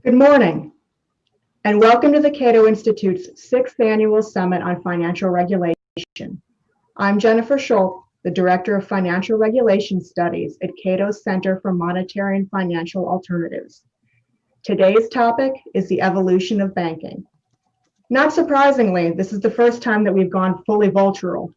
Good morning, and welcome to the Cato Institute's 6th Annual Summit on Financial Regulation. I'm Jennifer Schultz, the Director of Financial Regulation Studies at Cato Center for Monetary and Financial Alternatives. Today's topic is the evolution of banking. Not surprisingly, this is the first time that we've gone fully virtual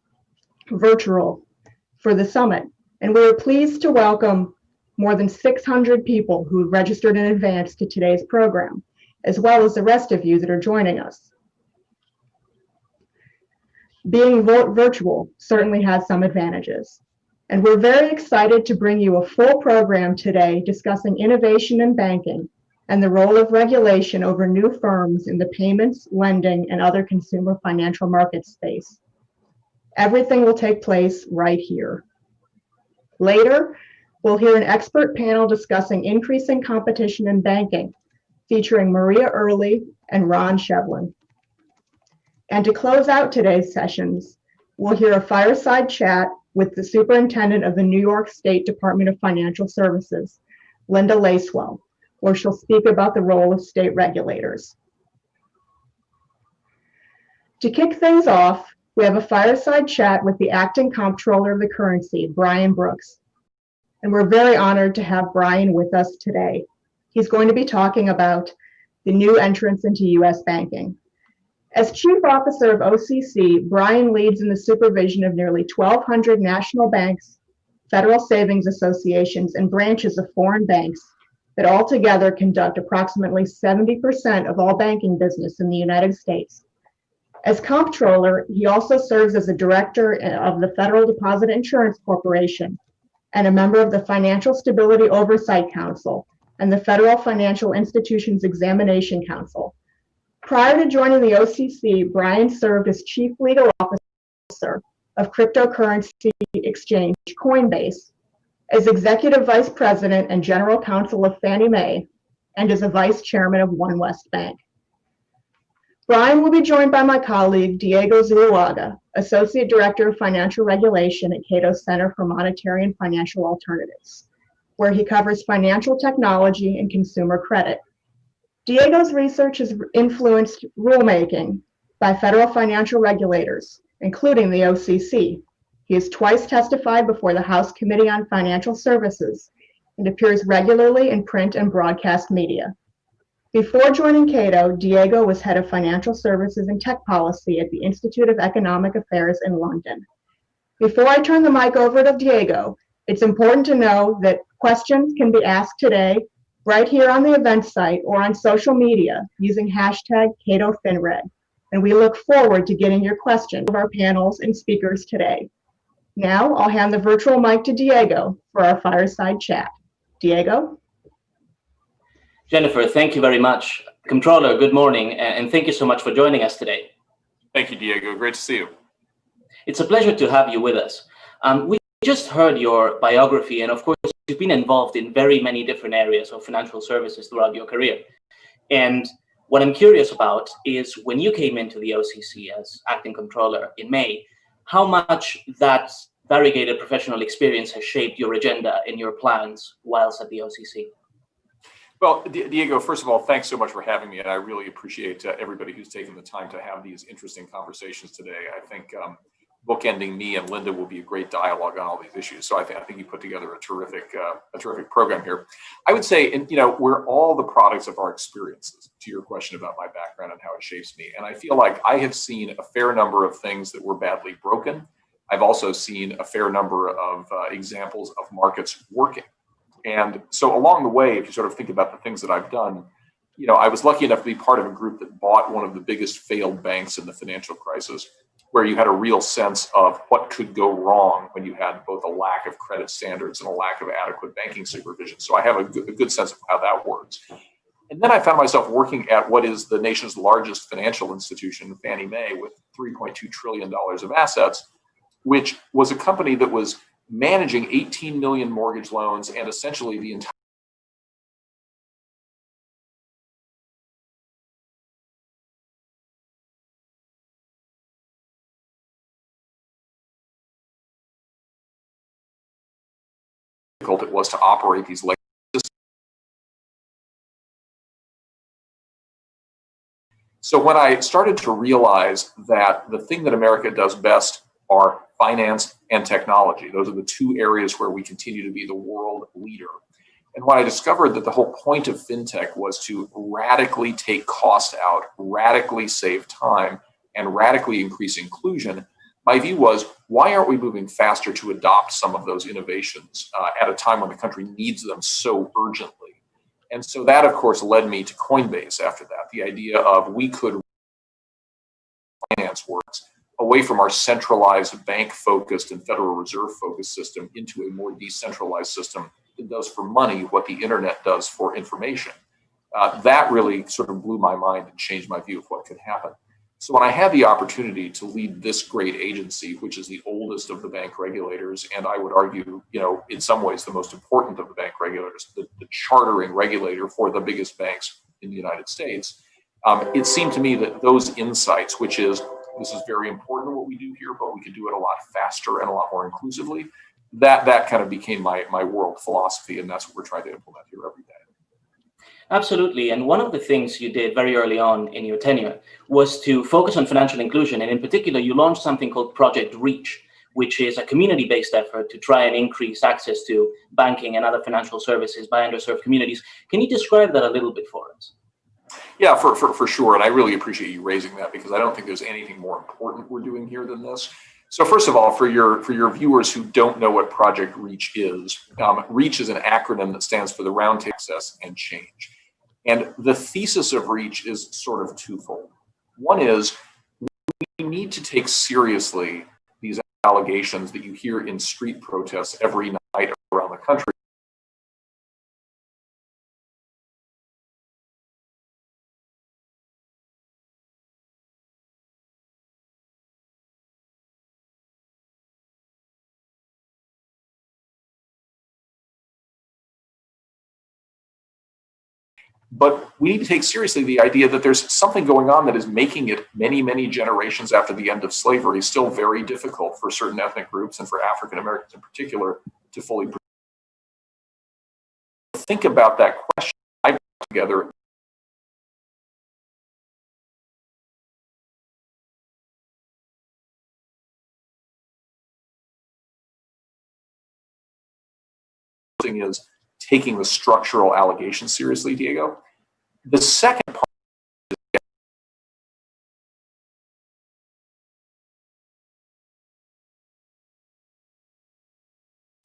for the summit, and we are pleased to welcome more than 600 people who registered in advance to today's program, as well as the rest of you that are joining us. Being virtual certainly has some advantages, and we're very excited to bring you a full program today discussing innovation in banking and the role of regulation over new firms in the payments, lending, and other consumer financial market space. Everything will take place right here. Later, we'll hear an expert panel discussing increasing competition in banking, featuring Maria Early and Ron Shevlin. And to close out today's sessions, we'll hear a fireside chat with the Superintendent of the New York State Department of Financial Services, Linda Lacewell, where she'll speak about the role of state regulators. To kick things off, we have a fireside chat with the Acting Comptroller of the Currency, Brian Brooks. And we're very honored to have Brian with us today. He's going to be talking about the new entrants into U.S. banking. As Chief Officer of OCC, Brian leads in the supervision of nearly 1,200 national banks, federal savings associations, and branches of foreign banks that altogether conduct approximately 70% of all banking business in the United States. As Comptroller, he also serves as a director of the Federal Deposit Insurance Corporation and a member of the Financial Stability Oversight Council and the Federal Financial Institutions Examination Council. Prior to joining the OCC, Brian served as Chief Legal Officer of cryptocurrency exchange Coinbase, as Executive Vice President and General Counsel of Fannie Mae, and as a Vice Chairman of One West Bank. Brian will be joined by my colleague, 𝐥𝐸𝐽𝐻, Associate Director of Financial Regulation at Cato Center for Monetary and Financial Alternatives, where he covers financial technology and consumer credit. Diego's research has influenced rulemaking by federal financial regulators, including the OCC. He has twice testified before the House Committee on Financial Services and appears regularly in print and broadcast media. Before joining Cato, Diego was head of financial services and tech policy at the Institute of Economic Affairs in London. Before I turn the mic over to Diego, it's important to know that questions can be asked today right here on the event site or on social media using hashtag CatoFinReg, and we look forward to getting your questions of our panels and speakers today. Now I'll hand the virtual mic to Diego for our fireside chat. Diego? Jennifer, thank you very much. Comptroller, good morning, and thank you so much for joining us today. Thank you, Diego. Great to see you. It's a pleasure to have you with us. We just heard your biography, and of course, you've been involved in very many different areas of financial services throughout your career. And what I'm curious about is when you came into the OCC as acting comptroller in May, how much that variegated professional experience has shaped your agenda and your plans whilst at the OCC? Well, Diego, first of all, thanks so much for having me, and I really appreciate everybody who's taken the time to have these interesting conversations today. I think bookending me and Linda will be a great dialogue on all these issues. So I think you put together a terrific program here. I would say, and we're all the products of our experiences. To your question about my background and how it shapes me, and I feel like I have seen a fair number of things that were badly broken. I've also seen a fair number of examples of markets working. And so along the way, if you sort of think about the things that I've done, I was lucky enough to be part of a group that bought one of the biggest failed banks in the financial crisis, where you had a real sense of what could go wrong when you had both a lack of credit standards and a lack of adequate banking supervision. So I have a good sense of how that works. And then I found myself working at what is the nation's largest financial institution, Fannie Mae, with $3.2 trillion of assets, which was a company that was managing 18 million mortgage loans and essentially the entire difficult it was to operate these legacy So when I started to realize that the thing that America does best are finance and technology, those are the two areas where we continue to be the world leader. And when I discovered that the whole point of fintech was to radically take cost out, radically save time, and radically increase inclusion, my view was, why aren't we moving faster to adopt some of those innovations at a time when the country needs them so urgently? And so that, of course, led me to Coinbase after that, the idea of we could finance works away from our centralized bank-focused and Federal Reserve-focused system into a more decentralized system that does for money what the internet does for information. That really sort of blew my mind and changed my view of what could happen. So when I had the opportunity to lead this great agency, which is the oldest of the bank regulators, and I would argue, in some ways the most important of the bank regulators, the chartering regulator for the biggest banks in the United States, it seemed to me that those insights, which is, this is very important what we do here, but we could do it a lot faster and a lot more inclusively, that kind of became my world philosophy, and that's what we're trying to implement here every day. Absolutely. And one of the things you did very early on in your tenure was to focus on financial inclusion. And in particular, you launched something called Project Reach, which is a community-based effort to try and increase access to banking and other financial services by underserved communities. Can you describe that a little bit for us? Yeah, for sure. And I really appreciate you raising that, because I don't think there's anything more important we're doing here than this. So first of all, for your viewers who don't know what Project Reach is an acronym that stands for the Roundtable Access and Change. And the thesis of Reach is sort of twofold. One is we need to take seriously these allegations that you hear in street protests every night around the country. But we need to take seriously the idea that there's something going on that is making it many, many generations after the end of slavery still very difficult for certain ethnic groups and for African Americans in particular to fully think about that question. I put together is taking the structural allegations seriously, Diego. The second part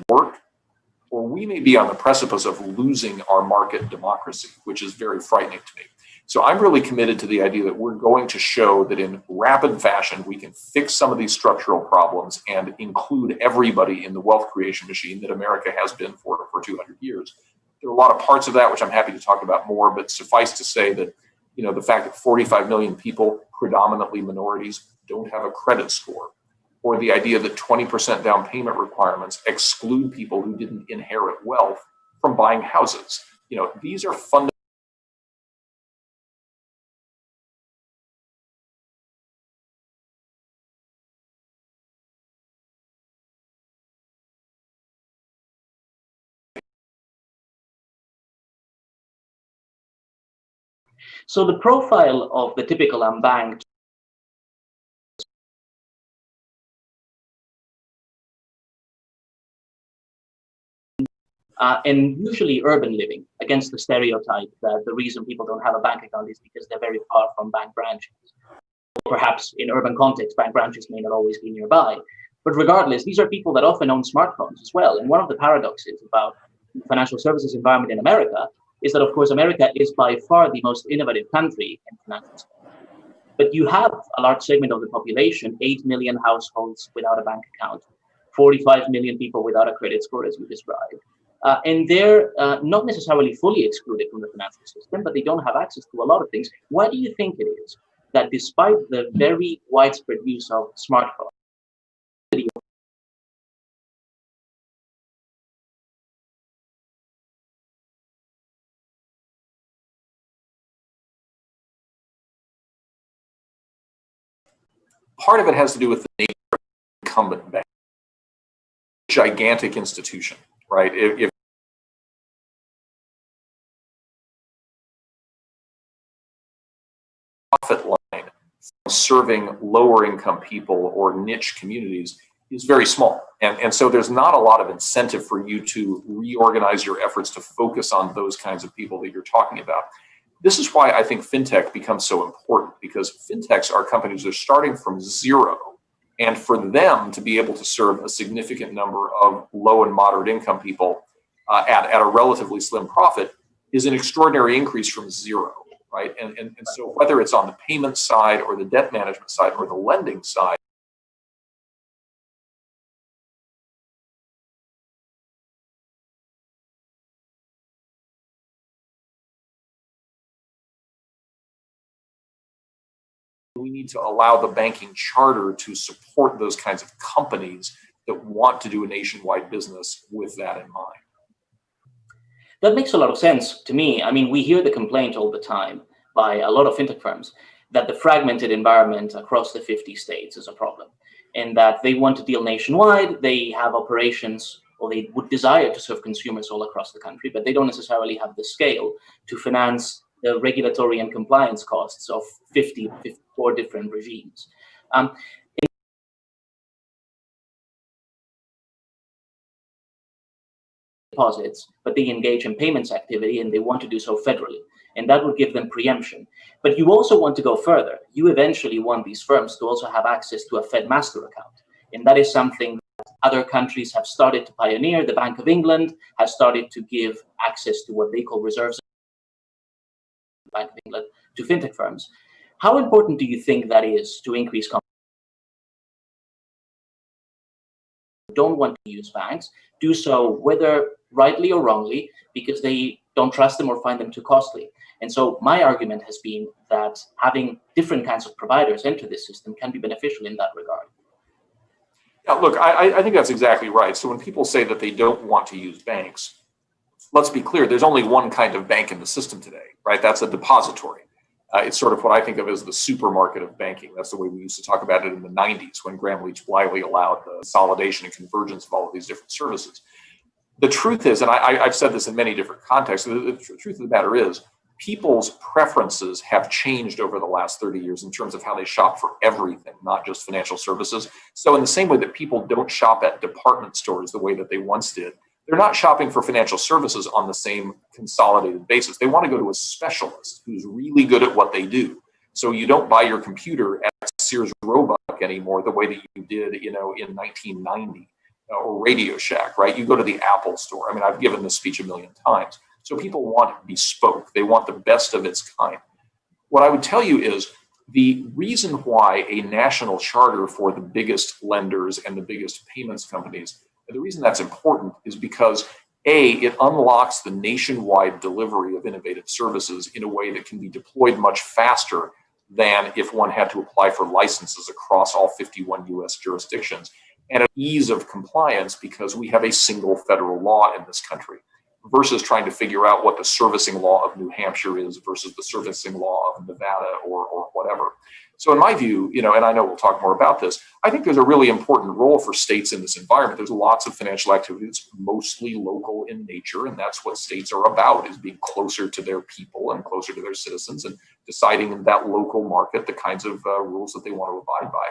work, or we may be on the precipice of losing our market democracy, which is very frightening to me. So I'm really committed to the idea that we're going to show that in rapid fashion, we can fix some of these structural problems and include everybody in the wealth creation machine that America has been for 200 years. There are a lot of parts of that which I'm happy to talk about more, but suffice to say that the fact that 45 million people, predominantly minorities, don't have a credit score, or the idea that 20% down payment requirements exclude people who didn't inherit wealth from buying houses. These are fundamental. So the profile of the typical unbanked and usually urban living, against the stereotype that the reason people don't have a bank account is because they're very far from bank branches. Perhaps in urban context, bank branches may not always be nearby. But regardless, these are people that often own smartphones as well. And one of the paradoxes about the financial services environment in America is that, of course, America is by far the most innovative country in financial services. But you have a large segment of the population, 8 million households without a bank account, 45 million people without a credit score, as you described. And they're not necessarily fully excluded from the financial system, but they don't have access to a lot of things. Why do you think it is that despite the very widespread use of smartphones, part of it has to do with the nature of the incumbent bank, gigantic institution, right? If profit line from serving lower income people or niche communities is very small. And so there's not a lot of incentive for you to reorganize your efforts to focus on those kinds of people that you're talking about. This is why I think fintech becomes so important, because fintechs are companies that are starting from zero. And for them to be able to serve a significant number of low and moderate income people at a relatively slim profit is an extraordinary increase from zero, right? And so whether it's on the payment side or the debt management side or the lending side, we need to allow the banking charter to support those kinds of companies that want to do a nationwide business with that in mind. That makes a lot of sense to me. I mean, we hear the complaint all the time by a lot of fintech firms that the fragmented environment across the 50 states is a problem, and that they want to deal nationwide. They have operations, or they would desire to serve consumers all across the country, but they don't necessarily have the scale to finance the regulatory and compliance costs of 54 different regimes. Deposits, but they engage in payments activity and they want to do so federally, and that would give them preemption. But you also want to go further. You eventually want these firms to also have access to a Fed master account, and that is something that other countries have started to pioneer. The Bank of England has started to give access to what they call reserves of the Bank of England to fintech firms. How important do you think that is to increase competition? Don't want to use banks, do so whether rightly or wrongly because they don't trust them or find them too costly. And so my argument has been that having different kinds of providers enter this system can be beneficial in that regard. Yeah, look, I think that's exactly right. So when people say that they don't want to use banks, let's be clear, there's only one kind of bank in the system today, right? That's a depository. It's sort of what I think of as the supermarket of banking. That's the way we used to talk about it in the 90s when Graham Leach Bliley allowed the consolidation and convergence of all of these different services. The truth is, and I've said this in many different contexts, the truth of the matter is people's preferences have changed over the last 30 years in terms of how they shop for everything, not just financial services. So in the same way that people don't shop at department stores the way that they once did, they're not shopping for financial services on the same consolidated basis. They want to go to a specialist who's really good at what they do. So you don't buy your computer at Sears Roebuck anymore the way that you did, in 1990 or Radio Shack, right? You go to the Apple store. I mean, I've given this speech a million times. So people want bespoke. They want the best of its kind. What I would tell you is the reason why a national charter for the biggest lenders and the biggest payments companies, the reason that's important is because A, it unlocks the nationwide delivery of innovative services in a way that can be deployed much faster than if one had to apply for licenses across all 51 US jurisdictions, and an ease of compliance because we have a single federal law in this country versus trying to figure out what the servicing law of New Hampshire is versus the servicing law of Nevada or whatever. So in my view, and I know we'll talk more about this, I think there's a really important role for states in this environment. There's lots of financial activities, mostly local in nature, and that's what states are about, is being closer to their people and closer to their citizens and deciding in that local market the kinds of rules that they want to abide by.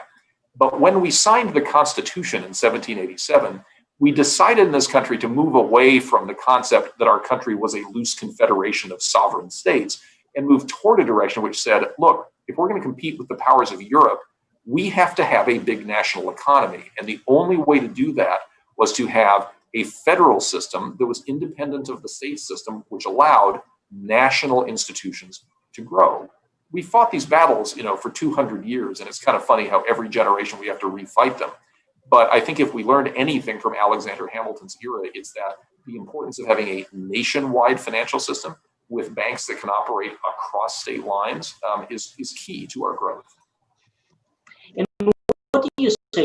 But when we signed the Constitution in 1787, we decided in this country to move away from the concept that our country was a loose confederation of sovereign states and move toward a direction which said, look, if we're going to compete with the powers of Europe, we have to have a big national economy. And the only way to do that was to have a federal system that was independent of the state system, which allowed national institutions to grow. We fought these battles, for 200 years, and it's kind of funny how every generation we have to refight them. But I think if we learned anything from Alexander Hamilton's era, it's that the importance of having a nationwide financial system with banks that can operate across state lines is key to our growth. And what do you say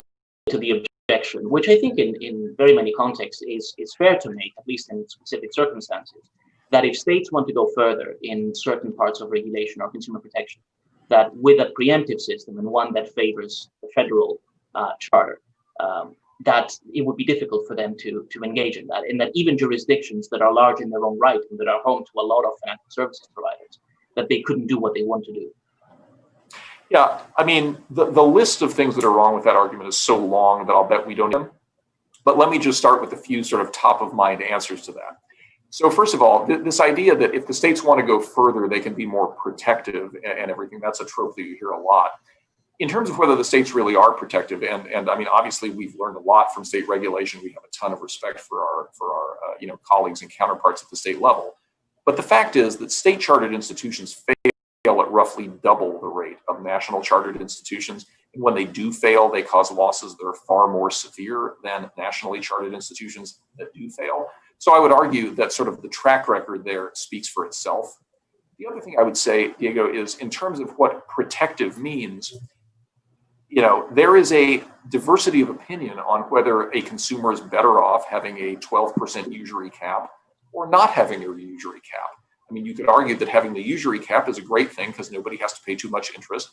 to the objection, which I think in very many contexts is fair to make, at least in specific circumstances, that if states want to go further in certain parts of regulation or consumer protection, that with a preemptive system and one that favors the federal charter, that it would be difficult for them to engage in that, and that even jurisdictions that are large in their own right and that are home to a lot of financial services providers, that they couldn't do what they want to do? Yeah, I mean, the list of things that are wrong with that argument is so long that I'll bet we don't. But let me just start with a few sort of top of mind answers to that. So first of all, this idea that if the states want to go further, they can be more protective and everything, that's a trope that you hear a lot. In terms of whether the states really are protective, and I mean, obviously we've learned a lot from state regulation. We have a ton of respect for our colleagues and counterparts at the state level. But the fact is that state chartered institutions fail at roughly double the rate of national chartered institutions. And when they do fail, they cause losses that are far more severe than nationally chartered institutions that do fail. So I would argue that sort of the track record there speaks for itself. The other thing I would say, Diego, is in terms of what protective means, there is a diversity of opinion on whether a consumer is better off having a 12% usury cap or not having a usury cap. I mean, you could argue that having the usury cap is a great thing because nobody has to pay too much interest.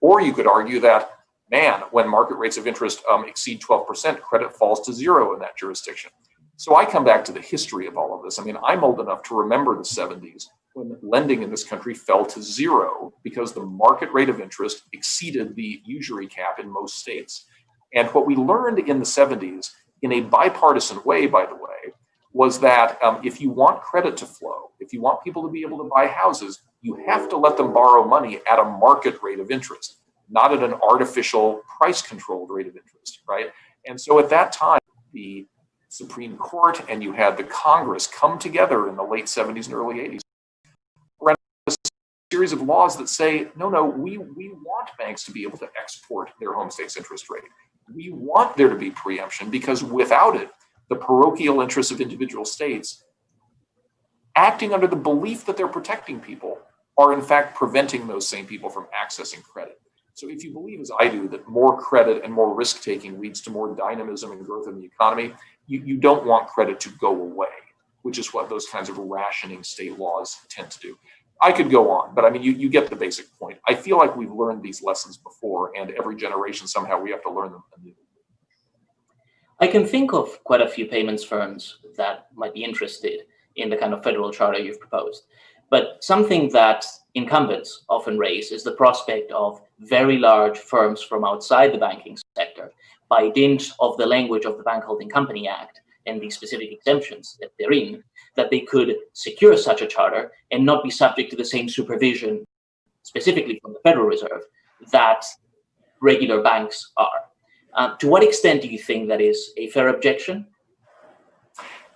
Or you could argue that, man, when market rates of interest exceed 12%, credit falls to zero in that jurisdiction. So I come back to the history of all of this. I mean, I'm old enough to remember the 70s when lending in this country fell to zero because the market rate of interest exceeded the usury cap in most states. And what we learned in the 70s, in a bipartisan way, by the way, was that if you want credit to flow, if you want people to be able to buy houses, you have to let them borrow money at a market rate of interest, not at an artificial price-controlled rate of interest, right? And so at that time, the Supreme Court and you had the Congress come together in the late 70s and early 80s, around a series of laws that say, no, we want banks to be able to export their home state's interest rate. We want there to be preemption because without it, the parochial interests of individual states, acting under the belief that they're protecting people, are in fact preventing those same people from accessing credit. So if you believe, as I do, that more credit and more risk-taking leads to more dynamism and growth in the economy, you don't want credit to go away, which is what those kinds of rationing state laws tend to do. I could go on, but I mean, you get the basic point. I feel like we've learned these lessons before, and every generation somehow we have to learn them anew. I can think of quite a few payments firms that might be interested in the kind of federal charter you've proposed. But something that incumbents often raise is the prospect of very large firms from outside the banking sector, by dint of the language of the Bank Holding Company Act and the specific exemptions that they're in, that they could secure such a charter and not be subject to the same supervision, specifically from the Federal Reserve, that regular banks are. To what extent do you think that is a fair objection?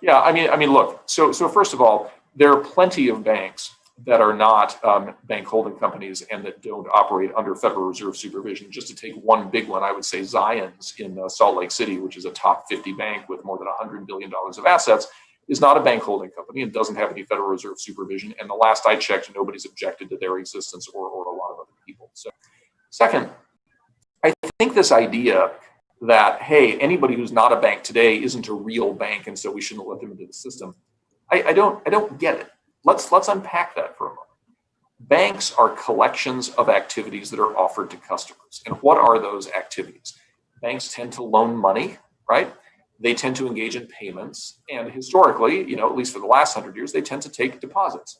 Yeah, I mean, look. So first of all, there are plenty of banks that are not bank holding companies and that don't operate under Federal Reserve supervision. Just to take one big one, I would say Zions in Salt Lake City, which is a top 50 bank with more than $100 billion of assets, is not a bank holding company and doesn't have any Federal Reserve supervision. And the last I checked, nobody's objected to their existence or a lot of other people. So, second, I think this idea that, hey, anybody who's not a bank today isn't a real bank, and so we shouldn't let them into the system. I don't get it. Let's unpack that for a moment. Banks are collections of activities that are offered to customers. And what are those activities? Banks tend to loan money, right? They tend to engage in payments. And historically, at least for the last 100 years, they tend to take deposits.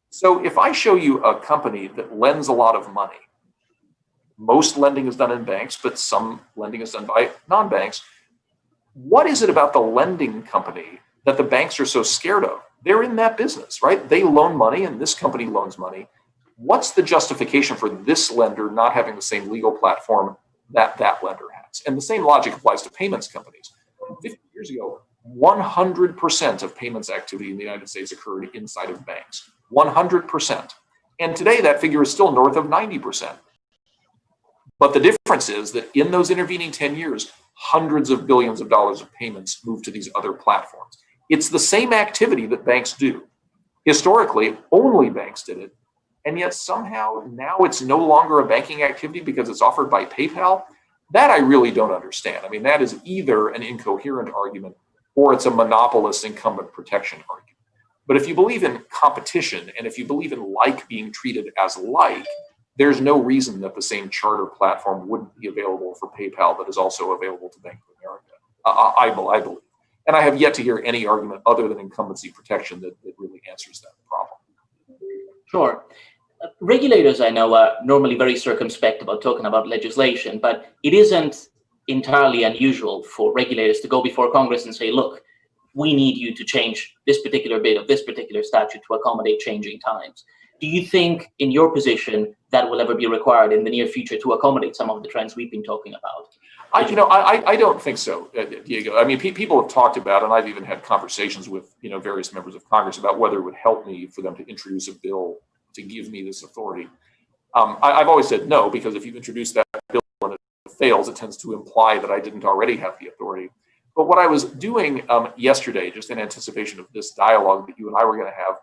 So if I show you a company that lends a lot of money, most lending is done in banks, but some lending is done by non-banks. What is it about the lending company that the banks are so scared of? They're in that business, right? They loan money and this company loans money. What's the justification for this lender not having the same legal platform that that lender has? And the same logic applies to payments companies. 50 years ago, 100% of payments activity in the United States occurred inside of banks. 100%. And today that figure is still north of 90%. But the difference is that in those intervening 10 years, hundreds of billions of dollars of payments move to these other platforms. It's the same activity that banks do. Historically, only banks did it. And yet somehow now it's no longer a banking activity because it's offered by PayPal. That I really don't understand. I mean, that is either an incoherent argument or it's a monopolist incumbent protection argument. But if you believe in competition and if you believe in like being treated as like, there's no reason that the same charter platform wouldn't be available for PayPal that is also available to Bank of America. I believe. And I have yet to hear any argument other than incumbency protection that really answers that problem. Sure. Regulators, I know, are normally very circumspect about talking about legislation, but it isn't entirely unusual for regulators to go before Congress and say, look, we need you to change this particular bit of this particular statute to accommodate changing times. Do you think, in your position, that will ever be required in the near future to accommodate some of the trends we've been talking about? I don't think so, Diego. I mean, people have talked about, and I've even had conversations with various members of Congress about whether it would help me for them to introduce a bill to give me this authority. I've always said no, because if you introduce that bill and it fails, it tends to imply that I didn't already have the authority. But what I was doing yesterday, just in anticipation of this dialogue that you and I were going to have,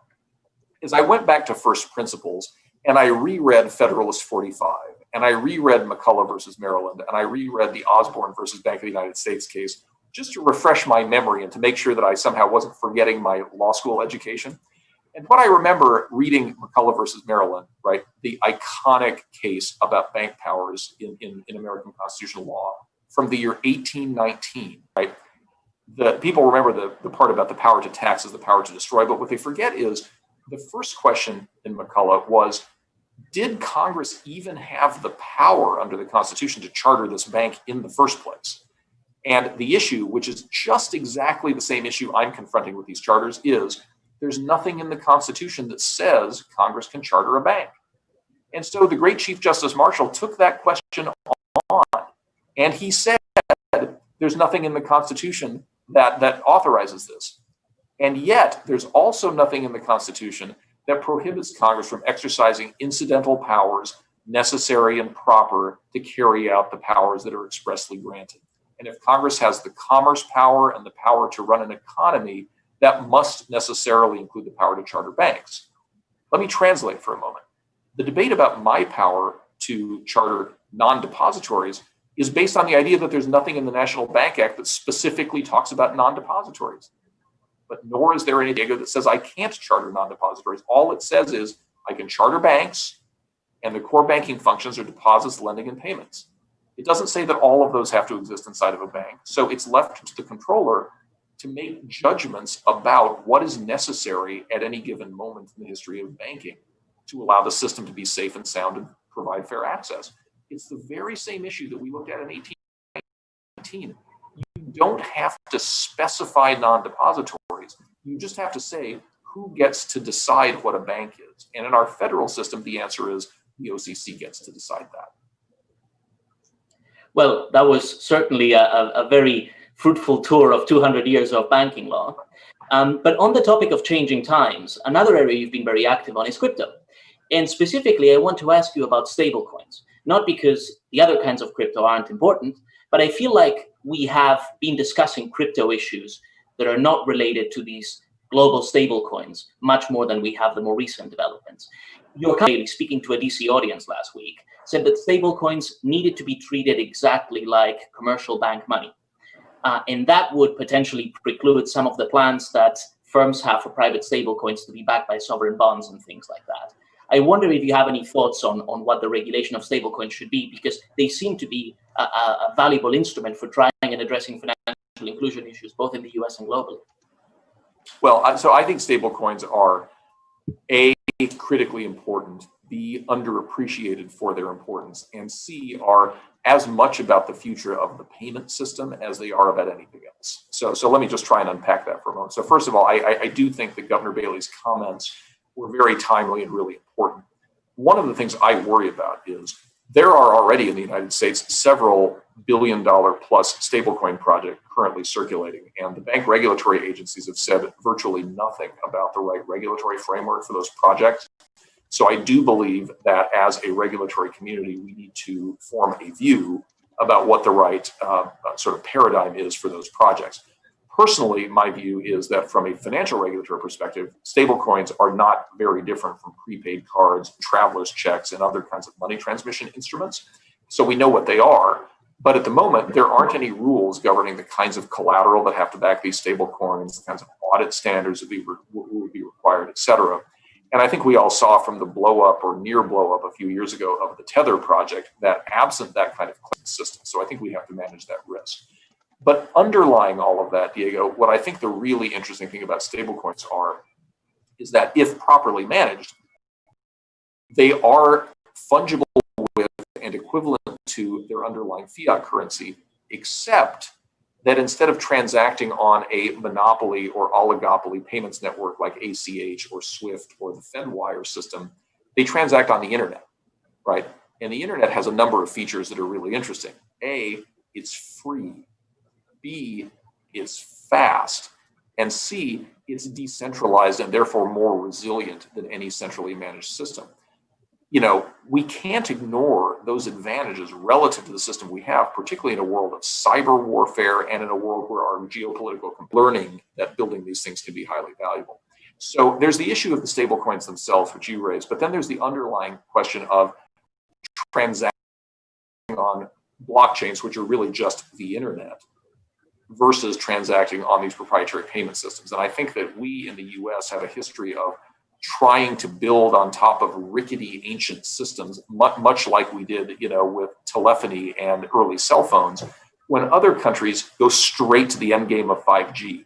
is I went back to first principles and I reread Federalist 45, and I reread McCulloch versus Maryland, and I reread the Osborne versus Bank of the United States case, just to refresh my memory and to make sure that I somehow wasn't forgetting my law school education. And what I remember reading McCulloch versus Maryland, right, the iconic case about bank powers in American constitutional law from the year 1819, right? The people remember the part about the power to tax is the power to destroy, but what they forget is the first question in McCulloch was, did Congress even have the power under the Constitution to charter this bank in the first place? And the issue, which is just exactly the same issue I'm confronting with these charters, is there's nothing in the Constitution that says Congress can charter a bank. And so the great Chief Justice Marshall took that question on, and he said, there's nothing in the Constitution that authorizes this. And yet, there's also nothing in the Constitution that prohibits Congress from exercising incidental powers necessary and proper to carry out the powers that are expressly granted. And if Congress has the commerce power and the power to run an economy, that must necessarily include the power to charter banks. Let me translate for a moment. The debate about my power to charter non-depositories is based on the idea that there's nothing in the National Bank Act that specifically talks about non-depositories. But nor is there any data that says I can't charter non-depositories. All it says is I can charter banks, and the core banking functions are deposits, lending, and payments. It doesn't say that all of those have to exist inside of a bank. So it's left to the controller to make judgments about what is necessary at any given moment in the history of banking to allow the system to be safe and sound and provide fair access. It's the very same issue that we looked at in 1819. You don't have to specify non-depositories. You just have to say who gets to decide what a bank is. And in our federal system, the answer is the OCC gets to decide that. Well, that was certainly a very fruitful tour of 200 years of banking law. But on the topic of changing times, another area you've been very active on is crypto. And specifically, I want to ask you about stablecoins, not because the other kinds of crypto aren't important, but I feel like we have been discussing crypto issues that are not related to these global stablecoins much more than we have the more recent developments. Your company, speaking to a DC audience last week, said that stablecoins needed to be treated exactly like commercial bank money. And that would potentially preclude some of the plans that firms have for private stablecoins to be backed by sovereign bonds and things like that. I wonder if you have any thoughts on what the regulation of stablecoins should be, because they seem to be a valuable instrument for trying and addressing financial inclusion issues, both in the US and globally. Well, so I think stablecoins are A, critically important, B, underappreciated for their importance, and C, are as much about the future of the payment system as they are about anything else. So let me just try and unpack that for a moment. So first of all, I do think that Governor Bailey's comments were very timely and really important. One of the things I worry about is there are already in the United States several billion-dollar plus stablecoin projects currently circulating, and the bank regulatory agencies have said virtually nothing about the right regulatory framework for those projects. So I do believe that as a regulatory community, we need to form a view about what the right sort of paradigm is for those projects. Personally, my view is that from a financial regulatory perspective, stablecoins are not very different from prepaid cards, traveler's checks, and other kinds of money transmission instruments. So we know what they are. But at the moment, there aren't any rules governing the kinds of collateral that have to back these stablecoins, the kinds of audit standards that would be required, et cetera. And I think we all saw from the blow up or near blow up a few years ago of the Tether project that absent that kind of system. So I think we have to manage that risk. But underlying all of that, Diego, what I think the really interesting thing about stablecoins is that if properly managed, they are fungible with and equivalent to their underlying fiat currency, except that instead of transacting on a monopoly or oligopoly payments network like ACH or SWIFT or the FedWire system, they transact on the internet, right? And the internet has a number of features that are really interesting. A, it's free. B, it's fast. And C, it's decentralized and therefore more resilient than any centrally managed system. You know, we can't ignore those advantages relative to the system we have, particularly in a world of cyber warfare and in a world where our geopolitical learning that building these things can be highly valuable. So there's the issue of the stablecoins themselves, which you raised, but then there's the underlying question of transacting on blockchains, which are really just the internet, versus transacting on these proprietary payment systems. And I think that we in the US have a history of trying to build on top of rickety ancient systems, much like we did, you know, with telephony and early cell phones, when other countries go straight to the end game of 5G.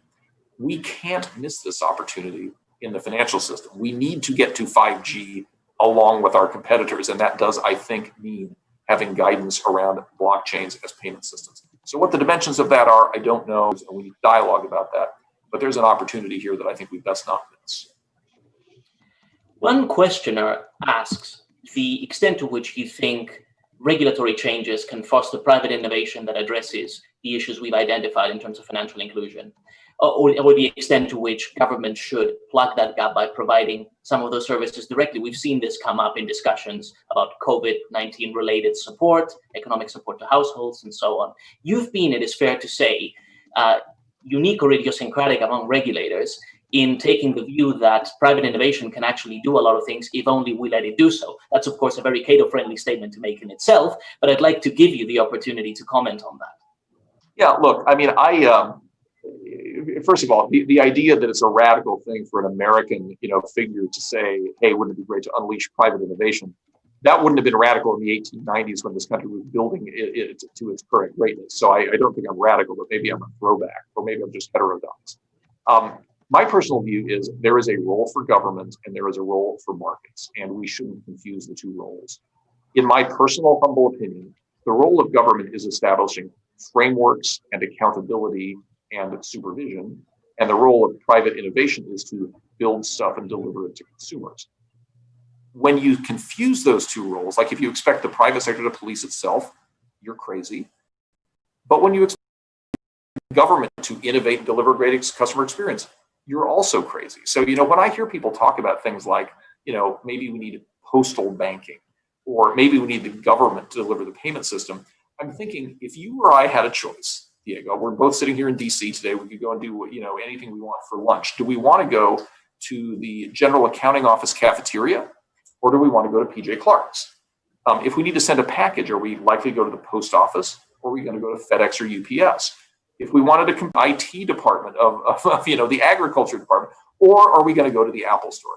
We can't miss this opportunity in the financial system. We need to get to 5G along with our competitors, and that does, I think, mean having guidance around blockchains as payment systems. So what the dimensions of that are, I don't know, and we need dialogue about that, but there's an opportunity here that I think we best not miss. One questioner asks the extent to which you think regulatory changes can foster private innovation that addresses the issues we've identified in terms of financial inclusion, or the extent to which government should plug that gap by providing some of those services directly. We've seen this come up in discussions about COVID-19 related support, economic support to households, and so on. You've been, it is fair to say, unique or idiosyncratic among regulators in taking the view that private innovation can actually do a lot of things if only we let it do so. That's, of course, a very Cato-friendly statement to make in itself, but I'd like to give you the opportunity to comment on that. Yeah, look, I mean, first of all, the idea that it's a radical thing for an American, you know, figure to say, hey, wouldn't it be great to unleash private innovation? That wouldn't have been radical in the 1890s when this country was building it to its current greatness. So I don't think I'm radical, but maybe I'm a throwback, or maybe I'm just heterodox. My personal view is there is a role for government and there is a role for markets, and we shouldn't confuse the two roles. In my personal humble opinion, the role of government is establishing frameworks and accountability and supervision, and the role of private innovation is to build stuff and deliver it to consumers. When you confuse those two roles, like if you expect the private sector to police itself, you're crazy. But when you expect government to innovate and deliver great customer experience, you're also crazy. So, you know, when I hear people talk about things like, you know, maybe we need postal banking, or maybe we need the government to deliver the payment system, I'm thinking, if you or I had a choice, Diego, we're both sitting here in DC today, we could go and do, you know, anything we want for lunch. Do we want to go to the general accounting office cafeteria, or do we want to go to PJ Clark's? If we need to send a package, are we likely to go to the post office, or are we going to go to FedEx or UPS? If we wanted a IT department of you know, the agriculture department, or are we going to go to the Apple store?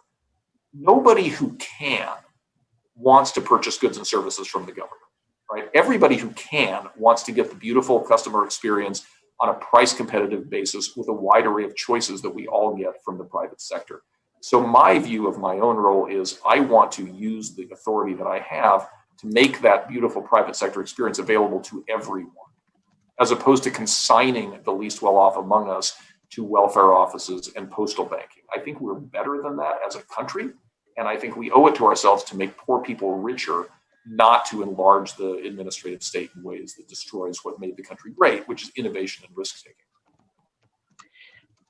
Nobody who can wants to purchase goods and services from the government, right? Everybody who can wants to get the beautiful customer experience on a price competitive basis with a wide array of choices that we all get from the private sector. So my view of my own role is I want to use the authority that I have to make that beautiful private sector experience available to everyone, as opposed to consigning the least well-off among us to welfare offices and postal banking. I think we're better than that as a country, and I think we owe it to ourselves to make poor people richer, not to enlarge the administrative state in ways that destroys what made the country great, which is innovation and risk-taking.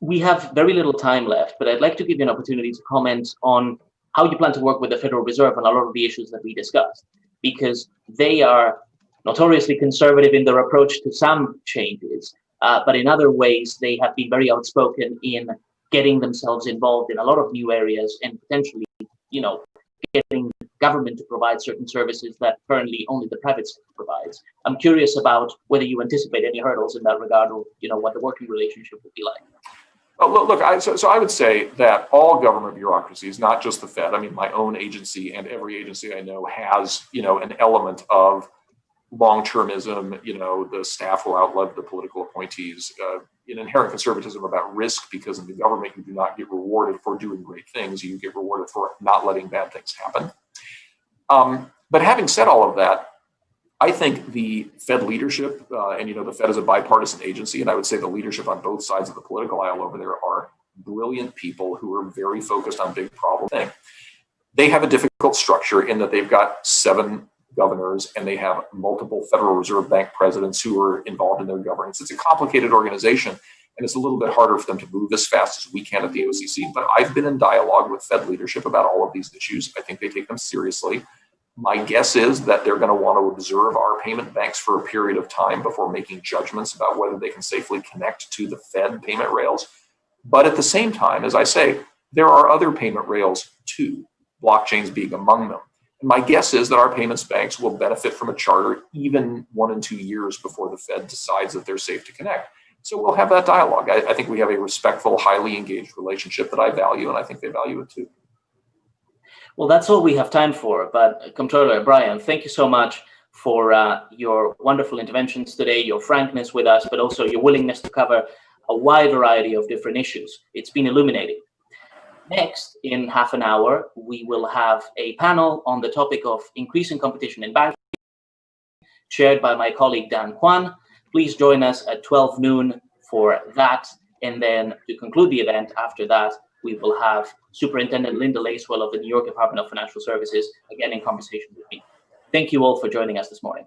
We have very little time left, but I'd like to give you an opportunity to comment on how you plan to work with the Federal Reserve on a lot of the issues that we discussed, because they are notoriously conservative in their approach to some changes, but in other ways, they have been very outspoken in getting themselves involved in a lot of new areas and potentially, you know, getting government to provide certain services that currently only the private sector provides. I'm curious about whether you anticipate any hurdles in that regard, or, you know, what the working relationship would be like. Look, so I would say that all government bureaucracies, not just the Fed, I mean, my own agency and every agency I know has, you know, an element of long-termism. You know, the staff will outlive the political appointees, an inherent conservatism about risk, because in the government, you do not get rewarded for doing great things. You get rewarded for not letting bad things happen. But having said all of that, I think the Fed leadership, and the Fed is a bipartisan agency, and I would say the leadership on both sides of the political aisle over there are brilliant people who are very focused on big problem thing. They have a difficult structure in that they've got 7 governors and they have multiple Federal Reserve Bank presidents who are involved in their governance. It's a complicated organization, and it's a little bit harder for them to move as fast as we can at the OCC. But I've been in dialogue with Fed leadership about all of these issues. I think they take them seriously. My guess is that they're going to want to observe our payment banks for a period of time before making judgments about whether they can safely connect to the Fed payment rails. But at the same time, as I say, there are other payment rails too, blockchains being among them. And my guess is that our payments banks will benefit from a charter even 1 and 2 years before the Fed decides that they're safe to connect. So we'll have that dialogue. I think we have a respectful, highly engaged relationship that I value, and I think they value it too. Well, that's all we have time for. But Comptroller Brian, thank you so much for your wonderful interventions today, your frankness with us, but also your willingness to cover a wide variety of different issues. It's been illuminating. Next, in half an hour, we will have a panel on the topic of increasing competition in banking, chaired by my colleague Dan Kwan. Please join us at 12 noon for that. And then to conclude the event after that, we will have Superintendent Linda Lacewell of the New York Department of Financial Services, again in conversation with me. Thank you all for joining us this morning.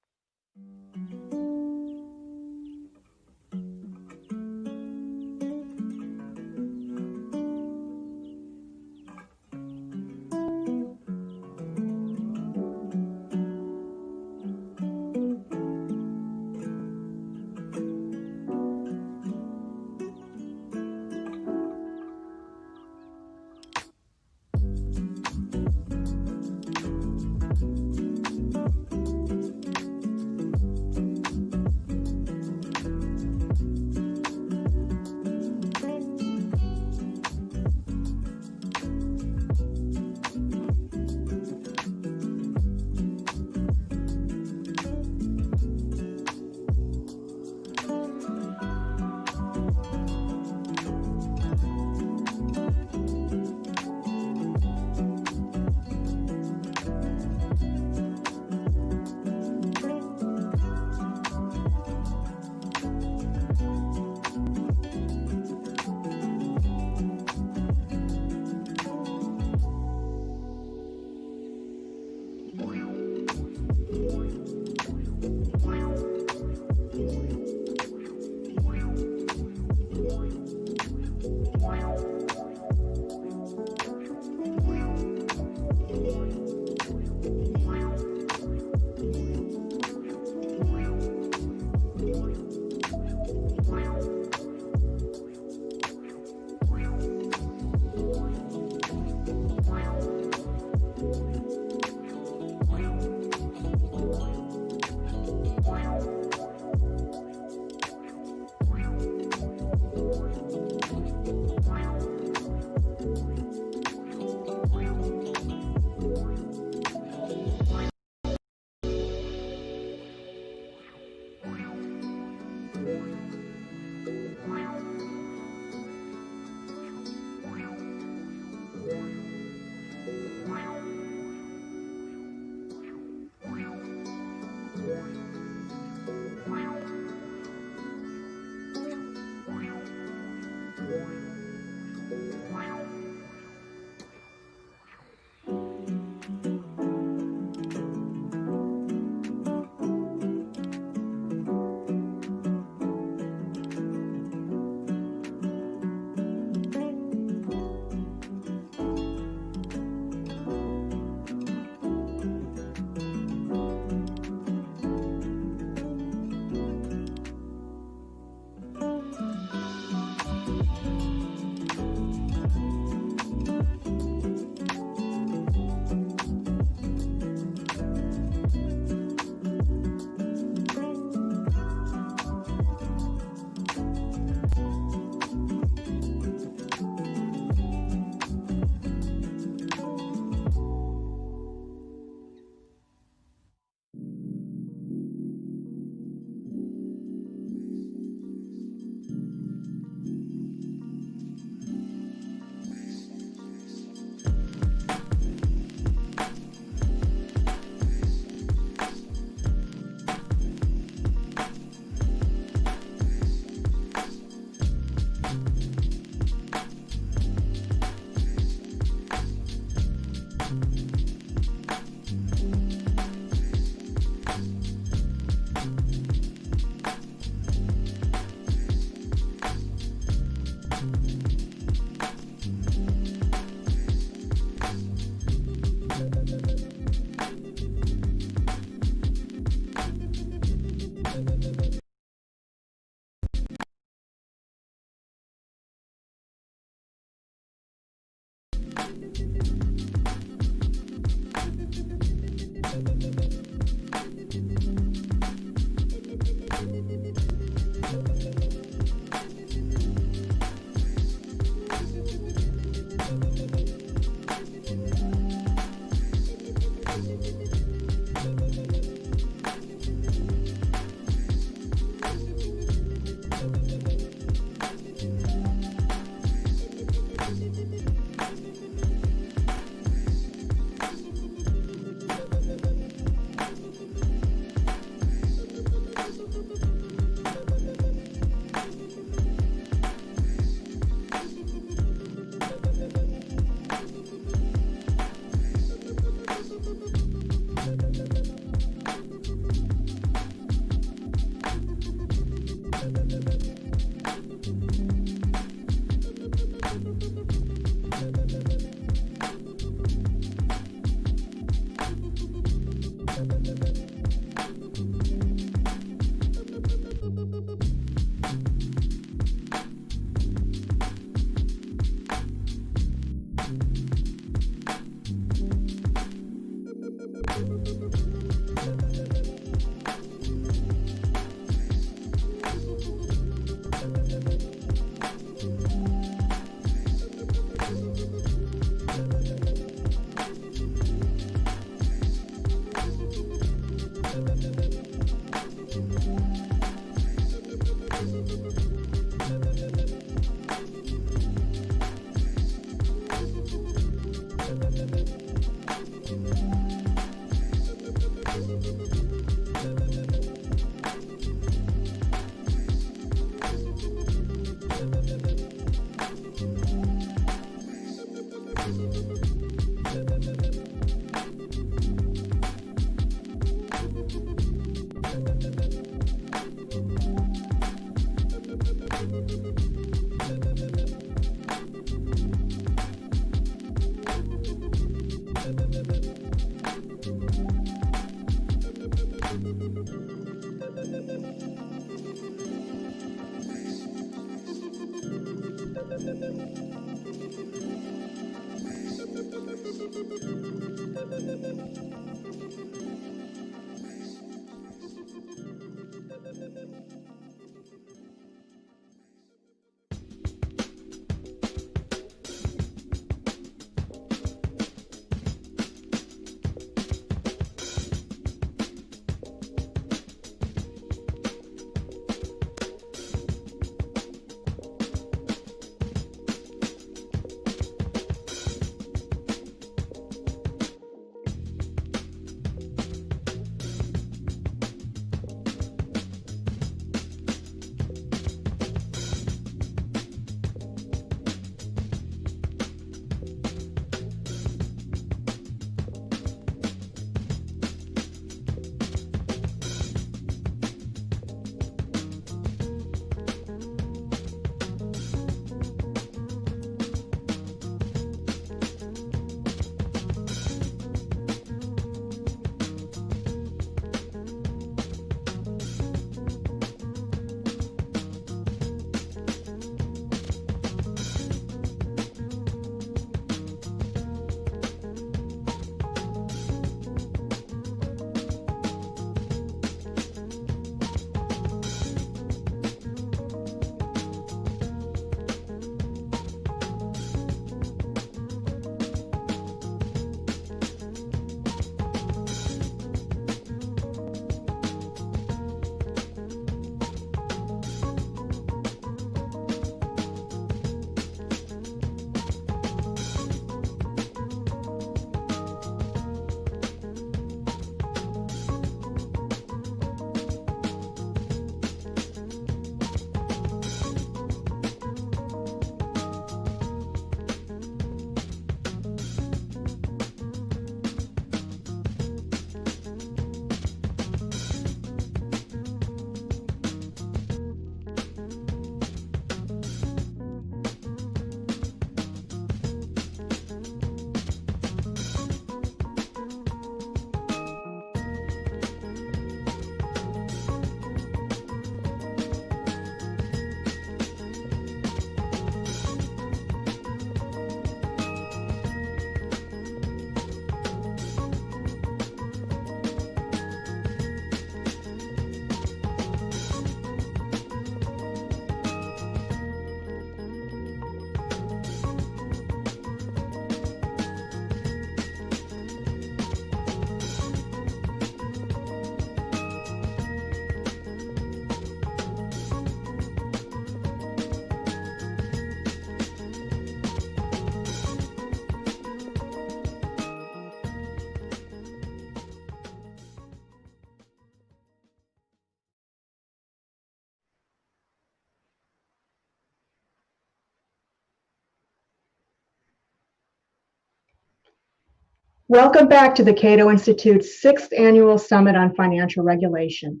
Welcome back to the Cato Institute's 6th Annual Summit on Financial Regulation.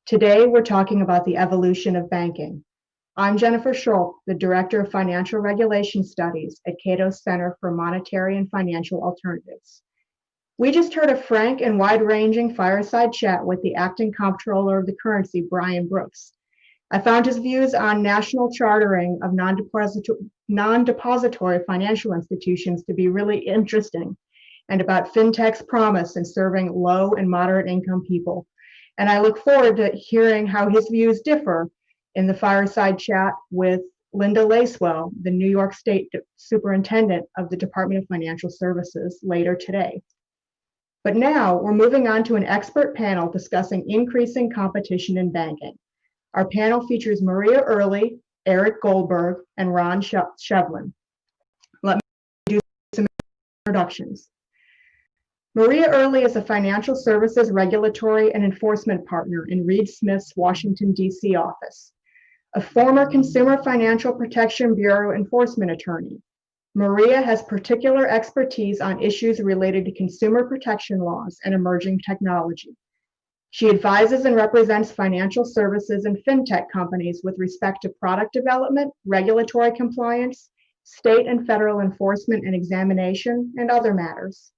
Today, we're talking about the evolution of banking. I'm Jennifer Schultz, the Director of Financial Regulation Studies at Cato Center for Monetary and Financial Alternatives. We just heard a frank and wide-ranging fireside chat with the Acting Comptroller of the Currency, Brian Brooks. I found his views on national chartering of non-depository financial institutions to be really interesting, and about fintech's promise in serving low and moderate income people. And I look forward to hearing how his views differ in the fireside chat with Linda Lacewell, the New York State Superintendent of the Department of Financial Services, later today. But now we're moving on to an expert panel discussing increasing competition in banking. Our panel features Maria Early, Eric Goldberg, and Ron Shevlin. Let me do some introductions. Maria Early is a financial services regulatory and enforcement partner in Reed Smith's Washington, D.C. office. A former Consumer Financial Protection Bureau enforcement attorney, Maria has particular expertise on issues related to consumer protection laws and emerging technology. She advises and represents financial services and fintech companies with respect to product development, regulatory compliance, state and federal enforcement and examination, and other matters.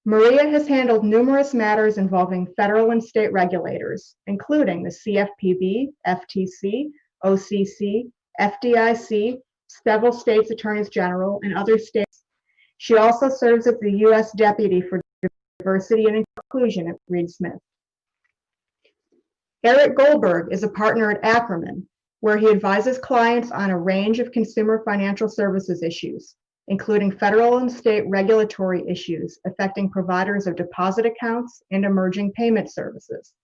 Maria has handled numerous matters involving federal and state regulators, including the CFPB, FTC, OCC, FDIC, several states' attorneys general, and other states. She also serves as the U.S. Deputy for Diversity and Inclusion at Reed Smith. Eric Goldberg is a partner at 𝐥𝐞𝐚𝐿, where he advises clients on a range of consumer financial services issues, including federal and state regulatory issues affecting providers of deposit accounts and emerging payment services.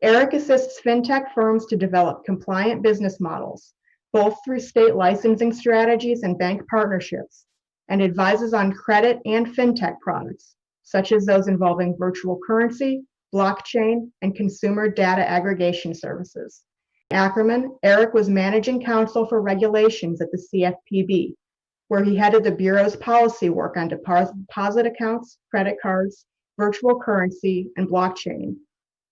Eric assists fintech firms to develop compliant business models, both through state licensing strategies and bank partnerships, and advises on credit and fintech products, such as those involving virtual currency, blockchain, and consumer data aggregation services. At 𝐥𝐞𝐚𝐿, Eric was managing counsel for regulations at the CFPB, where he headed the Bureau's policy work on deposit accounts, credit cards, virtual currency, and blockchain,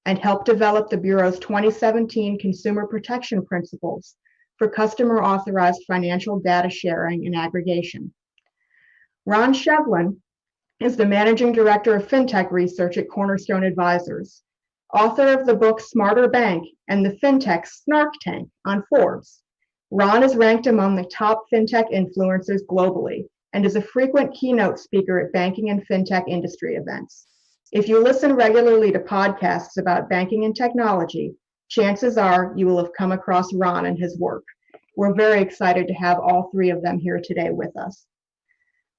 and helped develop the Bureau's 2017 Consumer Protection Principles for customer-authorized financial data sharing and aggregation. Ron Shevlin is the Managing Director of Fintech Research at Cornerstone Advisors, author of the book Smarter Bank and the Fintech Snark Tank on Forbes. Ron is ranked among the top fintech influencers globally and is a frequent keynote speaker at banking and fintech industry events. If you listen regularly to podcasts about banking and technology, chances are you will have come across Ron and his work. We're very excited to have all three of them here today with us.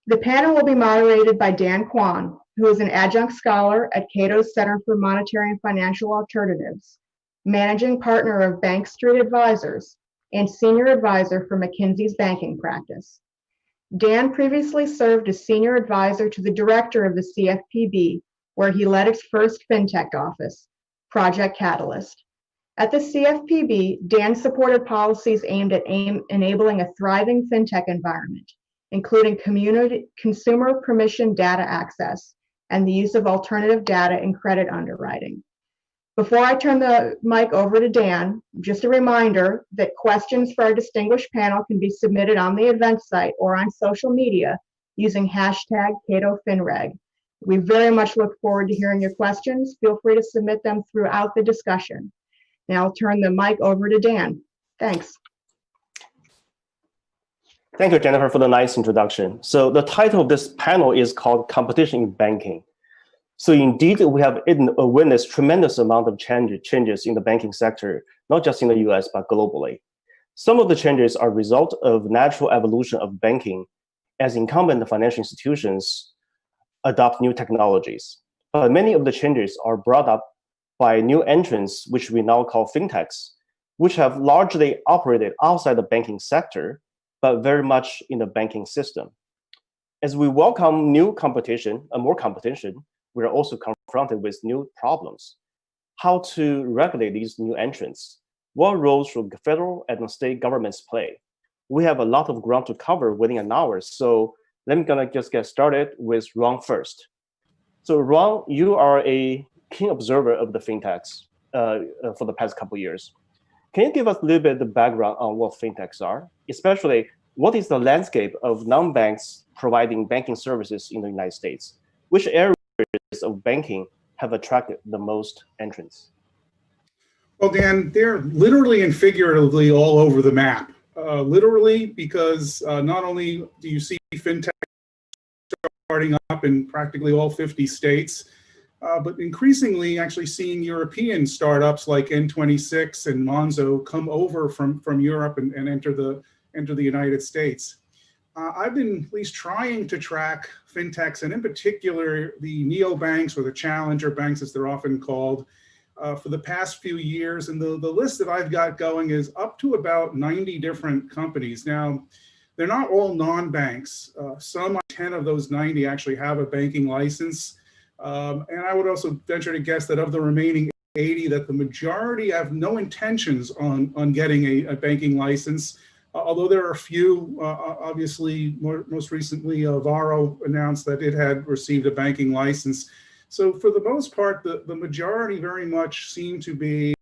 The panel will be moderated by Dan Kwan, who is an adjunct scholar at Cato Center for Monetary and Financial Alternatives, managing partner of Bank Street Advisors, and senior advisor for McKinsey's banking practice. Dan previously served as senior advisor to the director of the CFPB, where he led its first fintech office, Project Catalyst. At the CFPB, Dan supported policies aimed at enabling a thriving fintech environment, including consumer permission data access and the use of alternative data in credit underwriting. Before I turn the mic over to Dan, just a reminder that questions for our distinguished panel can be submitted on the event site or on social media using #CatoFinReg. We very much look forward to hearing your questions. Feel free to submit them throughout the discussion. Now I'll turn the mic over to Dan. Thanks. Thank you, Jennifer, for the nice introduction. So the title of this panel is called Competition in Banking. So indeed, we have witnessed tremendous amount of changes in the banking sector, not just in the US, but globally. Some of the changes are a result of natural evolution of banking as incumbent financial institutions adopt new technologies. But many of the changes are brought up by new entrants, which we now call fintechs, which have largely operated outside the banking sector, but very much in the banking system. As we welcome new competition, more competition, we're also confronted with new problems. How to regulate these new entrants? What roles should federal and state governments play? We have a lot of ground to cover within an hour, so I'm gonna just get started with Ron first. So Ron, you are a keen observer of the fintechs for the past couple of years. Can you give us a little bit of the background on what fintechs are? Especially, what is the landscape of non-banks providing banking services in the United States? Which areas of banking have attracted the most entrants? Well, Dan, they're literally and figuratively all over the map. Literally, because not only do you see fintech starting up in practically all 50 states, but increasingly actually seeing European startups like N26 and Monzo come over from Europe and enter the United States. I've been at least trying to track fintechs, and in particular the neobanks or the challenger banks, as they're often called, for the past few years. And the list that I've got going is up to about 90 different companies. Now, they're not all non-banks. Some, 10 of those 90 actually have a banking license. And I would also venture to guess that of the remaining 80, that the majority have no intentions on getting a banking license. Although there are a few, obviously, most recently, Varo announced that it had received a banking license. So for the most part, the majority very much seem to be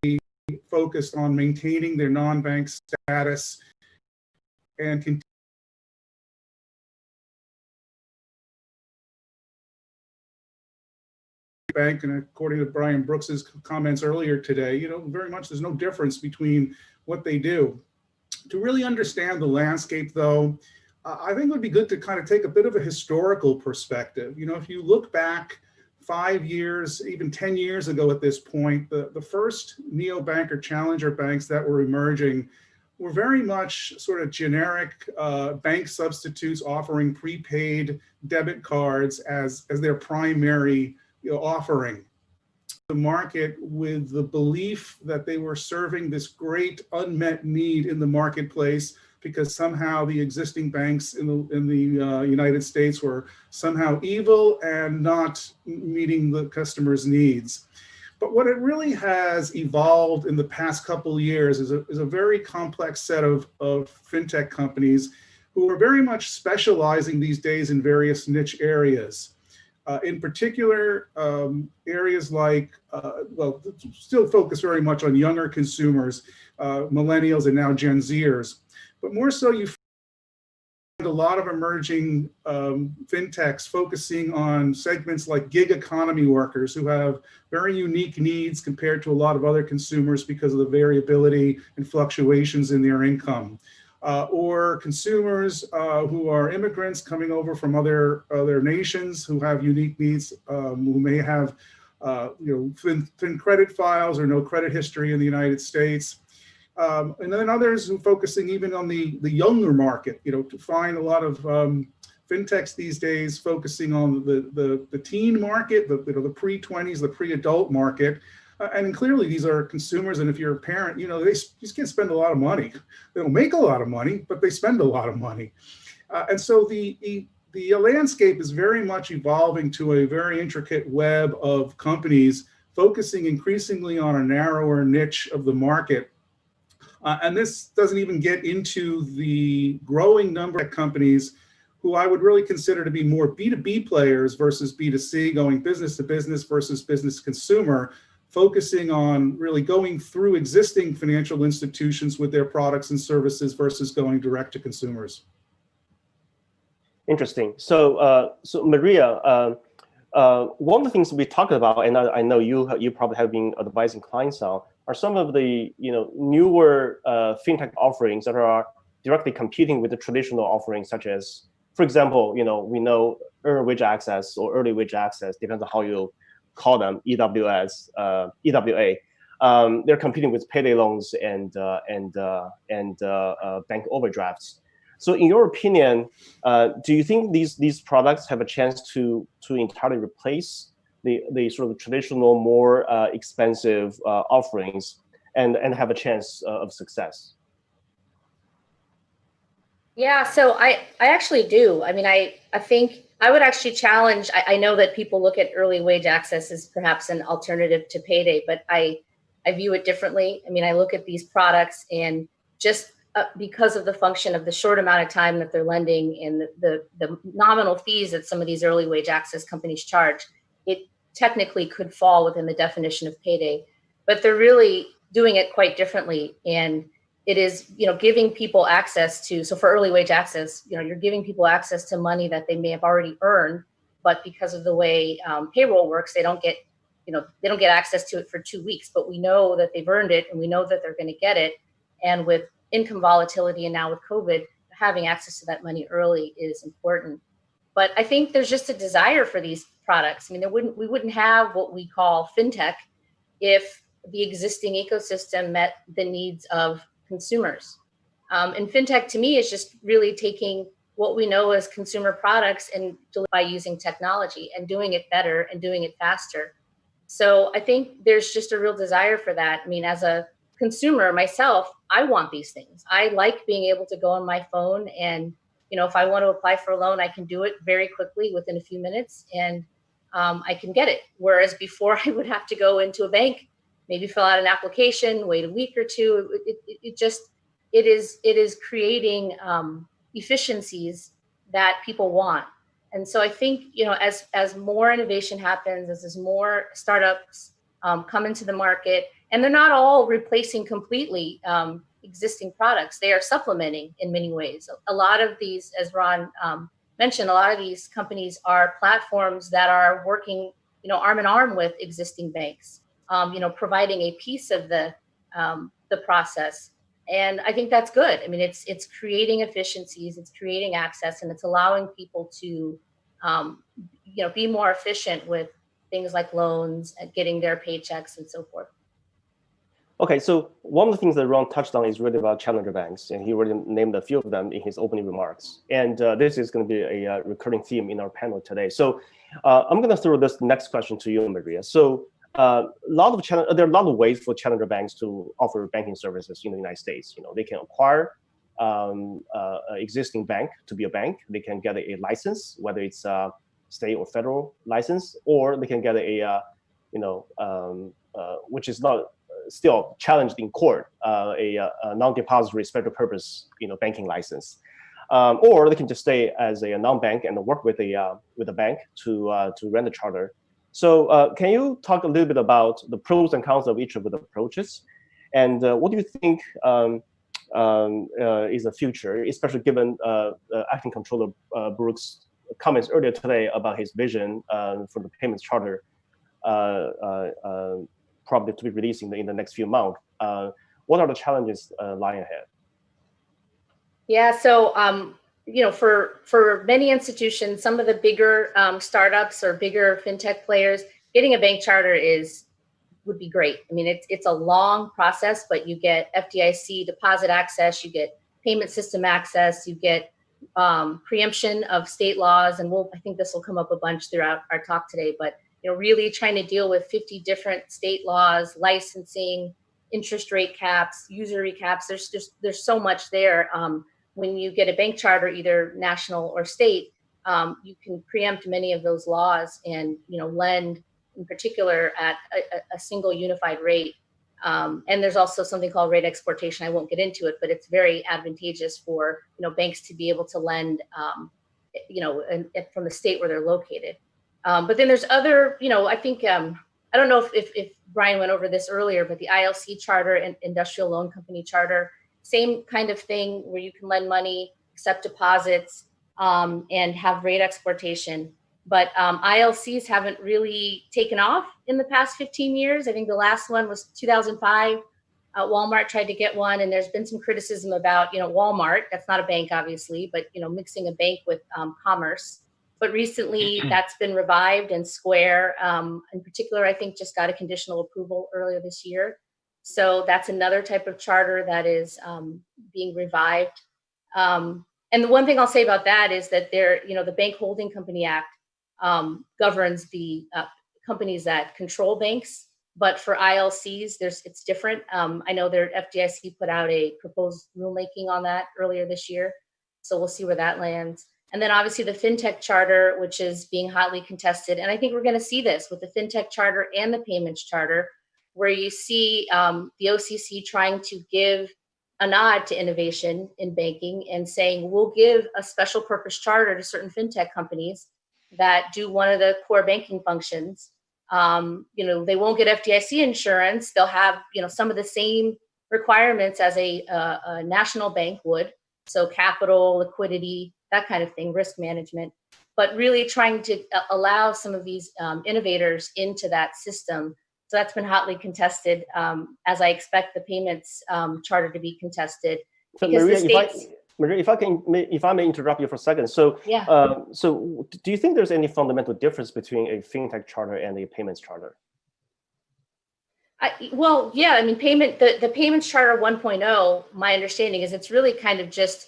focused on maintaining their non-bank status and continue bank. And according to Brian Brooks's comments earlier today, very much there's no difference between what they do. To really understand the landscape, though, I think it would be good to kind of take a bit of a historical perspective. You know, if you look back 5 years, even 10 years ago at this point, the first neobank or challenger banks that were emerging were very much sort of generic bank substitutes offering prepaid debit cards as their primary, offering the market, with the belief that they were serving this great unmet need in the marketplace, because somehow the existing banks in the United States were somehow evil and not meeting the customer's needs. But what it really has evolved in the past couple of years is a very complex set of fintech companies who are very much specializing these days in various niche areas. In particular, areas like, well, still focus very much on younger consumers, millennials and now Gen Zers. But more so, you find a lot of emerging fintechs focusing on segments like gig economy workers who have very unique needs compared to a lot of other consumers because of the variability and fluctuations in their income. Or consumers who are immigrants coming over from other nations who have unique needs, who may have thin credit files or no credit history in the United States. And then others who are focusing even on the younger market, to find a lot of fintechs these days focusing on the teen market, the pre-20s, the pre-adult market. And clearly these are consumers, and if you're a parent, they just can't spend a lot of money. They don't make a lot of money, but they spend a lot of money. And so the landscape is very much evolving to a very intricate web of companies focusing increasingly on a narrower niche of the market. And this doesn't even get into the growing number of companies who I would really consider to be more B2B players versus B2C, going business to business versus business to consumer, focusing on really going through existing financial institutions with their products and services versus going direct to consumers. Interesting. So, Maria, one of the things we talked about, and I know you probably have been advising clients on, are some of the newer fintech offerings that are directly competing with the traditional offerings, such as, for example, we know earned wage access or early wage access, depends on how you call them, EWS, EWA. They're competing with payday loans and bank overdrafts. So, in your opinion, do you think these products have a chance to entirely replace the sort of traditional, more expensive offerings and have a chance of success? Yeah, so I actually do. I mean, I think I would actually challenge, I know that people look at early wage access as perhaps an alternative to payday, but I view it differently. I mean, I look at these products and just because of the function of the short amount of time that they're lending and the nominal fees that some of these early wage access companies charge, it technically could fall within the definition of payday, but they're really doing it quite differently. And it is, giving people access to, so for early wage access, you're giving people access to money that they may have already earned, but because of the way payroll works, they don't get access to it for 2 weeks, but we know that they've earned it and we know that they're going to get it. And with income volatility and now with COVID, having access to that money early is important. But I think there's just a desire for these products. I mean, we wouldn't have what we call fintech if the existing ecosystem met the needs of consumers. And fintech to me is just really taking what we know as consumer products and by using technology and doing it better and doing it faster. So I think there's just a real desire for that. I mean, as a consumer myself, I want these things. I like being able to go on my phone and, if I want to apply for a loan, I can do it very quickly within a few minutes and I can get it. Whereas before I would have to go into a bank, maybe fill out an application, wait a week or two. It is creating efficiencies that people want. And so I think, as more innovation happens, as more startups come into the market, and they're not all replacing completely existing products, they are supplementing in many ways. A lot of these, as Ron mentioned, a lot of these companies are platforms that are working, arm in arm with existing banks, providing a piece of the process. And I think that's good. I mean, it's creating efficiencies, it's creating access, and it's allowing people to, be more efficient with things like loans and getting their paychecks and so forth. Okay, so one of the things that Ron touched on is really about challenger banks, and he already named a few of them in his opening remarks. And this is going to be a recurring theme in our panel today. So I'm going to throw this next question to you, Maria. So there are a lot of ways for challenger banks to offer banking services in the United States. They can acquire an existing bank to be a bank. They can get a license, whether it's a state or federal license, or they can get which is not still challenged in court, a non-depository special purpose, banking license, or they can just stay as a non-bank and work with a bank to run the charter. So can you talk a little bit about the pros and cons of each of the approaches, and what do you think is the future, especially given Acting Comptroller Brooks' comments earlier today about his vision for the payments charter, probably to be released in the next few months. What are the challenges lying ahead? Yeah, so for many institutions, some of the bigger startups or bigger fintech players, getting a bank charter would be great. I mean, it's a long process, but you get FDIC deposit access, you get payment system access, you get preemption of state laws, and I think this will come up a bunch throughout our talk today, but really trying to deal with 50 different state laws, licensing, interest rate caps, usury caps. There's so much there. When you get a bank charter, either national or state, you can preempt many of those laws and lend in particular at a single unified rate. And there's also something called rate exportation. I won't get into it, but it's very advantageous for banks to be able to lend from the state where they're located. But then there's other, I think, I don't know if Brian went over this earlier, but the ILC charter and industrial loan company charter, same kind of thing where you can lend money, accept deposits, and have rate exportation. But ILCs haven't really taken off in the past 15 years. I think the last one was 2005. Walmart tried to get one, and there's been some criticism about, Walmart, that's not a bank, obviously, but, mixing a bank with commerce. But recently that's been revived, and Square in particular, I think, just got a conditional approval earlier this year. So that's another type of charter that is being revived. And the one thing I'll say about that is that the Bank Holding Company Act governs the companies that control banks. But for ILCs, it's different. I know their FDIC put out a proposed rulemaking on that earlier this year. So we'll see where that lands. And then obviously the Fintech Charter, which is being hotly contested. And I think we're going to see this with the Fintech Charter and the Payments Charter, where you see the OCC trying to give a nod to innovation in banking and saying, we'll give a special purpose charter to certain fintech companies that do one of the core banking functions. They won't get FDIC insurance. They'll have, some of the same requirements as a national bank would. So capital, liquidity, that kind of thing, risk management, but really trying to allow some of these innovators into that system. So that's been hotly contested, as I expect the payments charter to be contested. So Maria, if I may interrupt you for a second. So, yeah. So do you think there's any fundamental difference between a fintech charter and a payments charter? Well, yeah, I mean, the payments charter 1.0, my understanding is it's really kind of just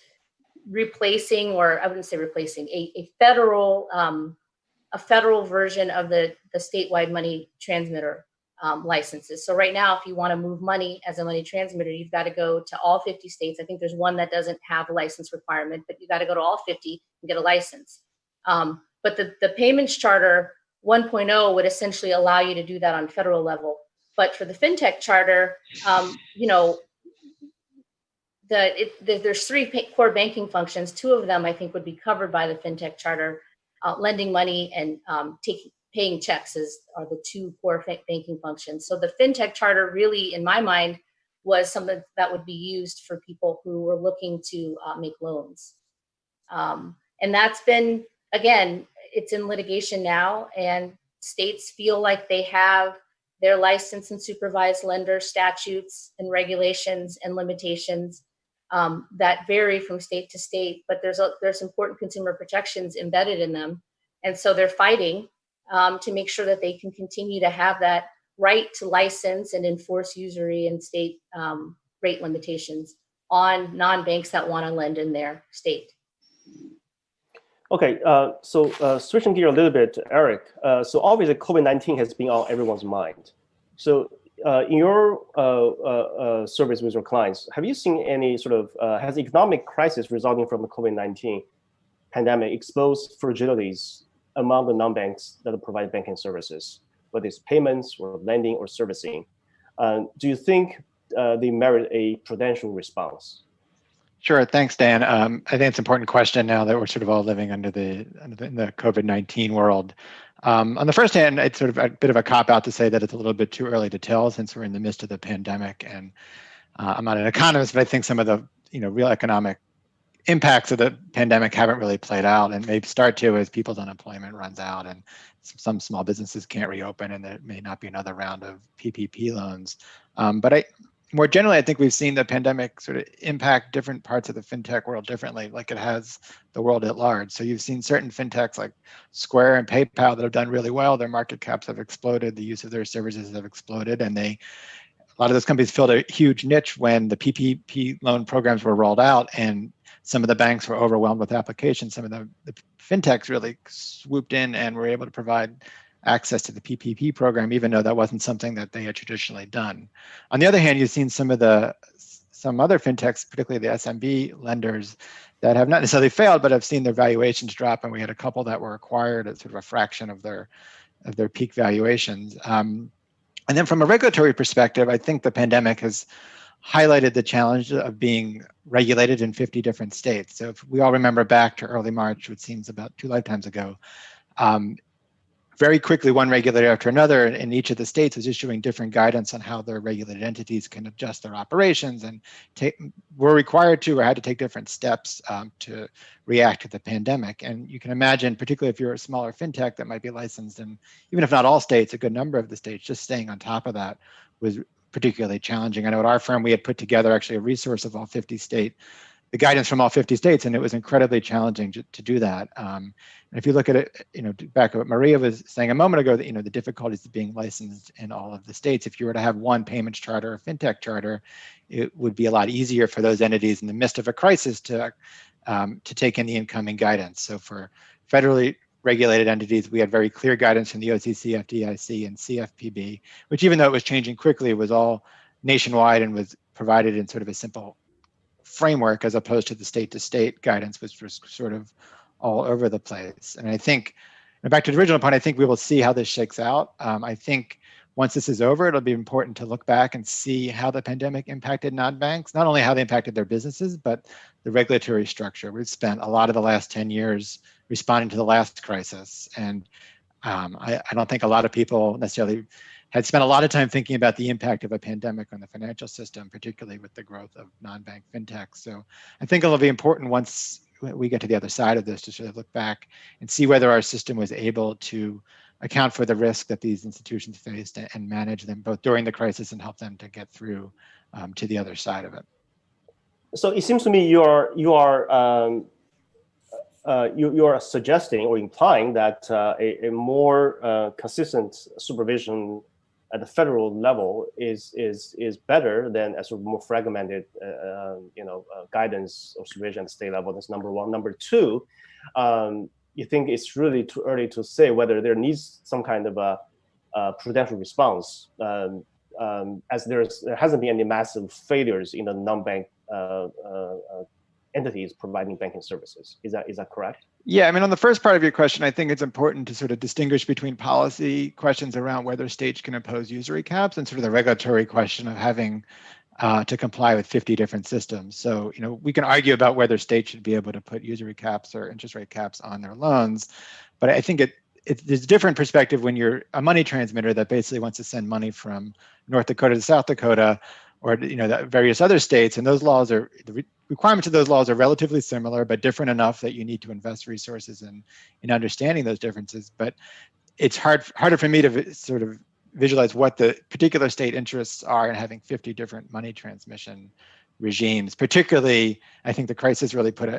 replacing, or I wouldn't say replacing, a federal version of the statewide money transmitter licenses. So right now, if you want to move money as a money transmitter, you've got to go to all 50 states. I think there's one that doesn't have a license requirement, but you got to go to all 50 and get a license. But the payments charter 1.0 would essentially allow you to do that on federal level. But for the fintech charter, there's three core banking functions. Two of them I think would be covered by the fintech charter. Lending money and paying checks are the two core banking functions. So the fintech charter really, in my mind, was something that would be used for people who were looking to make loans. And that's been, again, it's in litigation now, and states feel like they have their licensed and supervised lender statutes and regulations and limitations that vary from state to state, but there's important consumer protections embedded in them. And so they're fighting to make sure that they can continue to have that right to license and enforce usury and state rate limitations on non-banks that want to lend in their state. Okay, so switching gear a little bit, Eric. So obviously COVID-19 has been on everyone's mind. So in your service with your clients, have you seen any sort of, has the economic crisis resulting from the COVID-19 pandemic exposed fragilities among the non-banks that provide banking services, whether it's payments or lending or servicing? Do you think they merit a prudential response? Sure, thanks, Dan. I think it's an important question now that we're sort of all living in the COVID-19 world. On the first hand, it's sort of a bit of a cop-out to say that it's a little bit too early to tell since we're in the midst of the pandemic. And I'm not an economist, but I think some of the real economic impacts of the pandemic haven't really played out and may start to as people's unemployment runs out and some small businesses can't reopen and there may not be another round of PPP loans. But more generally, I think we've seen the pandemic sort of impact different parts of the fintech world differently, like it has the world at large. So you've seen certain fintechs like Square and PayPal that have done really well. Their market caps have exploded. The use of their services have exploded. And a lot of those companies filled a huge niche when the PPP loan programs were rolled out and some of the banks were overwhelmed with applications. Some of the fintechs really swooped in and were able to provide access to the PPP program, even though that wasn't something that they had traditionally done. On the other hand, you've seen some other fintechs, particularly the SMB lenders, that have not necessarily failed, but have seen their valuations drop. And we had a couple that were acquired at sort of a fraction of their peak valuations. And then from a regulatory perspective, I think the pandemic has highlighted the challenge of being regulated in 50 different states. So if we all remember back to early March, which seems about 2 lifetimes ago, very quickly, one regulator after another in each of the states was issuing different guidance on how their regulated entities can adjust their operations and were required to or had to take different steps to react to the pandemic. And you can imagine, particularly if you're a smaller fintech that might be licensed in, even if not all states, a good number of the states, just staying on top of that was particularly challenging. I know at our firm, we had put together actually a resource of all 50 states, the guidance from all 50 states, and it was incredibly challenging to do that. And if you look at it, back to what Maria was saying a moment ago, that the difficulties of being licensed in all of the states. If you were to have one payments charter or fintech charter, it would be a lot easier for those entities in the midst of a crisis to take in the incoming guidance. So for federally regulated entities, we had very clear guidance from the OCC, FDIC, and CFPB, which even though it was changing quickly, was all nationwide and was provided in sort of a simple framework as opposed to the state-to-state guidance, which was sort of all over the place. And I think, back to the original point, I think we will see how this shakes out. I think once this is over, it'll be important to look back and see how the pandemic impacted non-banks, not only how they impacted their businesses, but the regulatory structure. We've spent a lot of the last 10 years responding to the last crisis. And I don't think a lot of people necessarily had spent a lot of time thinking about the impact of a pandemic on the financial system, particularly with the growth of non-bank fintechs. So I think it'll be important once we get to the other side of this to sort of look back and see whether our system was able to account for the risk that these institutions faced and manage them both during the crisis and help them to get through to the other side of it. So it seems to me you are suggesting or implying that a more consistent supervision at the federal level is better than a sort of more fragmented, guidance or supervision at the state level. That's number one. Number two, you think it's really too early to say whether there needs some kind of a prudential response, as there hasn't been any massive failures in the non-bank entities providing banking services. Is that correct? Yeah, I mean, on the first part of your question, I think it's important to sort of distinguish between policy questions around whether states can impose usury caps and sort of the regulatory question of having to comply with 50 different systems. So, we can argue about whether states should be able to put usury caps or interest rate caps on their loans, but I think there's a different perspective when you're a money transmitter that basically wants to send money from North Dakota to South Dakota, or the various other states, and the requirements of those laws are relatively similar, but different enough that you need to invest resources in understanding those differences. But it's harder for me to sort of visualize what the particular state interests are in having 50 different money transmission regimes. Particularly, I think the crisis really put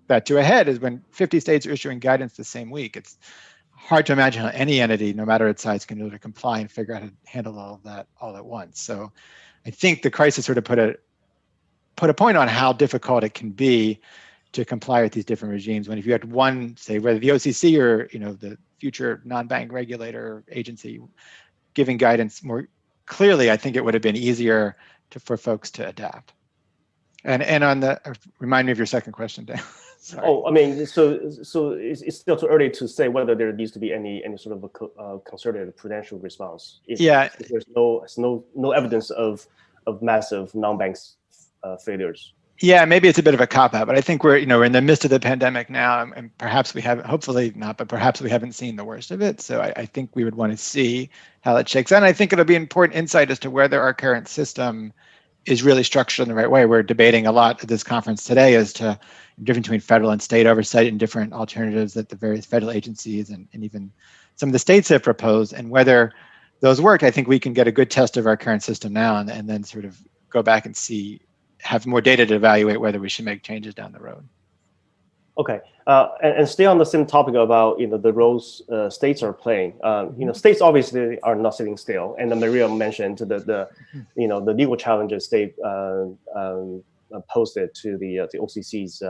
that to a head is when 50 states are issuing guidance the same week. It's hard to imagine how any entity, no matter its size, can really comply and figure out how to handle all of that all at once. So I think the crisis sort of put a point on how difficult it can be to comply with these different regimes. When if you had one, say, whether the OCC or the future non-bank regulator agency giving guidance more clearly, I think it would have been easier for folks to adapt. And on the, remind me of your second question, Dan. Sorry. Oh, I mean, so it's still too early to say whether there needs to be any sort of a concerted prudential response. If there's no evidence of massive non-bank failures. Yeah, maybe it's a bit of a cop-out, but I think we're in the midst of the pandemic now, and perhaps we haven't, hopefully not, but perhaps we haven't seen the worst of it. So I think we would want to see how it shakes out. And I think it'll be important insight as to whether our current system is really structured in the right way. We're debating a lot at this conference today as to the difference between federal and state oversight and different alternatives that the various federal agencies and even some of the states have proposed, and whether those work. I think we can get a good test of our current system now and then sort of go back and have more data to evaluate whether we should make changes down the road. Okay, and stay on the same topic about the roles states are playing. States obviously are not sitting still, and Maria mentioned the legal challenges they posted to the OCC's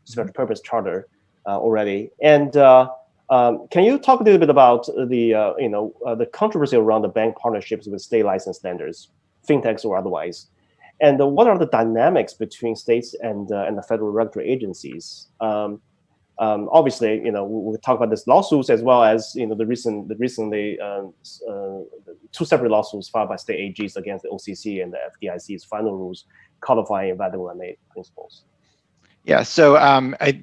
special purpose charter already. And can you talk a little bit about the controversy around the bank partnerships with state licensed lenders, fintechs or otherwise? And what are the dynamics between states and the federal regulatory agencies? Obviously, we talk about this lawsuits as well as the recently two separate lawsuits filed by state AGs against the OCC and the FDIC's final rules codifying invaluable M&A principles. Yeah, so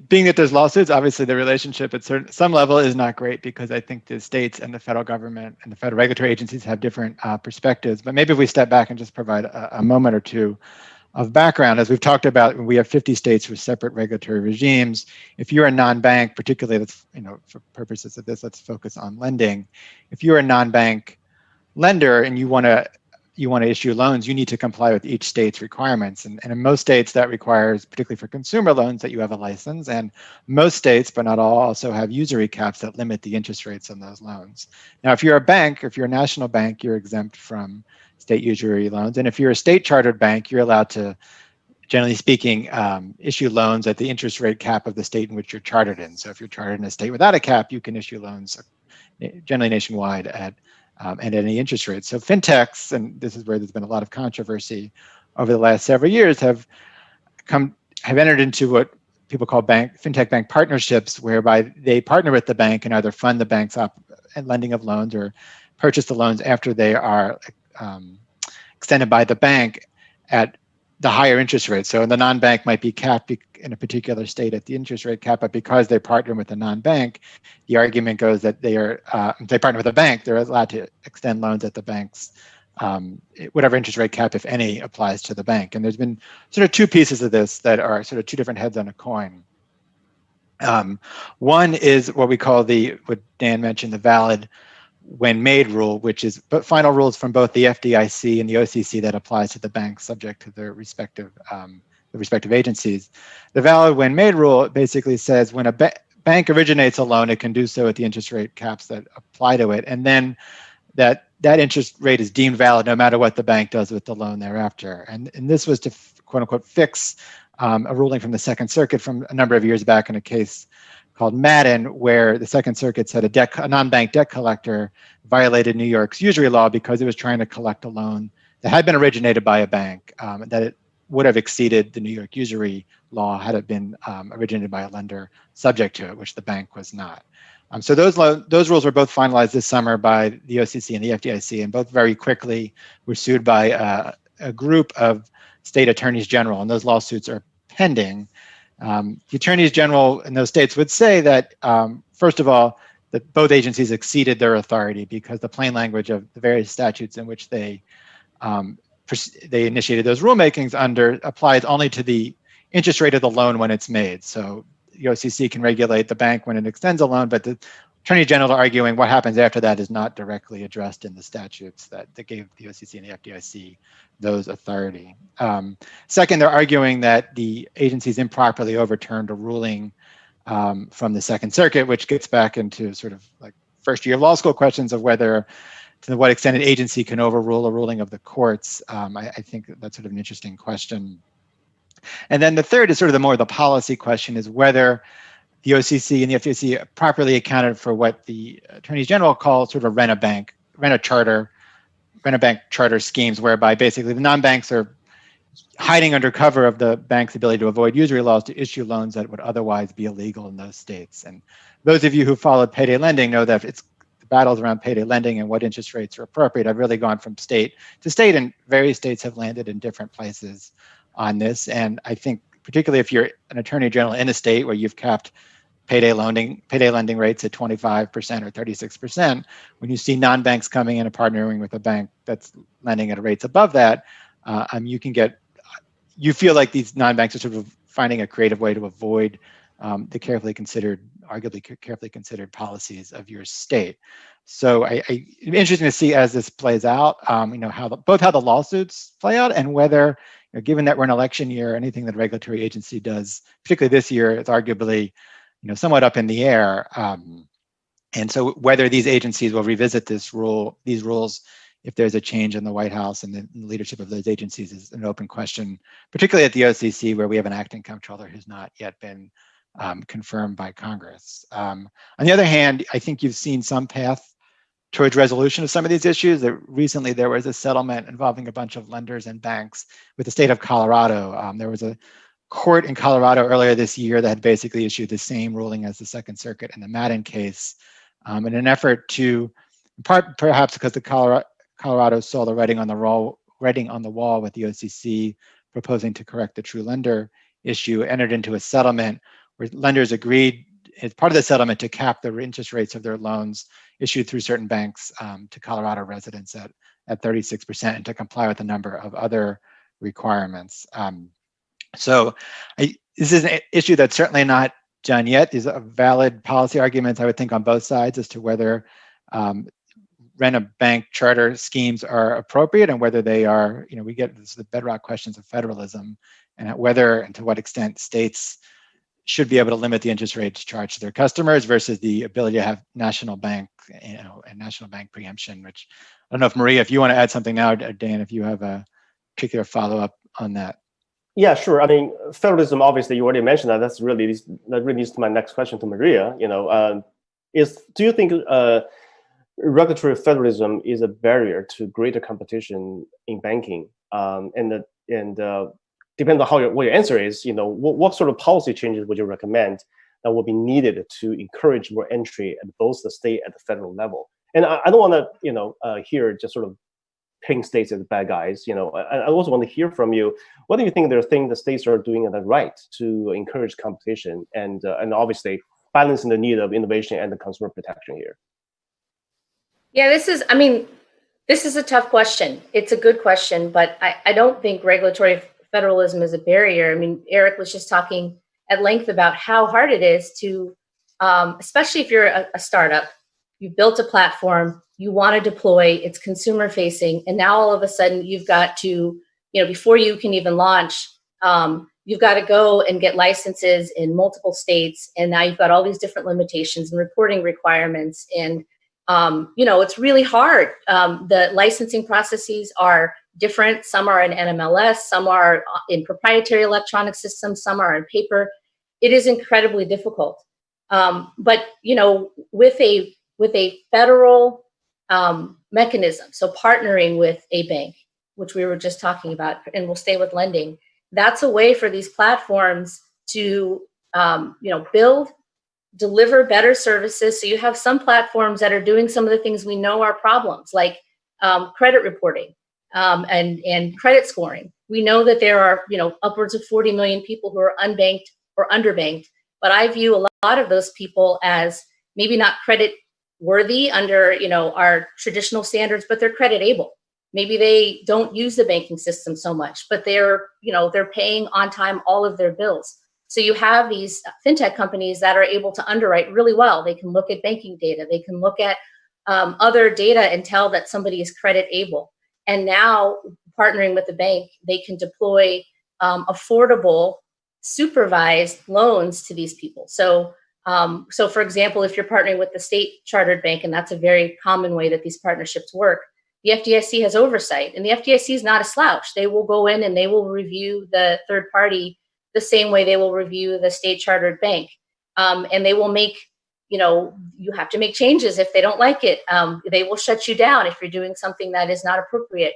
being that there's lawsuits, obviously the relationship at some level is not great because I think the states and the federal government and the federal regulatory agencies have different perspectives. But maybe if we step back and just provide a moment or two of background, as we've talked about, we have 50 states with separate regulatory regimes. If you're a non-bank, particularly, let's, for purposes of this, let's focus on lending. If you're a non-bank lender and you want to issue loans, you need to comply with each state's requirements. And in most states, that requires, particularly for consumer loans, that you have a license. And most states, but not all, also have usury caps that limit the interest rates on those loans. Now, if you're a bank, if you're a national bank, you're exempt from state usury loans. And if you're a state chartered bank, you're allowed to, generally speaking, issue loans at the interest rate cap of the state in which you're chartered in. So if you're chartered in a state without a cap, you can issue loans generally nationwide at any interest rates. So fintechs, and this is where there's been a lot of controversy over the last several years, have entered into what people call fintech bank partnerships, whereby they partner with the bank and either fund the bank's lending of loans or purchase the loans after they are extended by the bank at the higher interest rate. So the non-bank might be capped in a particular state at the interest rate cap, but because they partner with the non-bank, the argument goes that they partner with a bank, they're allowed to extend loans at the bank's whatever interest rate cap, if any, applies to the bank. And there's been sort of two pieces of this that are sort of two different heads on a coin. One is what we call what Dan mentioned, the valid when made rule, which is final rules from both the FDIC and the OCC that applies to the banks subject to their respective agencies. The valid when made rule basically says when a bank originates a loan, it can do so at the interest rate caps that apply to it, and then that interest rate is deemed valid no matter what the bank does with the loan thereafter. And this was to quote unquote fix a ruling from the Second Circuit from a number of years back in a case called Madden, where the Second Circuit said a non-bank debt collector violated New York's usury law because it was trying to collect a loan that had been originated by a bank, that it would have exceeded the New York usury law had it been originated by a lender subject to it, which the bank was not. So those rules were both finalized this summer by the OCC and the FDIC, and both very quickly were sued by a group of state attorneys general, and those lawsuits are pending. The attorneys general in those states would say that, first of all, that both agencies exceeded their authority because the plain language of the various statutes in which they initiated those rulemakings under applies only to the interest rate of the loan when it's made. So the OCC can regulate the bank when it extends a loan, but Attorney General are arguing what happens after that is not directly addressed in the statutes that gave the OCC and the FDIC those authority. Second, they're arguing that the agencies improperly overturned a ruling from the Second Circuit, which gets back into sort of like first year law school questions of whether, to what extent an agency can overrule a ruling of the courts. I think that's sort of an interesting question. And then the third is sort of the policy question, is whether the OCC and the FDIC properly accounted for what the attorneys general call sort of a rent-a-bank charter schemes, whereby basically the non-banks are hiding under cover of the bank's ability to avoid usury laws to issue loans that would otherwise be illegal in those states. And those of you who followed payday lending know that it's the battles around payday lending and what interest rates are appropriate have really gone from state to state, and various states have landed in different places on this. And I think particularly if you're an attorney general in a state where you've capped payday lending rates at 25% or 36%, when you see non-banks coming in and partnering with a bank that's lending at rates above that, you feel like these non-banks are sort of finding a creative way to avoid the arguably carefully considered policies of your state. So it'd be interesting to see as this plays out, both how the lawsuits play out and whether, given that we're in election year, anything that a regulatory agency does, particularly this year, is arguably somewhat up in the air. And so whether these agencies will revisit these rules if there's a change in the White House and the leadership of those agencies is an open question, particularly at the OCC, where we have an acting comptroller who's not yet been confirmed by Congress. On the other hand, I think you've seen some path towards resolution of some of these issues. Recently, there was a settlement involving a bunch of lenders and banks with the state of Colorado. There was a court in Colorado earlier this year that had basically issued the same ruling as the Second Circuit in the Madden case, in an effort to, in part perhaps because the Colorado saw the writing on the wall with the OCC proposing to correct the true lender issue, entered into a settlement where lenders agreed as part of the settlement to cap the interest rates of their loans issued through certain banks to Colorado residents at 36% and to comply with a number of other requirements. So this is an issue that's certainly not done yet. These are valid policy arguments, I would think, on both sides as to whether rent-a-bank charter schemes are appropriate and whether they are, we get the bedrock questions of federalism and whether and to what extent states should be able to limit the interest rates charged to their customers versus the ability to have national bank, and national bank preemption, which I don't know if Maria, if you want to add something now, or Dan, if you have a particular follow-up on that. Yeah, sure. I mean, federalism, obviously, you already mentioned that. That really leads to my next question to Maria. Do you think regulatory federalism is a barrier to greater competition in banking? Depending on what your answer is, what sort of policy changes would you recommend that would be needed to encourage more entry at both the state and the federal level? And I don't want to, here just sort of paint states as bad guys. I also want to hear from you. What do you think there are things the states are doing that right to encourage competition and obviously balancing the need of innovation and the consumer protection here? Yeah, this is a tough question. It's a good question, but I don't think regulatory federalism is a barrier. I mean, Eric was just talking at length about how hard it is to, especially if you're a startup, you've built a platform, you want to deploy, it's consumer facing, and now all of a sudden you've got to, before you can even launch, you've got to go and get licenses in multiple states, and now you've got all these different limitations and reporting requirements, and it's really hard. The licensing processes are different. Some are in NMLS, some are in proprietary electronic systems, some are in paper. It is incredibly difficult. But with a federal mechanism, so partnering with a bank, which we were just talking about, and we'll stay with lending, that's a way for these platforms to deliver better services. So you have some platforms that are doing some of the things we know are problems, like credit reporting and credit scoring. We know that there are upwards of 40 million people who are unbanked or underbanked, but I view a lot of those people as maybe not credit worthy under our traditional standards, but they're credit able. Maybe they don't use the banking system so much, but they're paying on time all of their bills. So you have these fintech companies that are able to underwrite really well. They can look at banking data. They can look at other data and tell that somebody is credit able. And now partnering with the bank, they can deploy affordable, supervised loans to these people. So, so for example, if you're partnering with the state chartered bank, and that's a very common way that these partnerships work, the FDIC has oversight, and the FDIC is not a slouch. They will go in and they will review the third party the same way they will review the state chartered bank. And they will make, you have to make changes if they don't like it. They will shut you down if you're doing something that is not appropriate.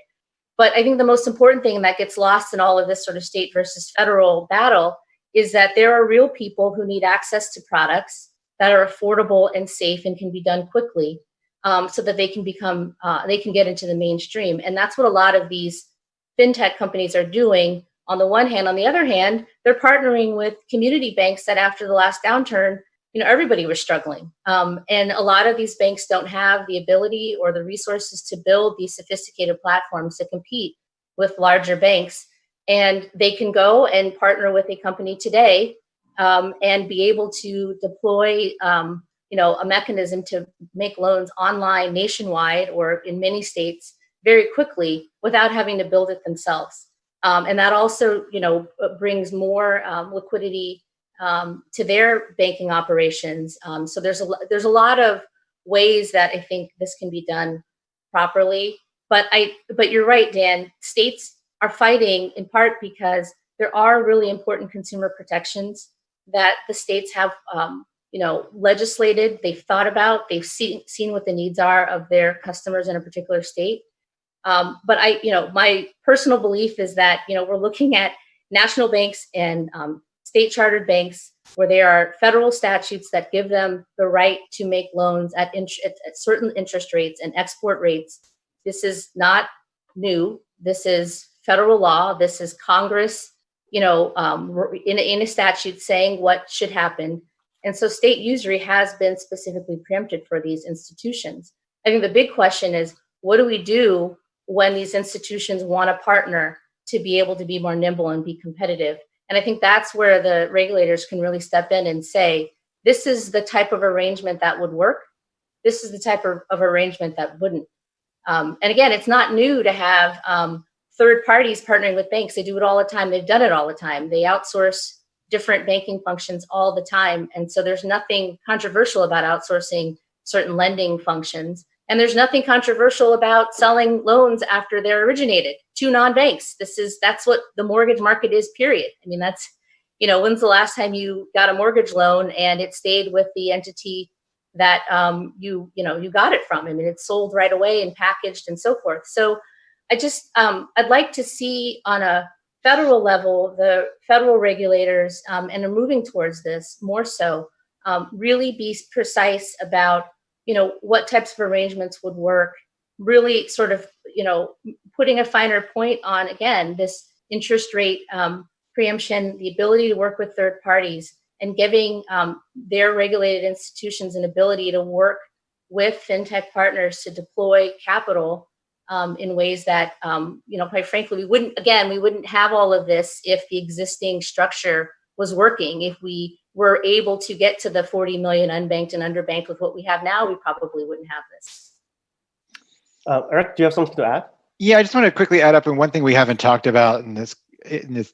But I think the most important thing that gets lost in all of this sort of state versus federal battle is that there are real people who need access to products that are affordable and safe and can be done quickly, so that they can become, they can get into the mainstream. And that's what a lot of these fintech companies are doing on the one hand. On the other hand, they're partnering with community banks that after the last downturn, everybody was struggling. And a lot of these banks don't have the ability or the resources to build these sophisticated platforms to compete with larger banks. And they can go and partner with a company today and be able to deploy a mechanism to make loans online nationwide or in many states very quickly without having to build it themselves. And that also, brings more liquidity to their banking operations. So there's a lot of ways that I think this can be done properly. But you're right, Dan. States are fighting in part because there are really important consumer protections that the states have, legislated. They've thought about. They've seen what the needs are of their customers in a particular state. But my personal belief is that, we're looking at national banks and state chartered banks where there are federal statutes that give them the right to make loans at certain interest rates and export rates. This is not new. This is federal law. This is Congress, in a statute saying what should happen. And so state usury has been specifically preempted for these institutions. I think the big question is, what do we do when these institutions want to partner to be able to be more nimble and be competitive? And I think that's where the regulators can really step in and say, this is the type of arrangement that would work. This is the type of arrangement that wouldn't. And again, it's not new to have third parties partnering with banks. They do it all the time. They've done it all the time. They outsource different banking functions all the time. And so there's nothing controversial about outsourcing certain lending functions. And there's nothing controversial about selling loans after they're originated to non-banks. That's what the mortgage market is, period. I mean, that's, when's the last time you got a mortgage loan and it stayed with the entity that you got it from? I mean, it's sold right away and packaged and so forth. So I'd like to see on a federal level, the federal regulators, and are moving towards this more so, really be precise about what types of arrangements would work, really sort of, putting a finer point on, again, this interest rate preemption, the ability to work with third parties, and giving their regulated institutions an ability to work with fintech partners to deploy capital in ways that, quite frankly, we wouldn't have all of this if the existing structure was working. If we were able to get to the 40 million unbanked and underbanked with what we have now, we probably wouldn't have this. Eric, do you have something to add? Yeah, I just want to quickly add up, and one thing we haven't talked about in this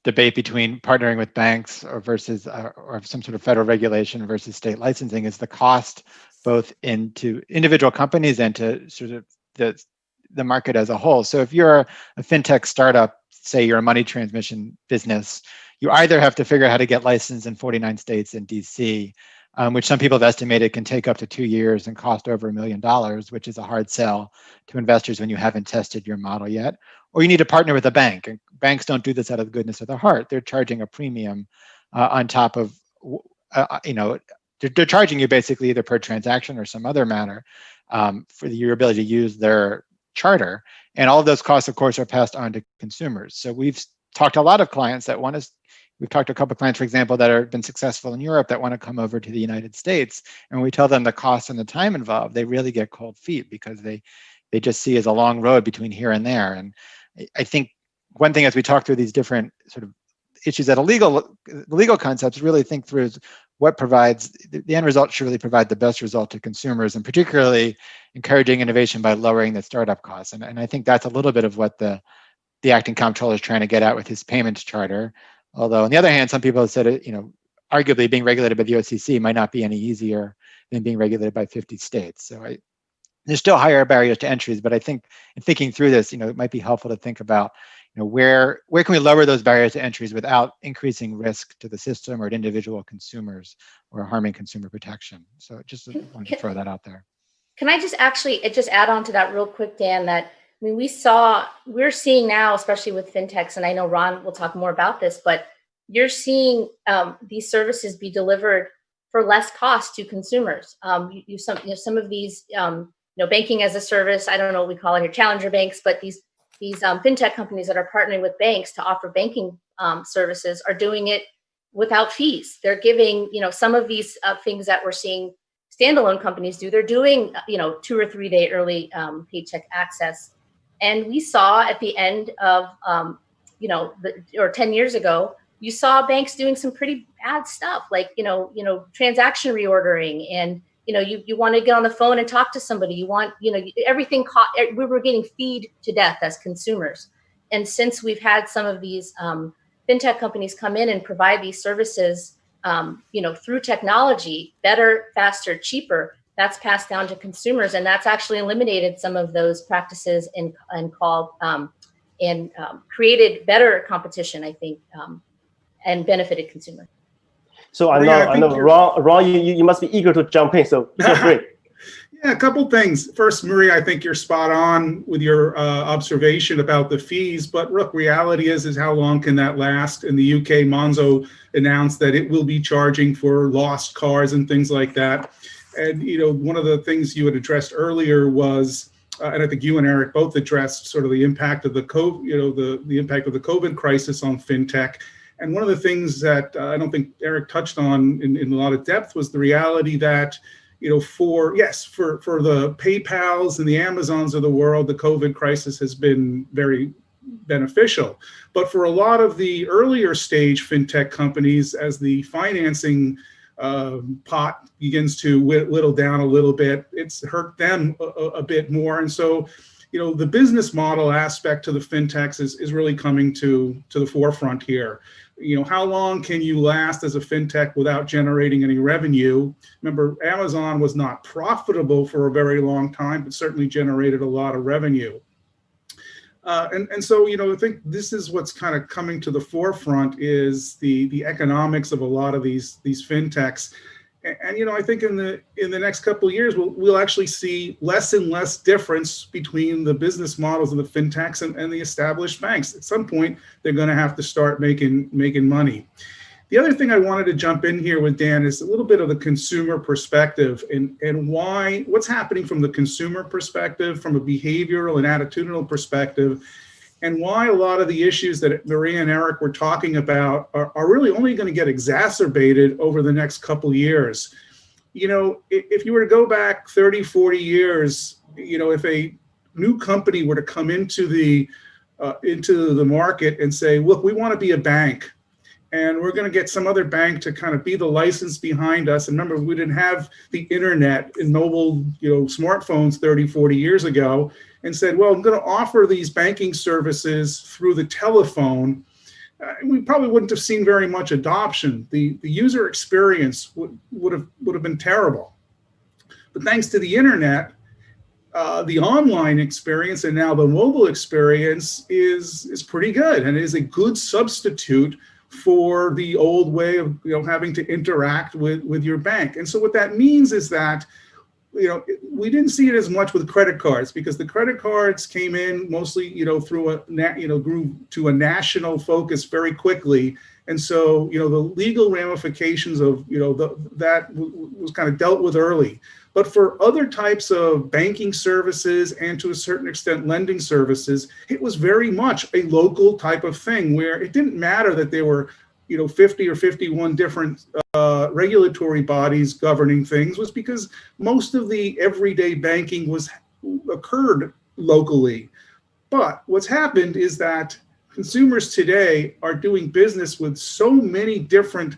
debate between partnering with banks or some sort of federal regulation versus state licensing is the cost both into individual companies and to sort of the market as a whole. So if you're a fintech startup, say you're a money transmission business, you either have to figure out how to get licensed in 49 states and DC, which some people have estimated can take up to 2 years and cost over $1 million, which is a hard sell to investors when you haven't tested your model yet. Or you need to partner with a bank. And banks don't do this out of the goodness of their heart. They're charging a premium on top of, they're charging you basically either per transaction or some other manner for your ability to use their charter. And all of those costs, of course, are passed on to consumers. So we've talked to a lot of clients that want to, we've talked to a couple of clients, for example, that have been successful in Europe that want to come over to the United States. And when we tell them the cost and the time involved, they really get cold feet because they just see as a long road between here and there. And I think one thing as we talk through these different sort of issues at a legal concepts, really think through what provides, the end result should really provide the best result to consumers, and particularly encouraging innovation by lowering the startup costs. And I think that's a little bit of what the acting comptroller is trying to get at with his payments charter. Although on the other hand, some people have said, arguably being regulated by the OCC might not be any easier than being regulated by 50 states. So there's still higher barriers to entries, but I think in thinking through this, it might be helpful to think about, where can we lower those barriers to entries without increasing risk to the system or to individual consumers or harming consumer protection. So just wanted to throw that out there. Can I just add on to that real quick, Dan, that we're seeing now, especially with fintechs, and I know Ron will talk more about this, but you're seeing these services be delivered for less cost to consumers. Some of these, banking as a service, I don't know what we call it here, challenger banks, but these fintech companies that are partnering with banks to offer banking services are doing it without fees. They're giving, some of these things that we're seeing standalone companies do. They're doing, 2 or 3 day early paycheck access. And we saw at the end of, or 10 years ago, you saw banks doing some pretty bad stuff, like, transaction reordering, and, you want to get on the phone and talk to somebody. You want, everything we were getting feed to death as consumers. And since we've had some of these fintech companies come in and provide these services, through technology, better, faster, cheaper, that's passed down to consumers, and that's actually eliminated some of those practices and created better competition, I think, and benefited consumers. So I know, Ron, you must be eager to jump in. So great. Yeah, a couple things. First, Maria, I think you're spot on with your observation about the fees. But look, reality is how long can that last? In the UK, Monzo announced that it will be charging for lost cars and things like that. And one of the things you had addressed earlier was, and I think you and Eric both addressed sort of the impact of the COVID, the impact of the COVID crisis on fintech. And one of the things that I don't think Eric touched on in a lot of depth was the reality that, for the PayPals and the Amazons of the world, the COVID crisis has been very beneficial. But for a lot of the earlier stage fintech companies, as the financing pot begins to whittle down a little bit, it's hurt them a bit more. And so, the business model aspect to the fintechs is really coming to the forefront here. How long can you last as a fintech without generating any revenue? Remember, Amazon was not profitable for a very long time, but certainly generated a lot of revenue. And so, I think this is what's kind of coming to the forefront is the economics of a lot of these fintechs. And I think in the next couple of years, we'll actually see less and less difference between the business models of the fintechs and the established banks. At some point, they're going to have to start making money. The other thing I wanted to jump in here with Dan is a little bit of the consumer perspective and what's happening from the consumer perspective, from a behavioral and attitudinal perspective, and why a lot of the issues that Maria and Eric were talking about are really only going to get exacerbated over the next couple of years. If you were to go back 30, 40 years, if a new company were to come into the market and say, look, we want to be a bank, and we're going to get some other bank to kind of be the license behind us. And remember, we didn't have the internet and mobile, smartphones 30, 40 years ago, and said, well, I'm going to offer these banking services through the telephone. We probably wouldn't have seen very much adoption. The user experience would have been terrible. But thanks to the internet, the online experience and now the mobile experience is pretty good, and is a good substitute for the old way of having to interact with your bank. And so what that means is that we didn't see it as much with credit cards, because the credit cards came in mostly through grew to a national focus very quickly. And so the legal ramifications of that was kind of dealt with early. But for other types of banking services and to a certain extent lending services, it was very much a local type of thing where it didn't matter that there were 50 or 51 different regulatory bodies governing things, was because most of the everyday banking occurred locally. But what's happened is that consumers today are doing business with so many different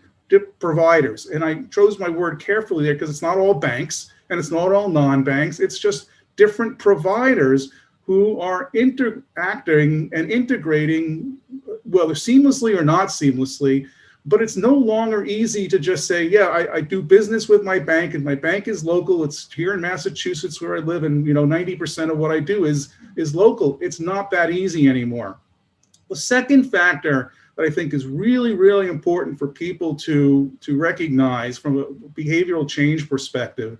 providers. And I chose my word carefully there because it's not all banks and it's not all non-banks. It's just different providers who are interacting and integrating, whether seamlessly or not seamlessly. But it's no longer easy to just say, yeah, I do business with my bank and my bank is local. It's here in Massachusetts where I live, and 90% of what I do is local. It's not that easy anymore. The second factor that I think is really, really important for people to recognize from a behavioral change perspective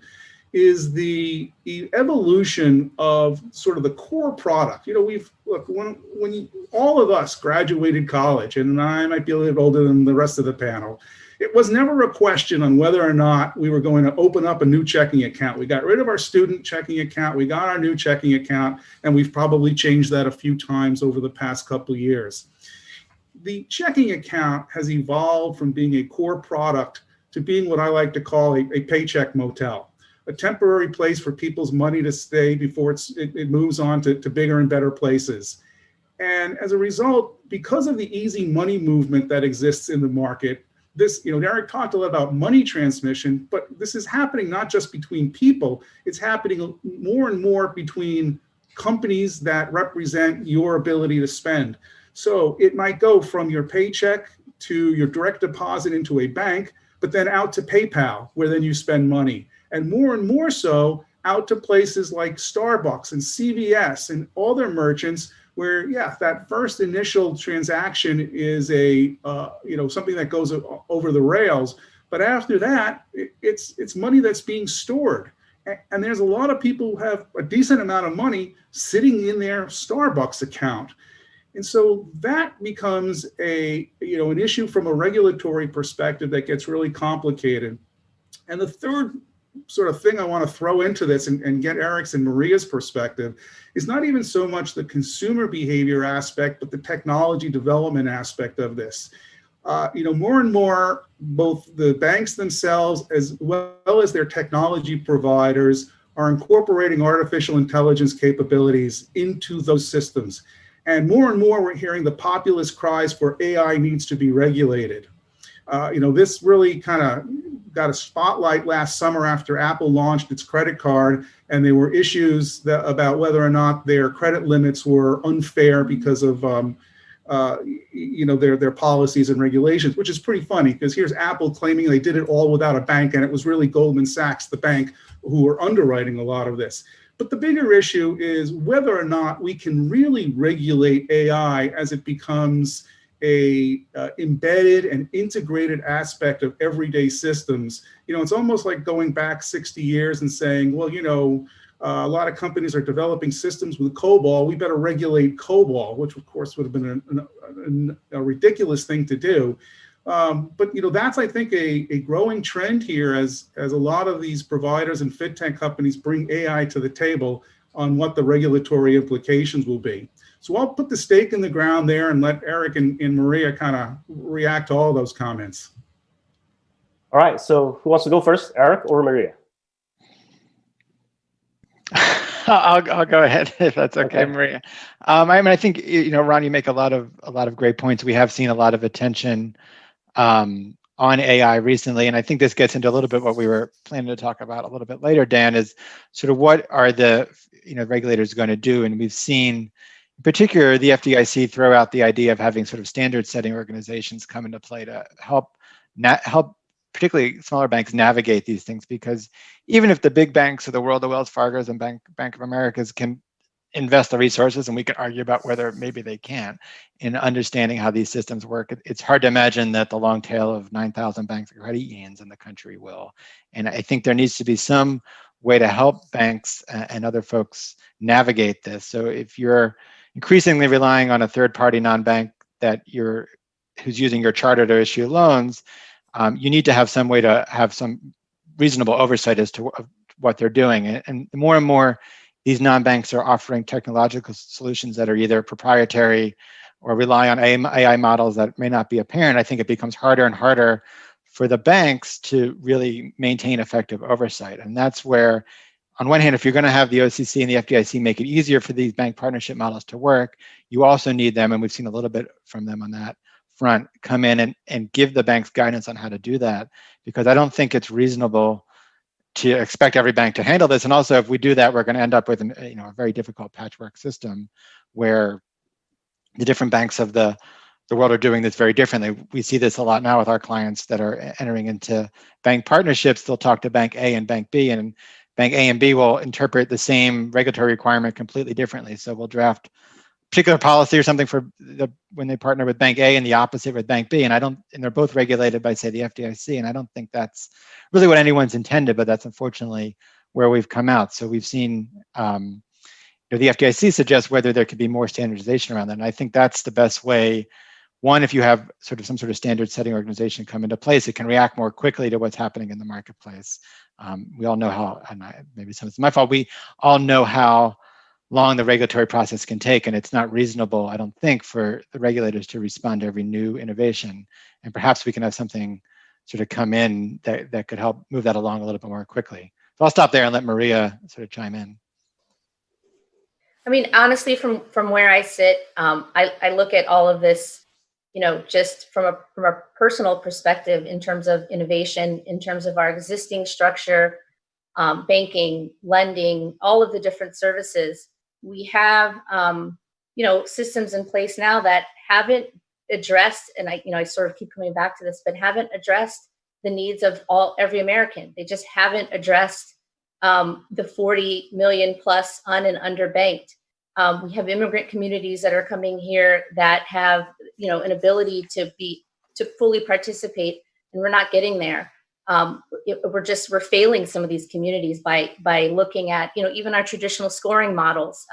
is the evolution of sort of the core product. When all of us graduated college, and I might be a little older than the rest of the panel, it was never a question on whether or not we were going to open up a new checking account. We got rid of our student checking account, we got our new checking account, and we've probably changed that a few times over the past couple of years. The checking account has evolved from being a core product to being what I like to call a paycheck motel, a temporary place for people's money to stay before it moves on to bigger and better places. And as a result, because of the easy money movement that exists in the market, this, Eric talked a lot about money transmission, but this is happening not just between people, it's happening more and more between companies that represent your ability to spend. So it might go from your paycheck to your direct deposit into a bank, but then out to PayPal, where then you spend money. And more so out to places like Starbucks and CVS and all their merchants, where, yeah, that first initial transaction is something that goes over the rails. But after that, it's money that's being stored. And there's a lot of people who have a decent amount of money sitting in their Starbucks account. And so that becomes an issue from a regulatory perspective that gets really complicated. And the third sort of thing I want to throw into this and get Eric's and Maria's perspective is not even so much the consumer behavior aspect, but the technology development aspect of this. More and more, both the banks themselves as well as their technology providers are incorporating artificial intelligence capabilities into those systems. And more we're hearing the populist cries for AI needs to be regulated. This really kind of got a spotlight last summer after Apple launched its credit card, and there were issues about whether or not their credit limits were unfair because of their policies and regulations, which is pretty funny because here's Apple claiming they did it all without a bank, and it was really Goldman Sachs, the bank, who were underwriting a lot of this. But the bigger issue is whether or not we can really regulate AI as it becomes a embedded and integrated aspect of everyday systems. It's almost like going back 60 years and saying, well, a lot of companies are developing systems with COBOL. We better regulate COBOL, which of course would have been a ridiculous thing to do. But that's, I think, a growing trend here as a lot of these providers and fintech companies bring AI to the table on what the regulatory implications will be. So I'll put the stake in the ground there and let Eric and Maria kind of react to all those comments. All right, so who wants to go first, Eric or Maria? I'll go ahead if that's okay, Maria. I think Ron, you make a lot of great points. We have seen a lot of attention on AI recently, and I think this gets into a little bit what we were planning to talk about a little bit later, Dan, is sort of what are the regulators going to do, and we've seen. In particular, the FDIC throw out the idea of having sort of standard-setting organizations come into play to help particularly smaller banks navigate these things, because even if the big banks of the world, the Wells Fargo's and Bank of America's, can invest the resources, and we can argue about whether maybe they can, in understanding how these systems work, it's hard to imagine that the long tail of 9,000 banks or credit unions in the country will. And I think there needs to be some way to help banks and other folks navigate this. So if you're increasingly relying on a third-party non-bank who's using your charter to issue loans, you need to have some way to have some reasonable oversight as to what they're doing. And more and more, these non-banks are offering technological solutions that are either proprietary or rely on AI models that may not be apparent. I think it becomes harder and harder for the banks to really maintain effective oversight. And that's where on one hand, if you're going to have the OCC and the FDIC make it easier for these bank partnership models to work, you also need them, and we've seen a little bit from them on that front, come in and give the banks guidance on how to do that, because I don't think it's reasonable to expect every bank to handle this. And also, if we do that, we're going to end up with a very difficult patchwork system where the different banks of the world are doing this very differently. We see this a lot now with our clients that are entering into bank partnerships. They'll talk to Bank A and Bank B, and Bank A and B will interpret the same regulatory requirement completely differently. So we'll draft particular policy or something for when they partner with Bank A and the opposite with Bank B, and they're both regulated by, say, the FDIC, and I don't think that's really what anyone's intended, but that's unfortunately where we've come out. So we've seen the FDIC suggest whether there could be more standardization around that, and I think that's the best way. One, if you have some sort of standard setting organization come into place, it can react more quickly to what's happening in the marketplace. We all know how, and maybe some of it's my fault, we all know how long the regulatory process can take, and it's not reasonable, I don't think, for the regulators to respond to every new innovation. And perhaps we can have something sort of come in that could help move that along a little bit more quickly. So I'll stop there and let Maria sort of chime in. I mean, honestly, from where I sit, I look at all of this, just from a personal perspective in terms of innovation, in terms of our existing structure, banking, lending, all of the different services. We have, systems in place now that haven't addressed, and I sort of keep coming back to this, but haven't addressed the needs of every American. They just haven't addressed the 40 million plus un and underbanked. We have immigrant communities that are coming here that have, an ability to fully participate, and we're not getting there. We're failing some of these communities by looking at, even our traditional scoring models.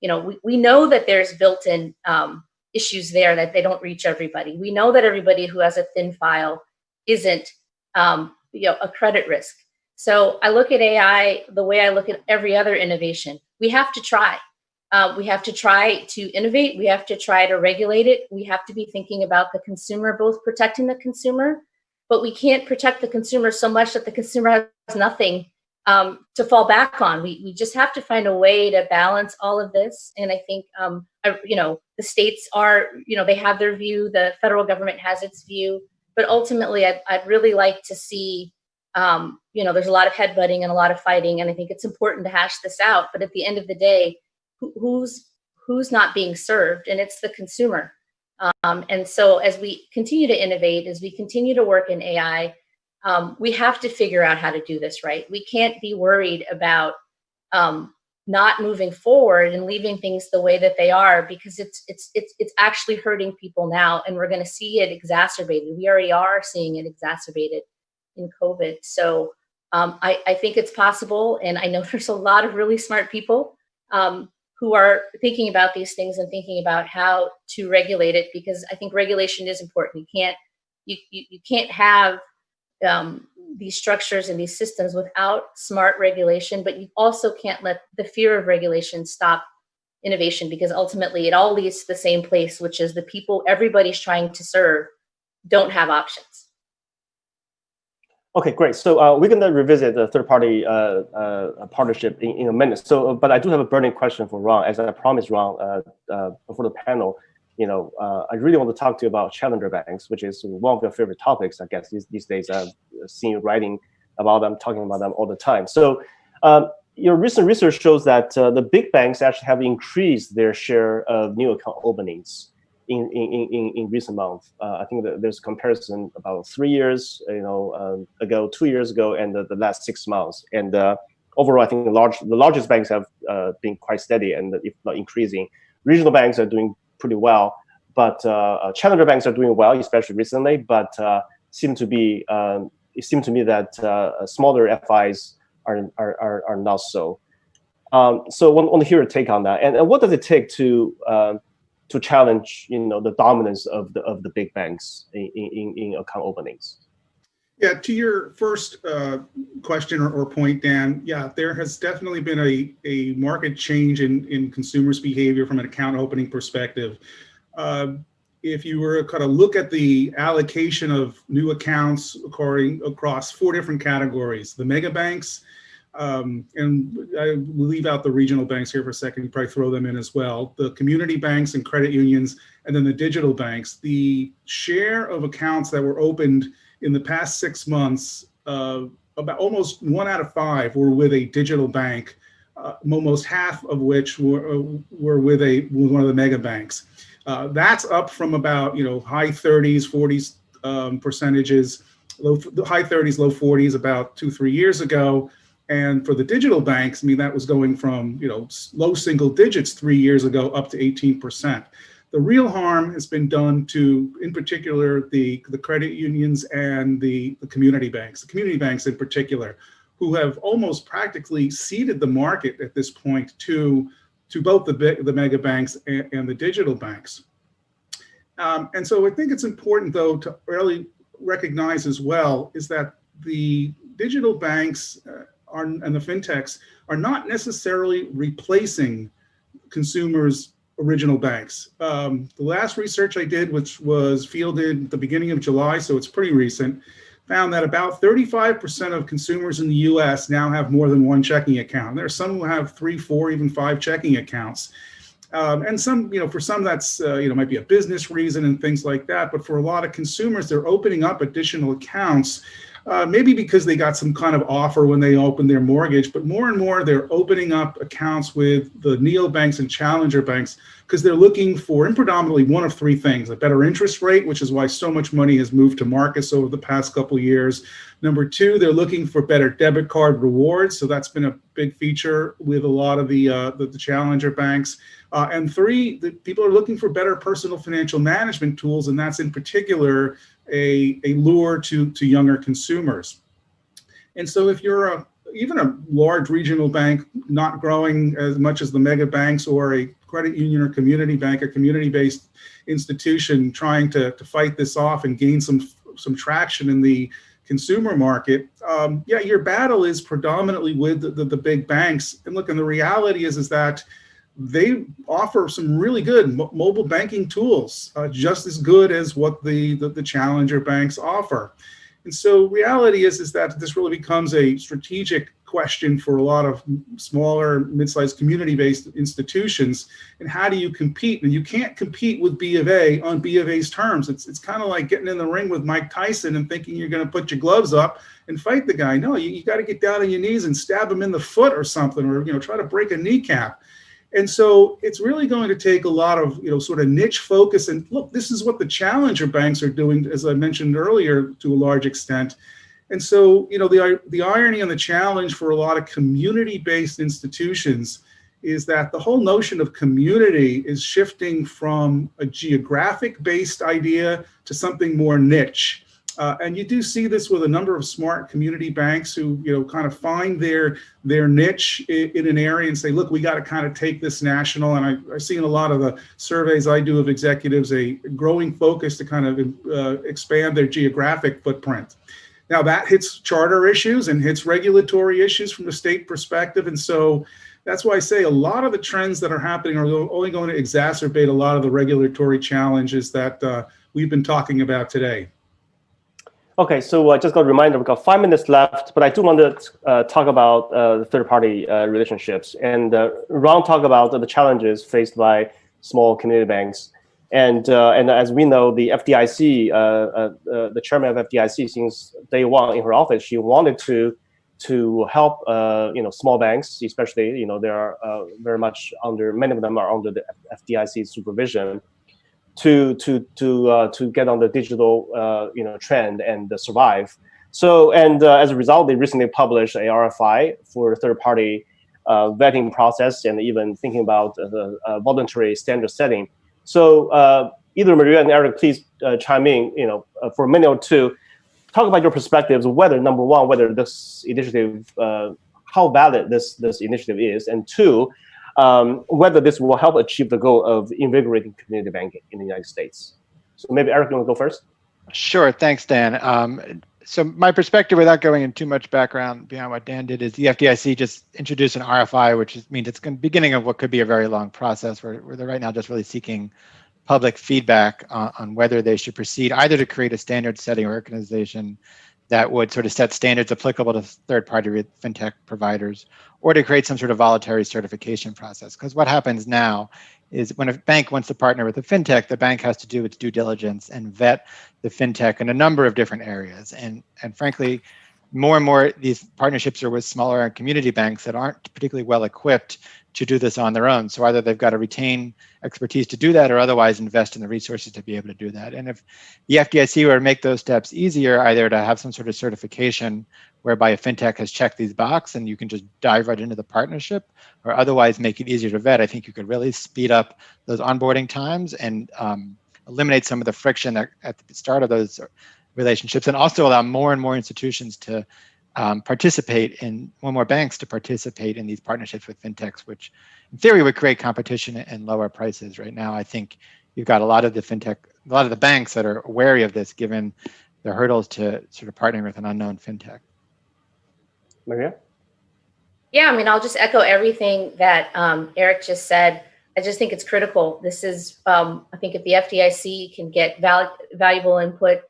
We know that there's built-in issues there, that they don't reach everybody. We know that everybody who has a thin file isn't, a credit risk. So I look at AI the way I look at every other innovation. We have to try. We have to try to innovate. We have to try to regulate it. We have to be thinking about the consumer, both protecting the consumer, but we can't protect the consumer so much that the consumer has nothing to fall back on. We just have to find a way to balance all of this. And I think, the states are, they have their view, the federal government has its view, but ultimately I'd really like to see, there's a lot of headbutting and a lot of fighting, and I think it's important to hash this out. But at the end of the day, who's not being served? And it's the consumer. And so as we continue to innovate, as we continue to work in AI, we have to figure out how to do this right. We can't be worried about not moving forward and leaving things the way that they are, because it's actually hurting people now, and we're going to see it exacerbated. We already are seeing it exacerbated in COVID. So I think it's possible, and I know there's a lot of really smart people who are thinking about these things and thinking about how to regulate it, because I think regulation is important. You can't have these structures and these systems without smart regulation, but you also can't let the fear of regulation stop innovation, because ultimately it all leads to the same place, which is the people everybody's trying to serve don't have options. Okay, great. So we're going to revisit the third-party partnership in a minute. So, but I do have a burning question for Ron. As I promised Ron before the panel, I really want to talk to you about challenger banks, which is one of your favorite topics, I guess, these days. I've seen you writing about them, talking about them all the time. So your recent research shows that the big banks actually have increased their share of new account openings in recent months. I think that there's comparison about 3 years ago, 2 years ago, and the last 6 months. And overall, I think the largest banks have been quite steady, and if not increasing. Regional banks are doing pretty well, but challenger banks are doing well, especially recently. But it seemed to me that smaller FIs are not so. So I want to hear your take on that. And what does it take to challenge, the dominance of the big banks in account openings? Yeah, to your first question or point, Dan, yeah, there has definitely been a market change in consumers' behavior from an account opening perspective. If you were to kind of look at the allocation of new accounts across 4 different categories, the mega banks And I will leave out the regional banks here for a second, you probably throw them in as well. The community banks and credit unions, and then the digital banks. The share of accounts that were opened in the past 6 months, about almost 1 out of 5 were with a digital bank, almost half of which were with one of the mega banks. That's up from about high 30s, 40s percentages, high 30s, low 40s about 2-3 years ago. And for the digital banks, I mean, that was going from low single digits 3 years ago up to 18%. The real harm has been done to, in particular, the credit unions and the community banks in particular, who have almost practically ceded the market at this point to both the mega banks and the digital banks. And so I think it's important, though, to really recognize as well is that the digital banks and the fintechs are not necessarily replacing consumers' original banks. The last research I did, which was fielded at the beginning of July, so it's pretty recent, found that about 35% of consumers in the US now have more than one checking account. There are some who have 3, 4, even 5 checking accounts. And some, for some that's, might be a business reason and things like that. But for a lot of consumers, they're opening up additional accounts, maybe because they got some kind of offer when they opened their mortgage, but more and more they're opening up accounts with the neobanks and challenger banks because they're looking for, and predominantly, one of 3 things: a better interest rate, which is why so much money has moved to Marcus over the past couple of years. Number 2, they're looking for better debit card rewards. So that's been a big feature with a lot of the challenger banks. And 3, the people are looking for better personal financial management tools, and that's in particular a lure to younger consumers. And so if you're even a large regional bank not growing as much as the mega banks, or a credit union or community bank, a community-based institution trying to fight this off and gain some traction in the consumer market, your battle is predominantly with the big banks. And look, and the reality is that they offer some really good mobile banking tools, just as good as what the challenger banks offer. And so reality is that this really becomes a strategic question for a lot of smaller, mid-sized community-based institutions. And how do you compete? And you can't compete with B of A on B of A's terms. It's kind of like getting in the ring with Mike Tyson and thinking you're going to put your gloves up and fight the guy. No, you got to get down on your knees and stab him in the foot or something, or try to break a kneecap. And so it's really going to take a lot of, sort of niche focus. And look, this is what the challenger banks are doing, as I mentioned earlier, to a large extent. And so, the irony and the challenge for a lot of community-based institutions is that the whole notion of community is shifting from a geographic-based idea to something more niche. And you do see this with a number of smart community banks who, kind of find their niche in an area and say, look, we got to kind of take this national. And I've seen a lot of the surveys I do of executives, a growing focus to kind of expand their geographic footprint. Now that hits charter issues and hits regulatory issues from the state perspective. And so that's why I say a lot of the trends that are happening are only going to exacerbate a lot of the regulatory challenges that we've been talking about today. Okay, so I just got a reminder, we've got 5 minutes left, but I do want to talk about the third-party relationships. And Ron talked about the challenges faced by small community banks. And as we know, the FDIC, the chairman of FDIC, since day one in her office, she wanted to help small banks, especially they are very much under, many of them are under the FDIC supervision, to get on the digital trend and survive. So as a result, they recently published a RFI for third-party vetting process, and even thinking about the voluntary standard setting. So either Maria and Eric, please chime in. For a minute or two, talk about your perspectives. Whether, number one, whether this initiative, how valid this initiative is, and 2, whether this will help achieve the goal of invigorating community banking in the United States. So maybe Eric, you want to go first? Sure, thanks, Dan. So my perspective, without going into too much background beyond what Dan did, is the FDIC just introduced an RFI, which means it's the beginning of what could be a very long process where they're right now just really seeking public feedback on whether they should proceed either to create a standard setting organization that would sort of set standards applicable to third-party fintech providers, or to create some sort of voluntary certification process. Because what happens now is when a bank wants to partner with a fintech, the bank has to do its due diligence and vet the fintech in a number of different areas. And frankly, more and more these partnerships are with smaller community banks that aren't particularly well equipped to do this on their own. So either they've got to retain expertise to do that, or otherwise invest in the resources to be able to do that. And if the FDIC were to make those steps easier, either to have some sort of certification whereby a fintech has checked these boxes and you can just dive right into the partnership, or otherwise make it easier to vet, I think you could really speed up those onboarding times and eliminate some of the friction at the start of those relationships, and also allow more and more institutions to participate in, more banks to participate in these partnerships with fintechs, which in theory would create competition and lower prices. Right now, I think you've got a lot of the banks that are wary of this, given the hurdles to sort of partnering with an unknown fintech. Maria? Yeah, I mean, I'll just echo everything that Eric just said. I just think it's critical. This is, I think if the FDIC can get valuable input,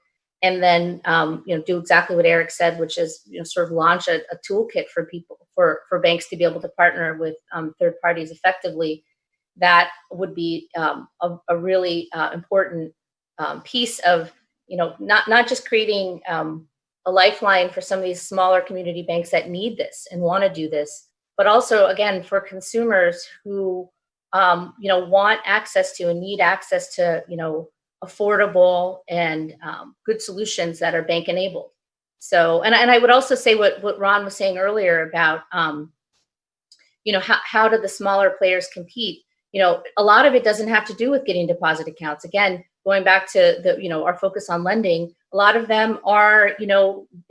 and then do exactly what Eric said, which is sort of launch a toolkit for people, for banks to be able to partner with third parties effectively. That would be a really important piece of not just creating a lifeline for some of these smaller community banks that need this and want to do this, but also again for consumers who want access to and need access to affordable and good solutions that are bank enabled. So, and I would also say what Ron was saying earlier about, how do the smaller players compete? A lot of it doesn't have to do with getting deposit accounts. Again, going back to our focus on lending, a lot of them are,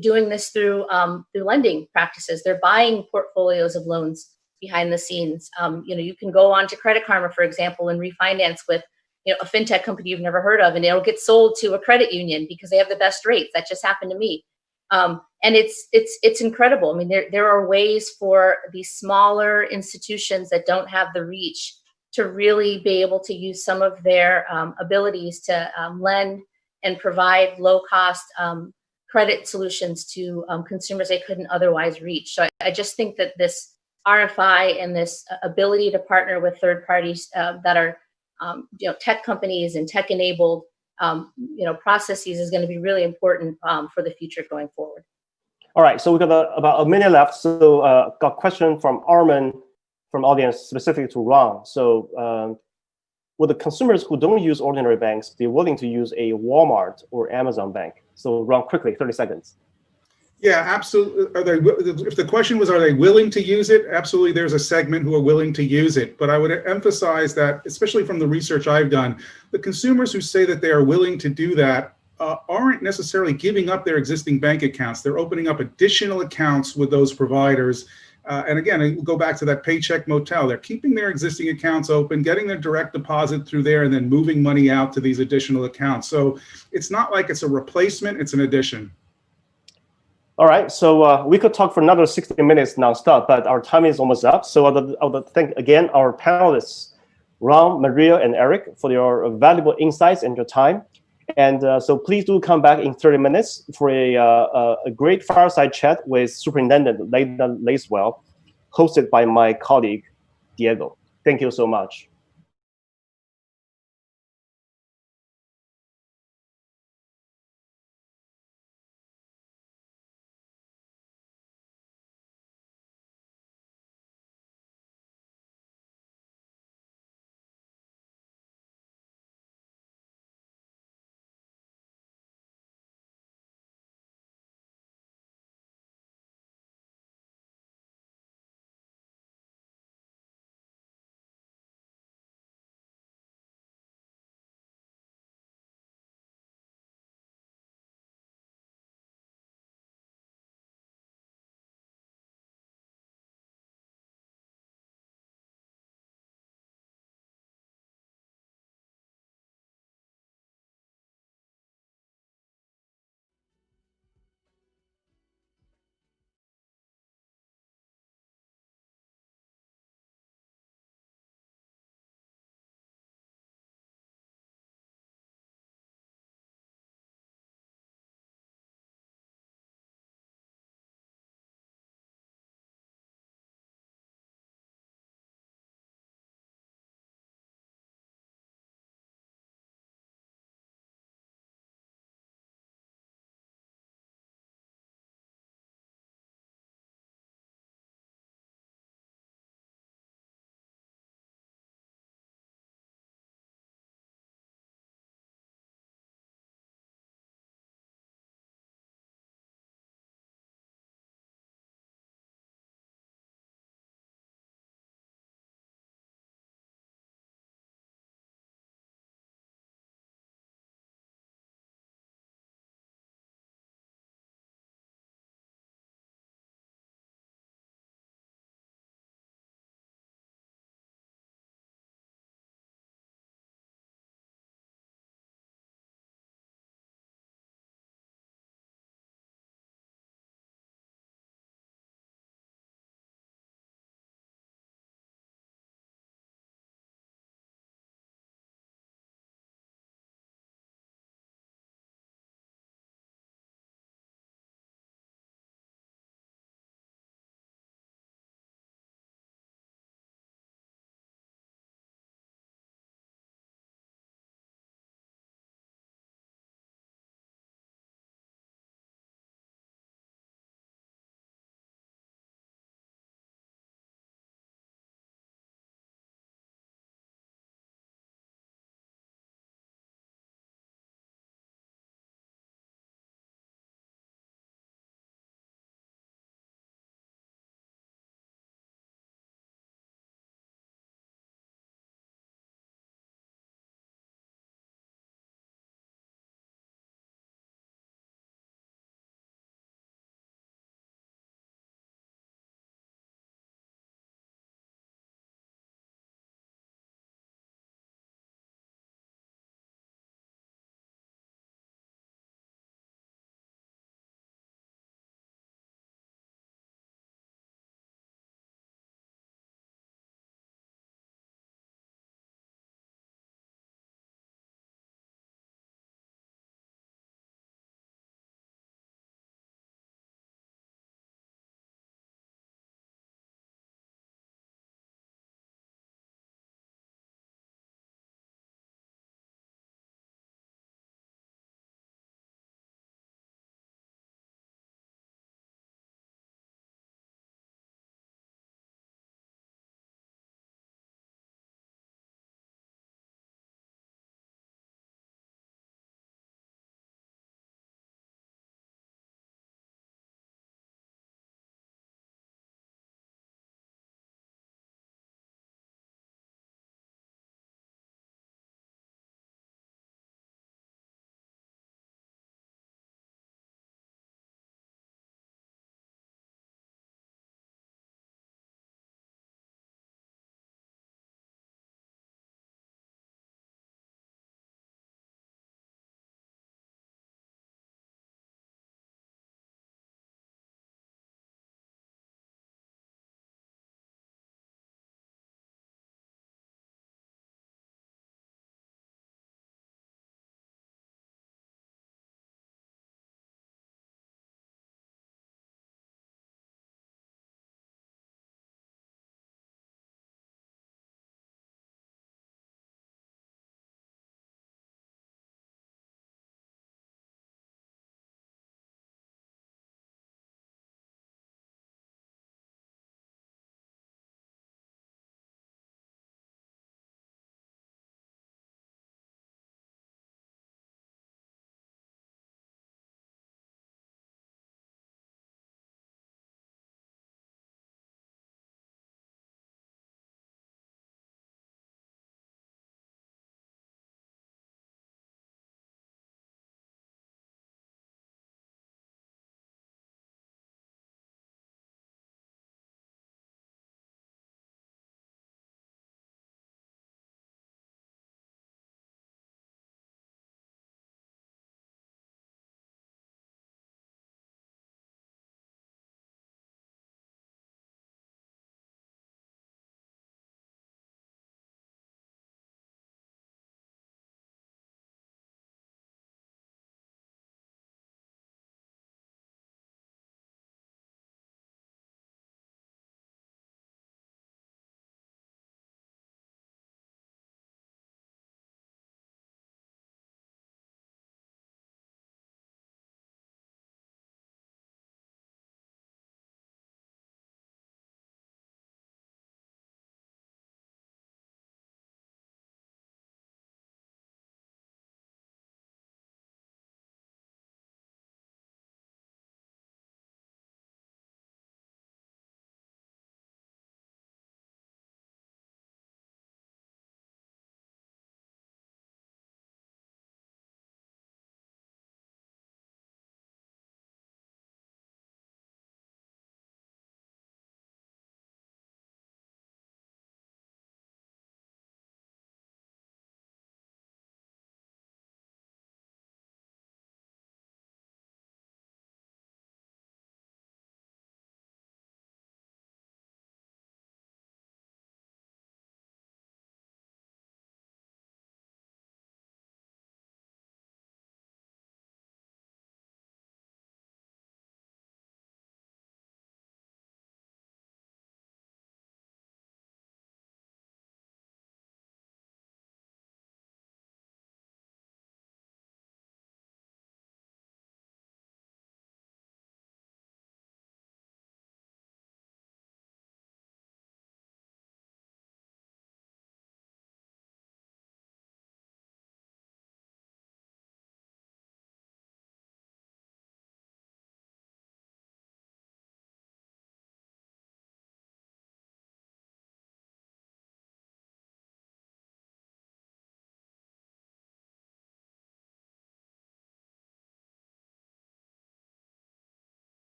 doing this through lending practices. They're buying portfolios of loans behind the scenes. You can go on to Credit Karma, for example, and refinance with a fintech company you've never heard of, and it'll get sold to a credit union because they have the best rates. That just happened to me. And it's incredible. I mean, there are ways for these smaller institutions that don't have the reach to really be able to use some of their abilities to lend and provide low-cost credit solutions to consumers they couldn't otherwise reach. So I just think that this RFI and this ability to partner with third parties that are tech companies and tech-enabled, processes is going to be really important for the future going forward. All right, so we got about a minute left. So got a question from Armin from audience specific to Ron. So would the consumers who don't use ordinary banks be willing to use a Walmart or Amazon bank? So Ron, quickly, 30 seconds. Yeah, absolutely. If the question was, are they willing to use it? Absolutely, there's a segment who are willing to use it. But I would emphasize that, especially from the research I've done, the consumers who say that they are willing to do that aren't necessarily giving up their existing bank accounts. They're opening up additional accounts with those providers. And again, we'll go back to that paycheck motel. They're keeping their existing accounts open, getting their direct deposit through there, and then moving money out to these additional accounts. So it's not like it's a replacement, it's an addition. All right, so we could talk for another 60 minutes nonstop, but our time is almost up. So I would thank again our panelists, Ron, Maria, and Eric, for your valuable insights and your time. And so please do come back in 30 minutes for a great fireside chat with Superintendent Leda Lacewell, hosted by my colleague, Diego. Thank you so much.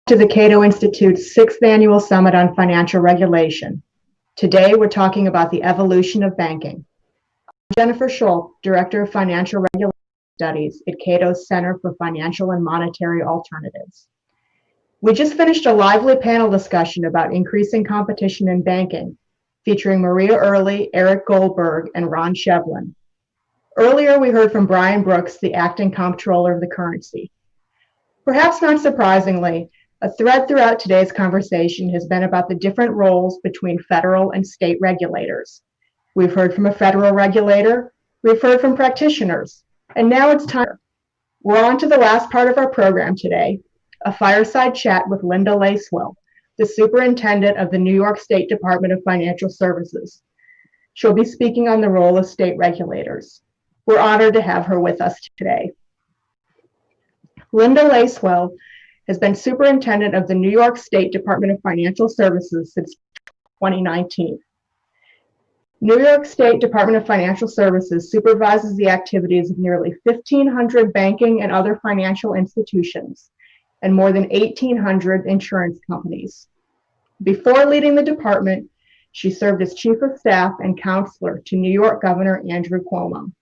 To the Cato Institute's 6th Annual Summit on Financial Regulation. Today, we're talking about the evolution of banking. I'm Jennifer Schultz, Director of Financial Regulation Studies at Cato's Center for Financial and Monetary Alternatives. We just finished a lively panel discussion about increasing competition in banking, featuring Maria Early, Eric Goldberg, and Ron Shevlin. Earlier, we heard from Brian Brooks, the Acting Comptroller of the Currency. Perhaps not surprisingly, a thread throughout today's conversation has been about the different roles between federal and state regulators. We've heard from a federal regulator, we've heard from practitioners, and now it's time. We're on to the last part of our program today, a fireside chat with Linda Lacewell, the Superintendent of the New York State Department of Financial Services. She'll be speaking on the role of state regulators. We're honored to have her with us today. Linda Lacewell has been Superintendent of the New York State Department of Financial Services since 2019. New York State Department of Financial Services supervises the activities of nearly 1,500 banking and other financial institutions and more than 1,800 insurance companies. Before leading the department, she served as Chief of Staff and Counselor to New York Governor Andrew Cuomo.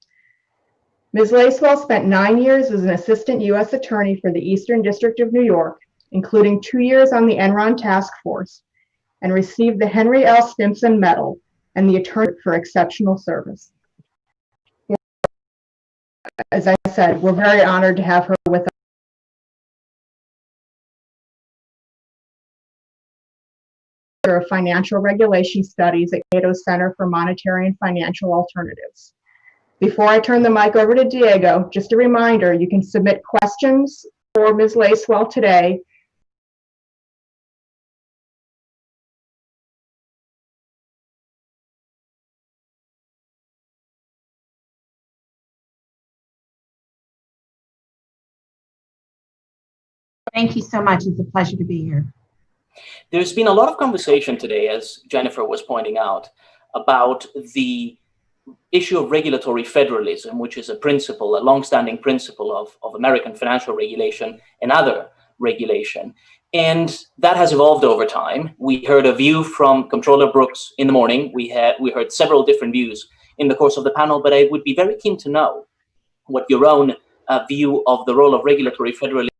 Ms. Lacewell spent 9 years as an Assistant U.S. Attorney for the Eastern District of New York, including 2 years on the Enron Task Force, and received the Henry L. Stimson Medal and the Attorney for Exceptional Service. As I said, we're very honored to have her with us. Of Financial Regulation Studies at Cato Center for Monetary and Financial Alternatives. Before I turn the mic over to Diego, just a reminder, you can submit questions for Ms. Lacewell today. Thank you so much. It's a pleasure to be here. There's been a lot of conversation today, as Jennifer was pointing out, about the issue of regulatory federalism, which is a principle, a longstanding principle of American financial regulation and other regulation. And that has evolved over time. We heard a view from Comptroller Brooks in the morning. We heard several different views in the course of the panel, but I would be very keen to know what your own view of the role of regulatory federalism.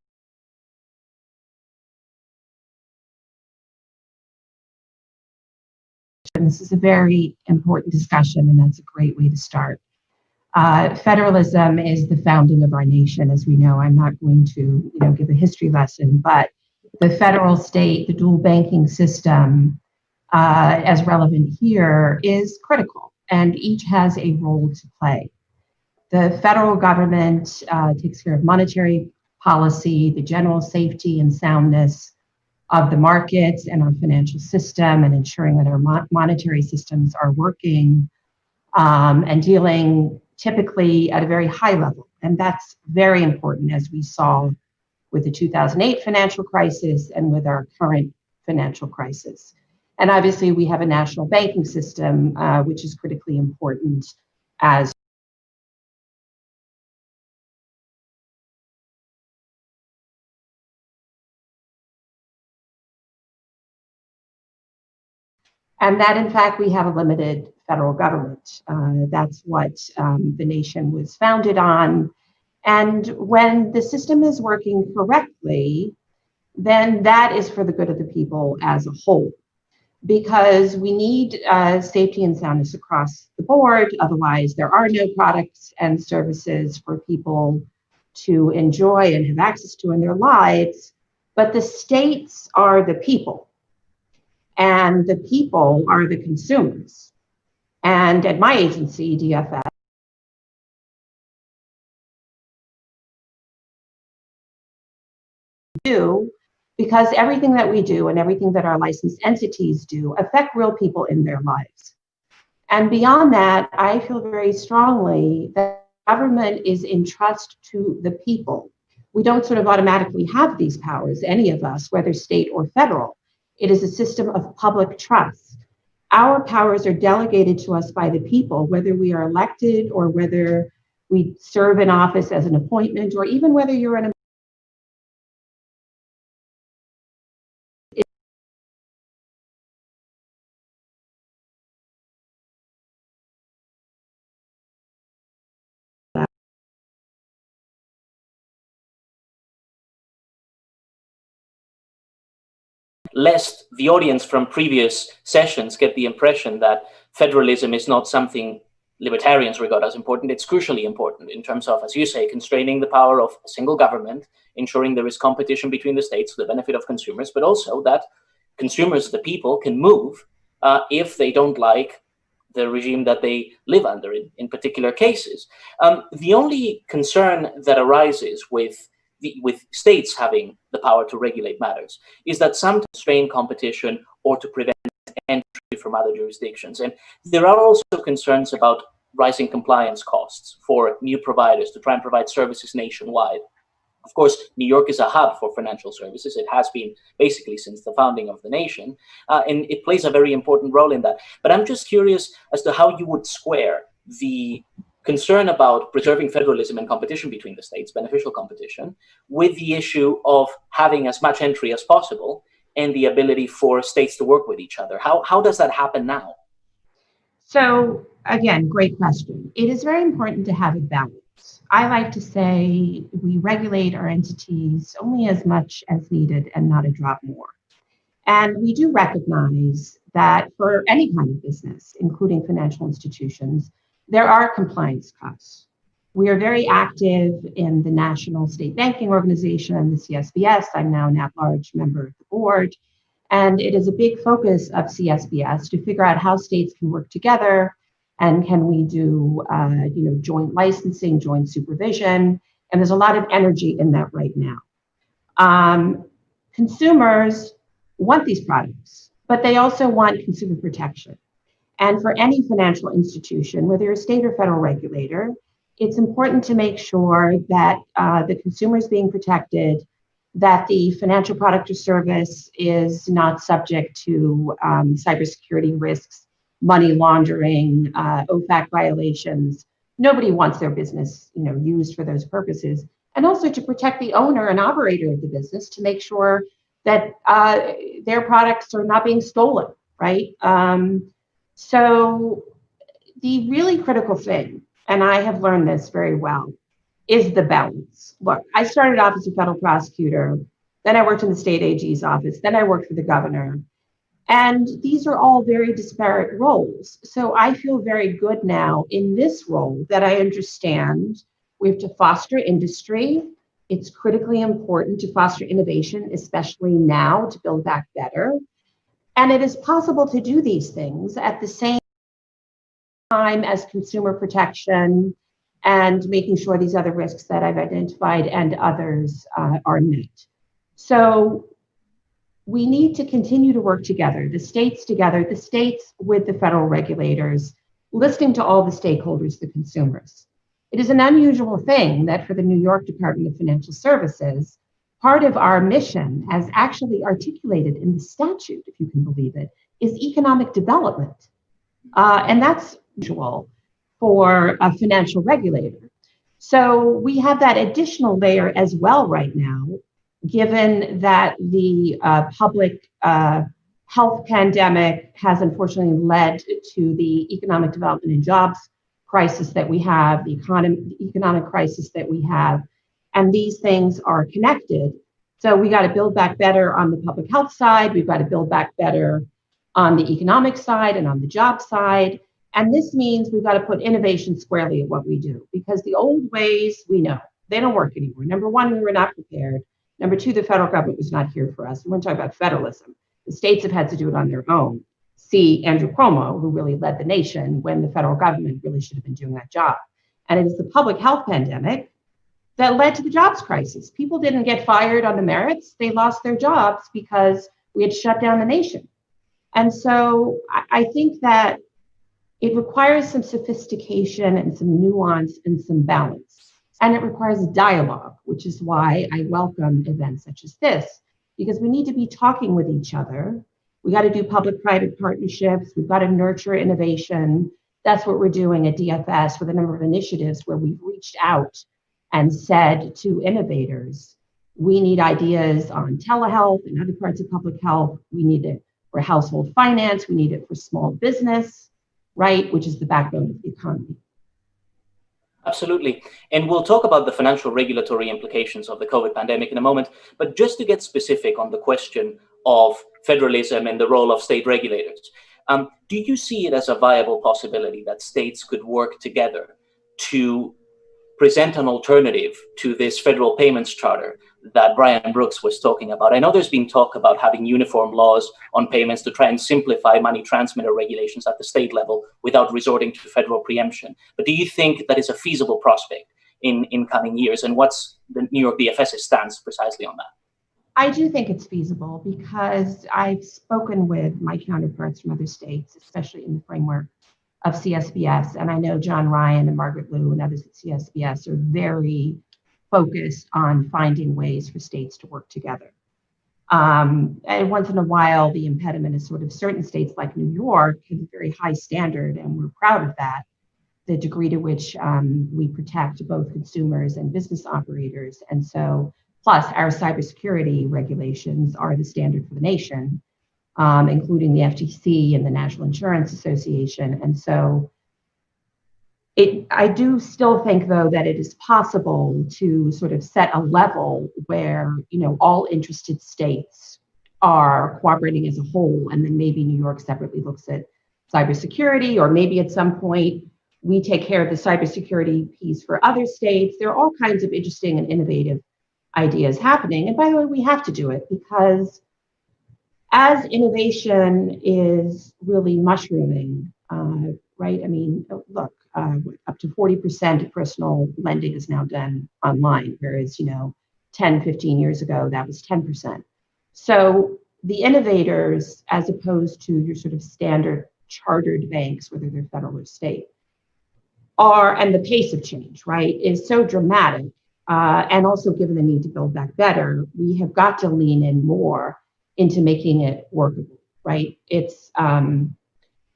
This is a very important discussion, and that's a great way to start. Federalism is the founding of our nation, as we know. I'm not going to, give a history lesson, but the federal state, the dual banking system, as relevant here, is critical, and each has a role to play. The federal government takes care of monetary policy, the general safety and soundness of the markets and our financial system, and ensuring that our monetary systems are working and dealing typically at a very high level. And that's very important, as we saw with the 2008 financial crisis and with our current financial crisis. And obviously we have a national banking system, which is critically important as and that, in fact, we have a limited federal government. That's what the nation was founded on. And when the system is working correctly, then that is for the good of the people as a whole, because we need safety and soundness across the board. Otherwise, there are no products and services for people to enjoy and have access to in their lives. But the states are the people. And the people are the consumers. And at my agency, DFS, because everything that we do and everything that our licensed entities do affect real people in their lives. And beyond that, I feel very strongly that government is in trust to the people. We don't sort of automatically have these powers, any of us, whether state or federal. It is a system of public trust. Our powers are delegated to us by the people, whether we are elected or whether we serve in office as an appointment, or even whether you're an lest the audience from previous sessions get the impression that federalism is not something libertarians regard as important. It's crucially important in terms of, as you say, constraining the power of a single government, ensuring there is competition between the states for the benefit of consumers, but also that consumers, the people, can move if they don't like the regime that they live under in particular cases. The only concern that arises with states having the power to regulate matters is that some constrain competition or to prevent entry from other jurisdictions. And there are also concerns about rising compliance costs for new providers to try and provide services nationwide. Of course, New York is a hub for financial services. It has been basically since the founding of the nation, and it plays a very important role in that. But I'm just curious as to how you would square the concern about preserving federalism and competition between the states, beneficial competition, with the issue of having as much entry as possible and the ability for states to work with each other. How does that happen now? So again, great question. It is very important to have a balance. I like to say we regulate our entities only as much as needed and not a drop more. And we do recognize that for any kind of business, including financial institutions, there are compliance costs. We are very active in the National State Banking Organization and the CSBS. I'm now an at-large member of the board. And it is a big focus of CSBS to figure out how states can work together and can we do joint licensing, joint supervision. And there's a lot of energy in that right now. Consumers want these products, but they also want consumer protection. And for any financial institution, whether you're a state or federal regulator, it's important to make sure that the consumer is being protected, that the financial product or service is not subject to cybersecurity risks, money laundering, OFAC violations. Nobody wants their business, used for those purposes. And also to protect the owner and operator of the business to make sure that their products are not being stolen, right? So the really critical thing, and I have learned this very well, is the balance. Look, I started off as a federal prosecutor, then I worked in the state AG's office, then I worked for the governor. And these are all very disparate roles. So I feel very good now in this role that I understand we have to foster industry. It's critically important to foster innovation, especially now to build back better. And it is possible to do these things at the same time as consumer protection and making sure these other risks that I've identified and others are met. So we need to continue to work together, the states with the federal regulators, listening to all the stakeholders, the consumers. It is an unusual thing that for the New York Department of Financial Services, part of our mission, as actually articulated in the statute, if you can believe it, is economic development. And that's usual for a financial regulator. So we have that additional layer as well right now, given that the public health pandemic has unfortunately led to the economic development and jobs crisis that we have, the economic crisis that we have, and these things are connected. So we got to build back better on the public health side. We've got to build back better on the economic side and on the job side. And this means we've got to put innovation squarely at what we do, because the old ways, we know, they don't work anymore. Number one, we were not prepared. Number two, the federal government was not here for us. We want to talk about federalism. The states have had to do it on their own. See Andrew Cuomo, who really led the nation when the federal government really should have been doing that job. And it is the public health pandemic that led to the jobs crisis. People didn't get fired on the merits. They lost their jobs because we had shut down the nation. And so I think that it requires some sophistication and some nuance and some balance. And it requires dialogue, which is why I welcome events such as this, because we need to be talking with each other. We got to do public-private partnerships. We've got to nurture innovation. That's what we're doing at DFS with a number of initiatives where we've reached out and said to innovators, we need ideas on telehealth and other parts of public health. We need it for household finance. We need it for small business, right, which is the backbone of the economy. Absolutely. And we'll talk about the financial regulatory implications of the COVID pandemic in a moment. But just to get specific on the question of federalism and the role of state regulators. Do you see it as a viable possibility that states could work together to present an alternative to this federal payments charter that Brian Brooks was talking about? I know there's been talk about having uniform laws on payments to try and simplify money transmitter regulations at the state level without resorting to federal preemption. But do you think that is a feasible prospect in coming years? And what's the New York DFS's stance precisely on that? I do think it's feasible because I've spoken with my counterparts from other states, especially in the framework of CSBS. And I know John Ryan and Margaret Liu and others at CSBS are very focused on finding ways for states to work together. And once in a while, the impediment is sort of certain states like New York have a very high standard, and we're proud of that, the degree to which we protect both consumers and business operators. And so, plus our cybersecurity regulations are the standard for the nation, including the FTC and the National Insurance Association. And so I do still think, though, that it is possible to sort of set a level where, all interested states are cooperating as a whole, and then maybe New York separately looks at cybersecurity, or maybe at some point we take care of the cybersecurity piece for other states. There are all kinds of interesting and innovative ideas happening. And by the way, we have to do it because as innovation is really mushrooming, right? I mean, look, up to 40% of personal lending is now done online, whereas, 10, 15 years ago, that was 10%. So the innovators, as opposed to your sort of standard chartered banks, whether they're federal or state, and the pace of change, right, is so dramatic. And also given the need to build back better, we have got to lean in more into making it workable, right? It's,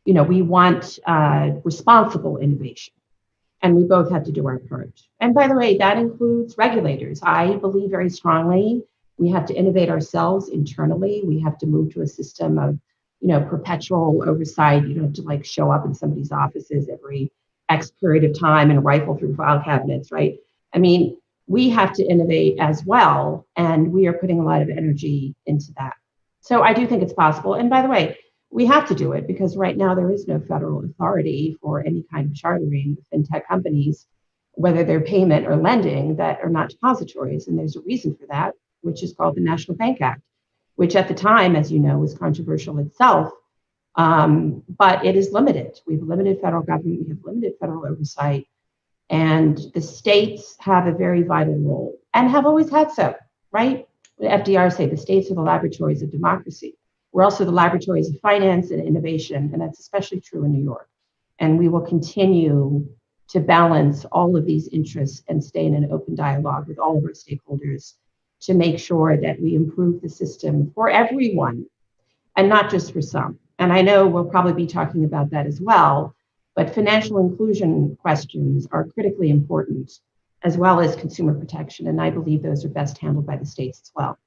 we want responsible innovation, and we both have to do our part. And by the way, that includes regulators. I believe very strongly we have to innovate ourselves internally. We have to move to a system of, perpetual oversight. You don't have to like show up in somebody's offices every X period of time and rifle through file cabinets, right? I mean, we have to innovate as well, and we are putting a lot of energy into that. So I do think it's possible. And by the way, we have to do it because right now there is no federal authority for any kind of chartering of fintech companies, whether they're payment or lending, that are not depositories. And there's a reason for that, which is called the National Bank Act, which at the time, as you know, was controversial itself. But it is limited. We have limited federal government, we have limited federal oversight, and the states have a very vital role and have always had so, right? The FDR say the states are the laboratories of democracy. We're also the laboratories of finance and innovation, and that's especially true in New York. And we will continue to balance all of these interests and stay in an open dialogue with all of our stakeholders to make sure that we improve the system for everyone and not just for some. And I know we'll probably be talking about that as well, but financial inclusion questions are critically important, as well as consumer protection. And I believe those are best handled by the states as well.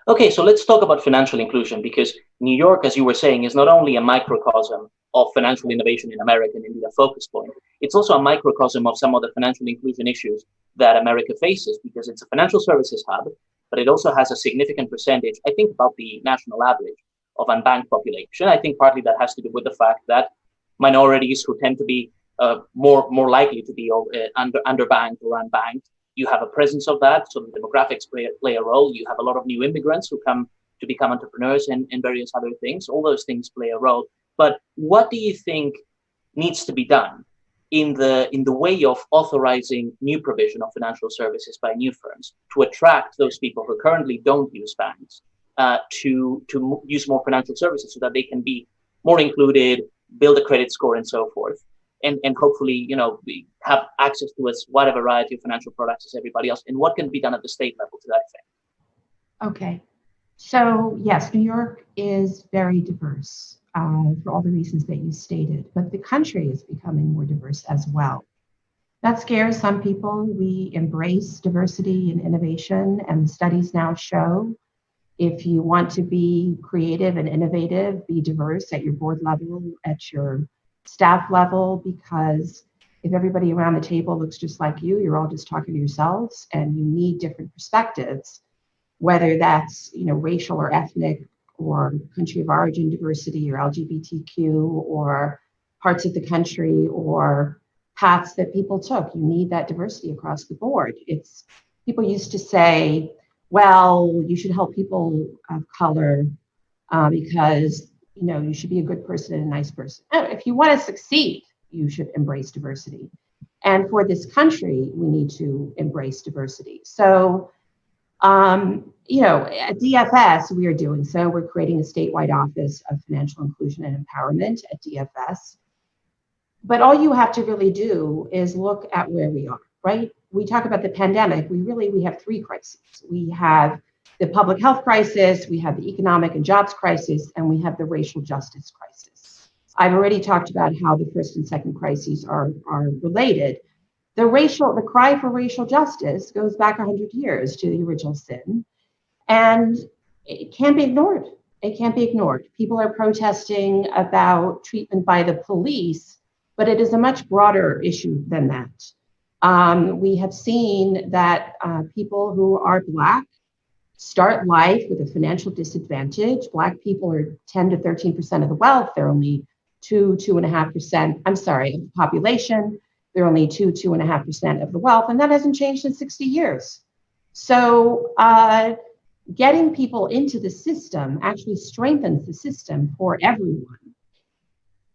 Okay, so let's talk about financial inclusion, because New York, as you were saying, is not only a microcosm of financial innovation in America and India focus point, it's also a microcosm of some of the financial inclusion issues that America faces, because it's a financial services hub, but it also has a significant percentage, I think about the national average, of unbanked population. I think partly that has to do with the fact that minorities who tend to be more likely to be underbanked or unbanked, you have a presence of that, so the demographics play a role. You have a lot of new immigrants who come to become entrepreneurs and various other things. All those things play a role. But what do you think needs to be done in the way of authorizing new provision of financial services by new firms to attract those people who currently don't use banks to use more financial services so that they can be more included, build a credit score, and so forth? And hopefully, we have access to as wide a variety of financial products as everybody else. And what can be done at the state level to that effect? Okay. So yes, New York is very diverse for all the reasons that you stated, but the country is becoming more diverse as well. That scares some people. We embrace diversity and innovation, and the studies now show if you want to be creative and innovative, be diverse at your board level, at your staff level, because if everybody around the table looks just like you, you're all just talking to yourselves and you need different perspectives. whether that's, racial or ethnic or country of origin diversity or LGBTQ or parts of the country or paths that people took. You need that diversity across the board. People used to say, well, you should help people of color because, you should be a good person and a nice person. No, if you want to succeed, you should embrace diversity. And for this country, we need to embrace diversity. So, at DFS, we are doing so. We're creating a statewide office of financial inclusion and empowerment at DFS. But all you have to really do is look at where we are, right? We talk about the pandemic. We have three crises. We have the public health crisis, we have the economic and jobs crisis, and we have the racial justice crisis. I've already talked about how the first and second crises are related. The cry for racial justice goes back 100 years to the original sin, and it can't be ignored. It can't be ignored. People are protesting about treatment by the police, but it is a much broader issue than that. We have seen that people who are Black start life with a financial disadvantage. Black people are 10 to 13% of the wealth. They're only 2.5%, of the population. They're only 2.5% of the wealth, and that hasn't changed in 60 years. So getting people into the system actually strengthens the system for everyone.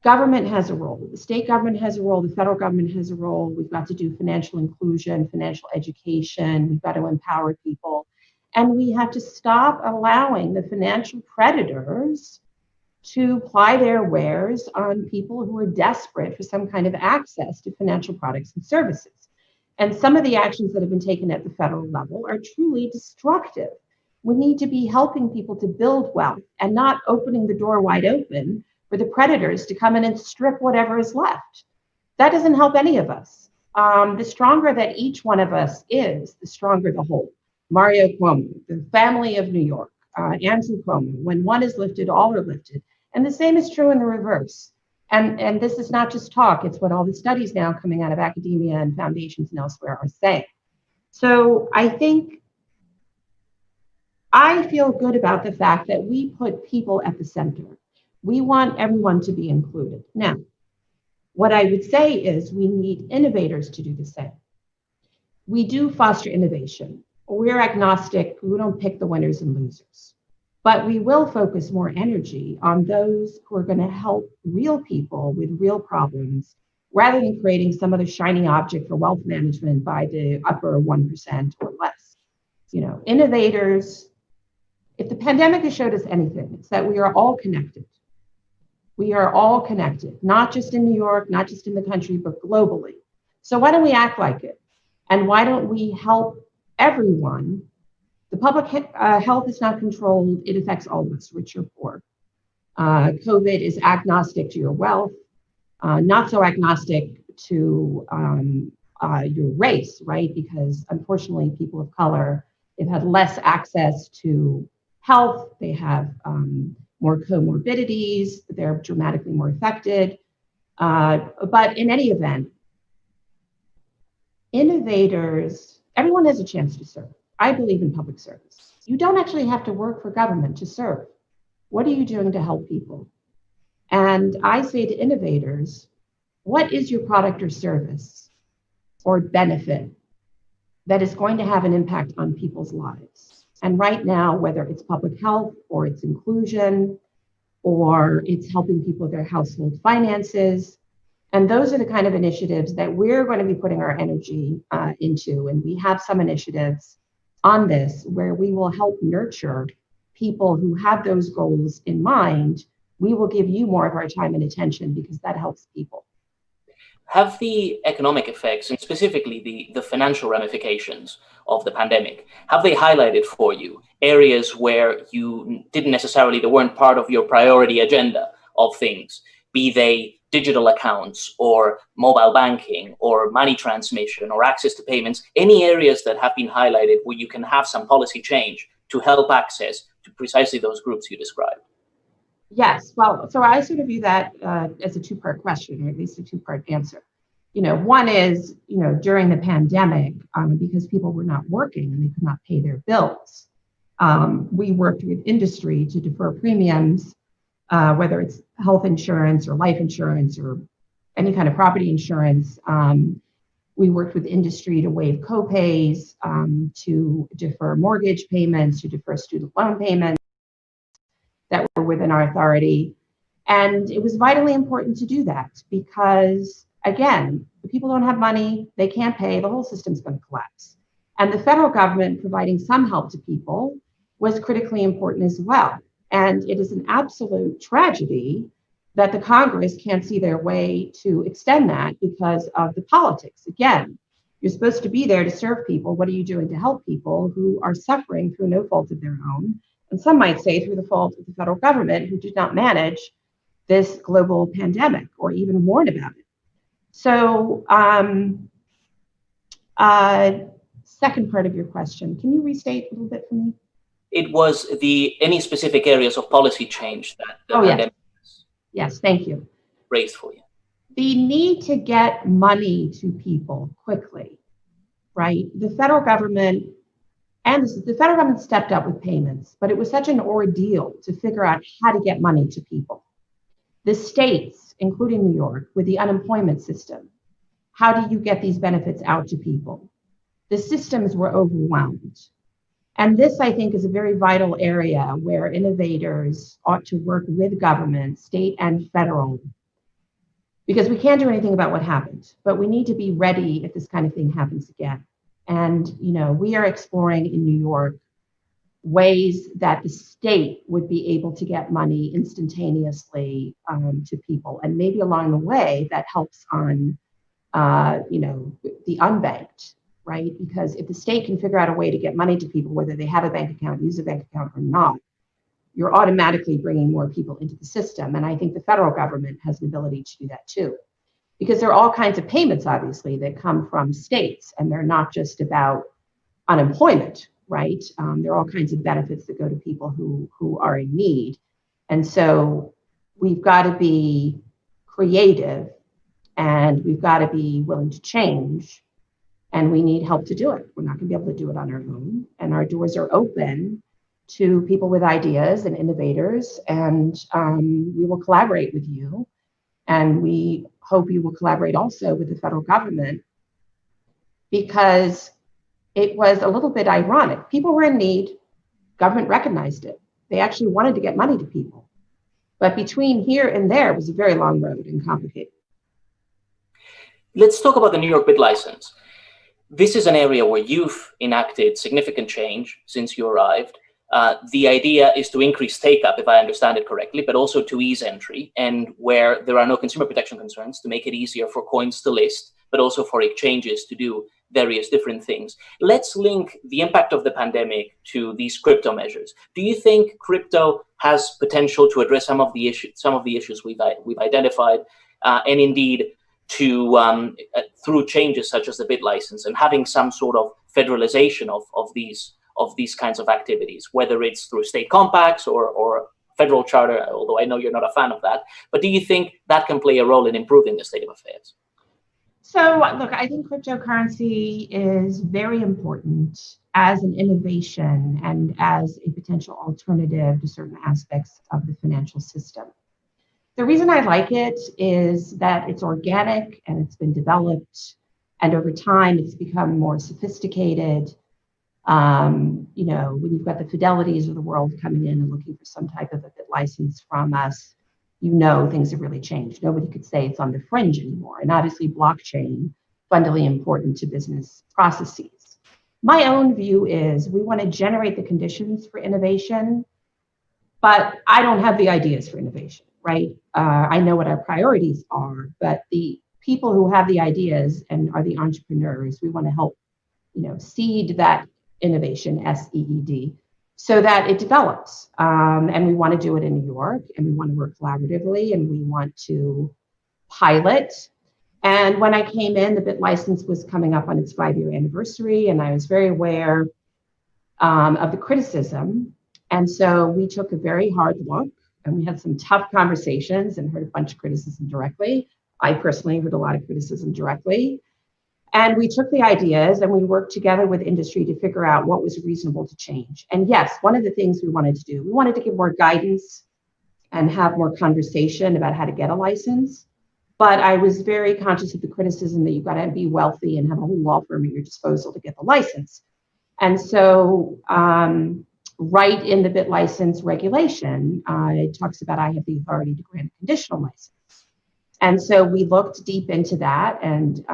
Government has a role. The state government has a role. The federal government has a role. We've got to do financial inclusion, financial education. We've got to empower people. And we have to stop allowing the financial predators to ply their wares on people who are desperate for some kind of access to financial products and services. And some of the actions that have been taken at the federal level are truly destructive. We need to be helping people to build wealth and not opening the door wide open for the predators to come in and strip whatever is left. That doesn't help any of us. The stronger that each one of us is, the stronger the whole. Mario Cuomo, the family of New York, Andrew Cuomo, when one is lifted, all are lifted. And the same is true in the reverse. And this is not just talk, it's what all the studies now coming out of academia and foundations and elsewhere are saying. So I feel good about the fact that we put people at the center. We want everyone to be included. Now, what I would say is we need innovators to do the same. We do foster innovation. We're agnostic. We don't pick the winners and losers. But we will focus more energy on those who are going to help real people with real problems rather than creating some other shiny object for wealth management by the upper 1% or less. Innovators, if the pandemic has showed us anything, it's that we are all connected. We are all connected, not just in New York, not just in the country, but globally. So why don't we act like it? And why don't we help everyone? The public health is not controlled. It affects all of us, rich or poor. COVID is agnostic to your wealth, not so agnostic to your race, right? Because unfortunately, people of color, they've had less access to health. They have more comorbidities. They're dramatically more affected. But in any event, innovators, everyone has a chance to serve. I believe in public service. You don't actually have to work for government to serve. What are you doing to help people? And I say to innovators, what is your product or service or benefit that is going to have an impact on people's lives? And right now, whether it's public health or it's inclusion or it's helping people with their household finances, and those are the kind of initiatives that we're going to be putting our energy into. And we have some initiatives on this where we will help nurture people who have those goals in mind. We will give you more of our time and attention because that helps people. Have the economic effects, and specifically the financial ramifications of the pandemic, have they highlighted for you areas where you didn't necessarily, they weren't part of your priority agenda of things, be they digital accounts or mobile banking or money transmission or access to payments, any areas that have been highlighted where you can have some policy change to help access to precisely those groups you described? Yes, well, so I sort of view that as a two-part question, or at least a two-part answer. One is, during the pandemic, because people were not working and they could not pay their bills, We worked with industry to defer premiums, whether it's health insurance or life insurance or any kind of property insurance. We worked with industry to waive copays, to defer mortgage payments, to defer student loan payments that were within our authority. And it was vitally important to do that because, again, if people don't have money, they can't pay, the whole system's going to collapse. And the federal government providing some help to people was critically important as well. And it is an absolute tragedy that the Congress can't see their way to extend that because of the politics. Again, you're supposed to be there to serve people. What are you doing to help people who are suffering through no fault of their own? And some might say through the fault of the federal government who did not manage this global pandemic or even warn about it. So, second part of your question, can you restate a little bit for me? It was any specific areas of policy change that the pandemic Yes, thank you. raised for you. The need to get money to people quickly, right? The federal government stepped up with payments, but it was such an ordeal to figure out how to get money to people. The states, including New York, with the unemployment system, how do you get these benefits out to people? The systems were overwhelmed. And this, I think, is a very vital area where innovators ought to work with government, state and federal, because we can't do anything about what happened, but we need to be ready if this kind of thing happens again. And, we are exploring in New York ways that the state would be able to get money instantaneously to people. And maybe along the way that helps on, the unbanked. Right? Because if the state can figure out a way to get money to people, whether they have a bank account, use a bank account or not, you're automatically bringing more people into the system. And I think the federal government has an ability to do that too. Because there are all kinds of payments, obviously, that come from states, and they're not just about unemployment, right? There are all kinds of benefits that go to people who are in need. And so we've got to be creative and we've got to be willing to change. And we need help to do it. We're not going to be able to do it on our own. And our doors are open to people with ideas and innovators. And we will collaborate with you. And we hope you will collaborate also with the federal government, because it was a little bit ironic. People were in need. Government recognized it. They actually wanted to get money to people. But between here and there was a very long road and complicated. Let's talk about the New York bid license. This is an area where you've enacted significant change since you arrived. The idea is to increase take-up, if I understand it correctly, but also to ease entry, and where there are no consumer protection concerns, to make it easier for coins to list, but also for exchanges to do various different things. Let's link the impact of the pandemic to these crypto measures. Do you think crypto has potential to address some of the issues we've identified, and indeed to through changes such as the bid license and having some sort of federalization of these kinds of activities, whether it's through state compacts or federal charter, although I know you're not a fan of that, but do you think that can play a role in improving the state of affairs? So look, I think cryptocurrency is very important as an innovation and as a potential alternative to certain aspects of the financial system. The reason I like it is that it's organic and it's been developed, and over time it's become more sophisticated. When you've got the Fidelities of the world coming in and looking for some type of a bid license from us, things have really changed. Nobody could say it's on the fringe anymore. And obviously blockchain, fundamentally important to business processes. My own view is we want to generate the conditions for innovation, but I don't have the ideas for innovation. Right? I know what our priorities are, but the people who have the ideas and are the entrepreneurs, we want to help, seed that innovation, SEED, so that it develops. And we want to do it in New York, and we want to work collaboratively, and we want to pilot. And when I came in, the bid license was coming up on its 5-year anniversary, and I was very aware of the criticism. And so we took a very hard look. And we had some tough conversations and heard a bunch of criticism directly. I personally heard a lot of criticism directly. And we took the ideas and we worked together with industry to figure out what was reasonable to change. And yes, one of the things we wanted to do, we wanted to give more guidance and have more conversation about how to get a license. But I was very conscious of the criticism that you've got to be wealthy and have a whole law firm at your disposal to get the license. And so right in the BIT license regulation, it talks about I have the authority to grant a conditional license. And so we looked deep into that, and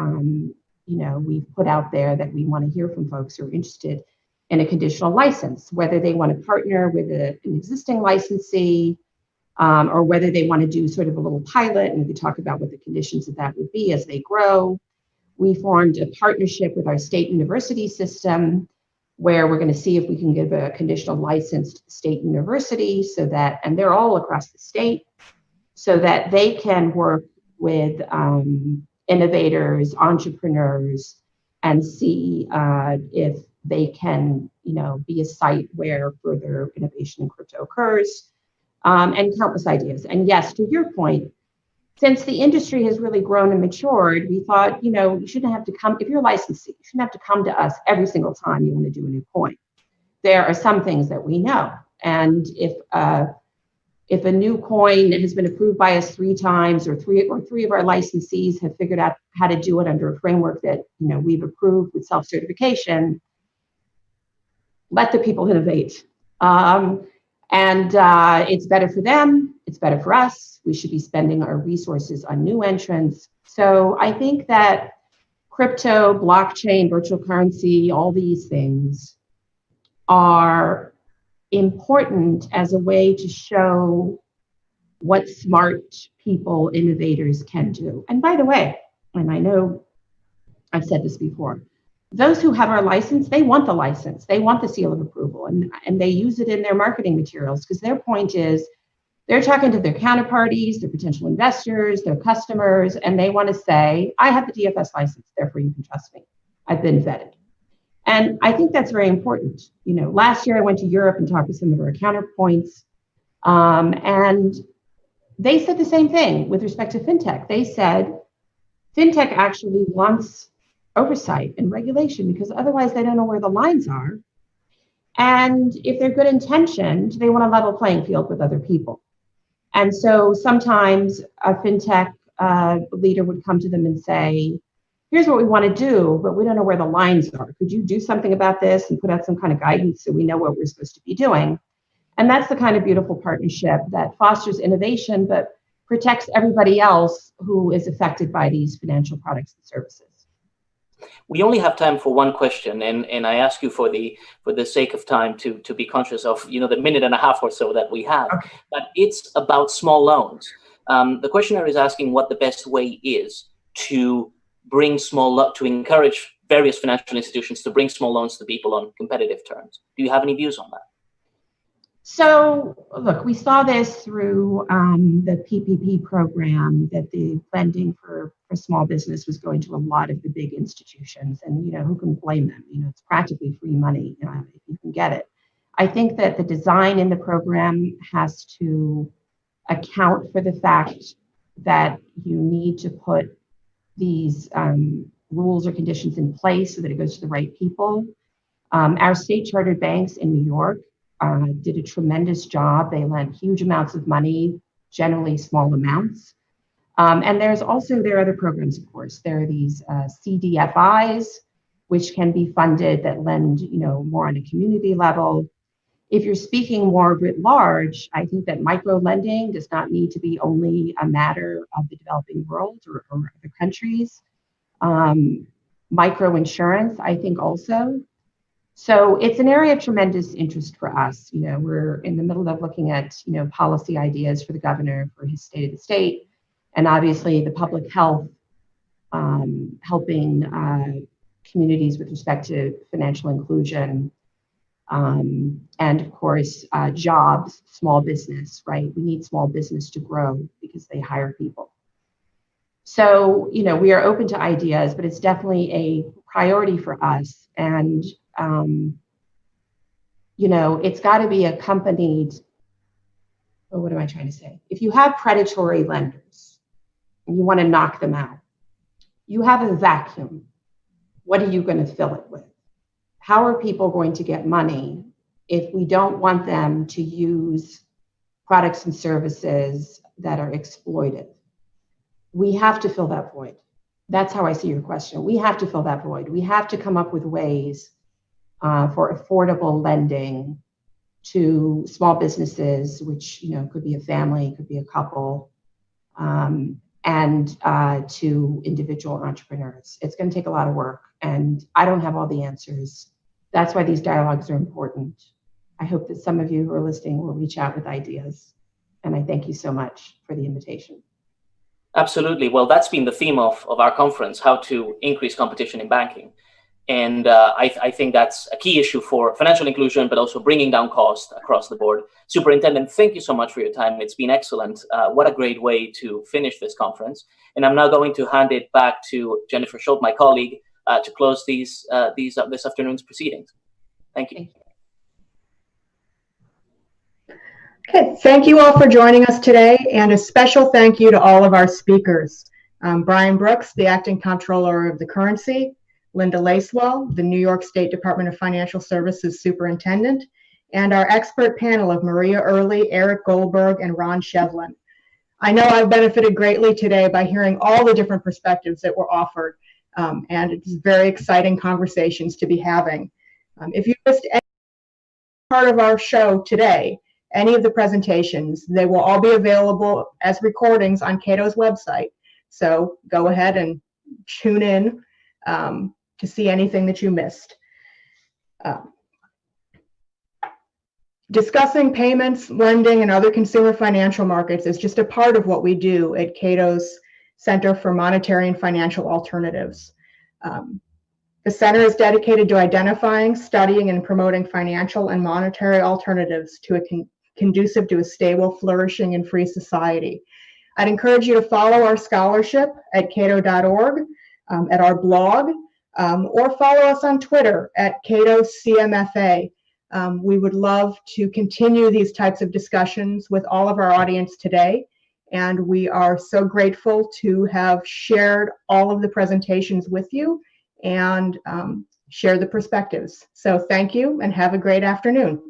we've put out there that we want to hear from folks who are interested in a conditional license, whether they want to partner with an existing licensee, or whether they want to do sort of a little pilot, and we could talk about what the conditions of that would be as they grow. We formed a partnership with our state university system, where we're going to see if we can give a conditional license to the state university so that, and they're all across the state, so that they can work with innovators, entrepreneurs, and see if they can, be a site where further innovation in crypto occurs, and countless ideas. And yes, to your point, since the industry has really grown and matured, we thought, you shouldn't have to come, if you're a licensee, you shouldn't have to come to us every single time you want to do a new coin. There are some things that we know. And if a new coin has been approved by us 3 times, or three of our licensees have figured out how to do it under a framework that we've approved with self-certification, let the people innovate. It's better for them, it's better for us. We should be spending our resources on new entrants. So I think that crypto, blockchain, virtual currency, all these things are important as a way to show what smart people, innovators can do. And by the way, and I know I've said this before, those who have our license, they want the license, they want the seal of approval, and they use it in their marketing materials, because their point is they're talking to their counterparties, their potential investors, their customers, and they want to say, I have the DFS license, therefore you can trust me. I've been vetted. And I think that's very important. Last year I went to Europe and talked to some of our counterpoints, and they said the same thing with respect to fintech. They said fintech actually wants oversight and regulation, because otherwise they don't know where the lines are. And if they're good intentioned, they want a level playing field with other people. And so sometimes a fintech leader would come to them and say, here's what we want to do, but we don't know where the lines are. Could you do something about this and put out some kind of guidance so we know what we're supposed to be doing? And that's the kind of beautiful partnership that fosters innovation, but protects everybody else who is affected by these financial products and services. We only have time for one question, and I ask you for the sake of time to be conscious of the minute and a half or so that we have. Okay. But it's about small loans. The questioner is asking what the best way is to bring to encourage various financial institutions to bring small loans to people on competitive terms. Do you have any views on that? So, look, we saw this through the PPP program, that the lending for small business was going to a lot of the big institutions, and who can blame them? It's practically free money if you can get it. I think that the design in the program has to account for the fact that you need to put these rules or conditions in place so that it goes to the right people. Our state chartered banks in New York did a tremendous job. They lent huge amounts of money, generally small amounts. And there are other programs, of course. There are these CDFIs, which can be funded, that lend, more on a community level. If you're speaking more writ large, I think that micro lending does not need to be only a matter of the developing world or other countries. Micro insurance, I think also. So it's an area of tremendous interest for us. We're in the middle of looking at, policy ideas for the governor for his state of the state, and obviously the public health, helping communities with respect to financial inclusion, and of course, jobs, small business, right? We need small business to grow because they hire people. So, we are open to ideas, but it's definitely a priority for us. And it's got to be accompanied. Oh, what am I trying to say? If you have predatory lenders and you want to knock them out, you have a vacuum what are you going to fill it with? How are people going to get money if we don't want them to use products and services that are exploitive? We have to fill that void. That's how I see your question. We have to fill that void. We have to come up with ways for affordable lending to small businesses, which could be a family, could be a couple, and to individual entrepreneurs. It's going to take a lot of work, and I don't have all the answers. That's why these dialogues are important. I hope that some of you who are listening will reach out with ideas, and I thank you so much for the invitation. Absolutely. Well, that's been the theme of our conference, how to increase competition in banking. And I think that's a key issue for financial inclusion, but also bringing down cost across the board. Superintendent, thank you so much for your time. It's been excellent. What a great way to finish this conference. And I'm now going to hand it back to Jennifer Schultz, my colleague, to close this afternoon's proceedings. Thank you. Okay, thank you all for joining us today, and a special thank you to all of our speakers. Brian Brooks, the Acting Comptroller of the Currency, Linda Lacewell, the New York State Department of Financial Services Superintendent, and our expert panel of Maria Early, Eric Goldberg, and Ron Shevlin. I know I've benefited greatly today by hearing all the different perspectives that were offered, and it's very exciting conversations to be having. If you missed any part of our show today, any of the presentations, they will all be available as recordings on Cato's website. So go ahead and tune in to see anything that you missed. Discussing payments, lending, and other consumer financial markets is just a part of what we do at Cato's Center for Monetary and Financial Alternatives. The center is dedicated to identifying, studying, and promoting financial and monetary alternatives to conducive to a stable, flourishing, and free society. I'd encourage you to follow our scholarship at cato.org, at our blog, or follow us on Twitter at CatoCMFA. We would love to continue these types of discussions with all of our audience today, and we are so grateful to have shared all of the presentations with you and share the perspectives. So thank you and have a great afternoon.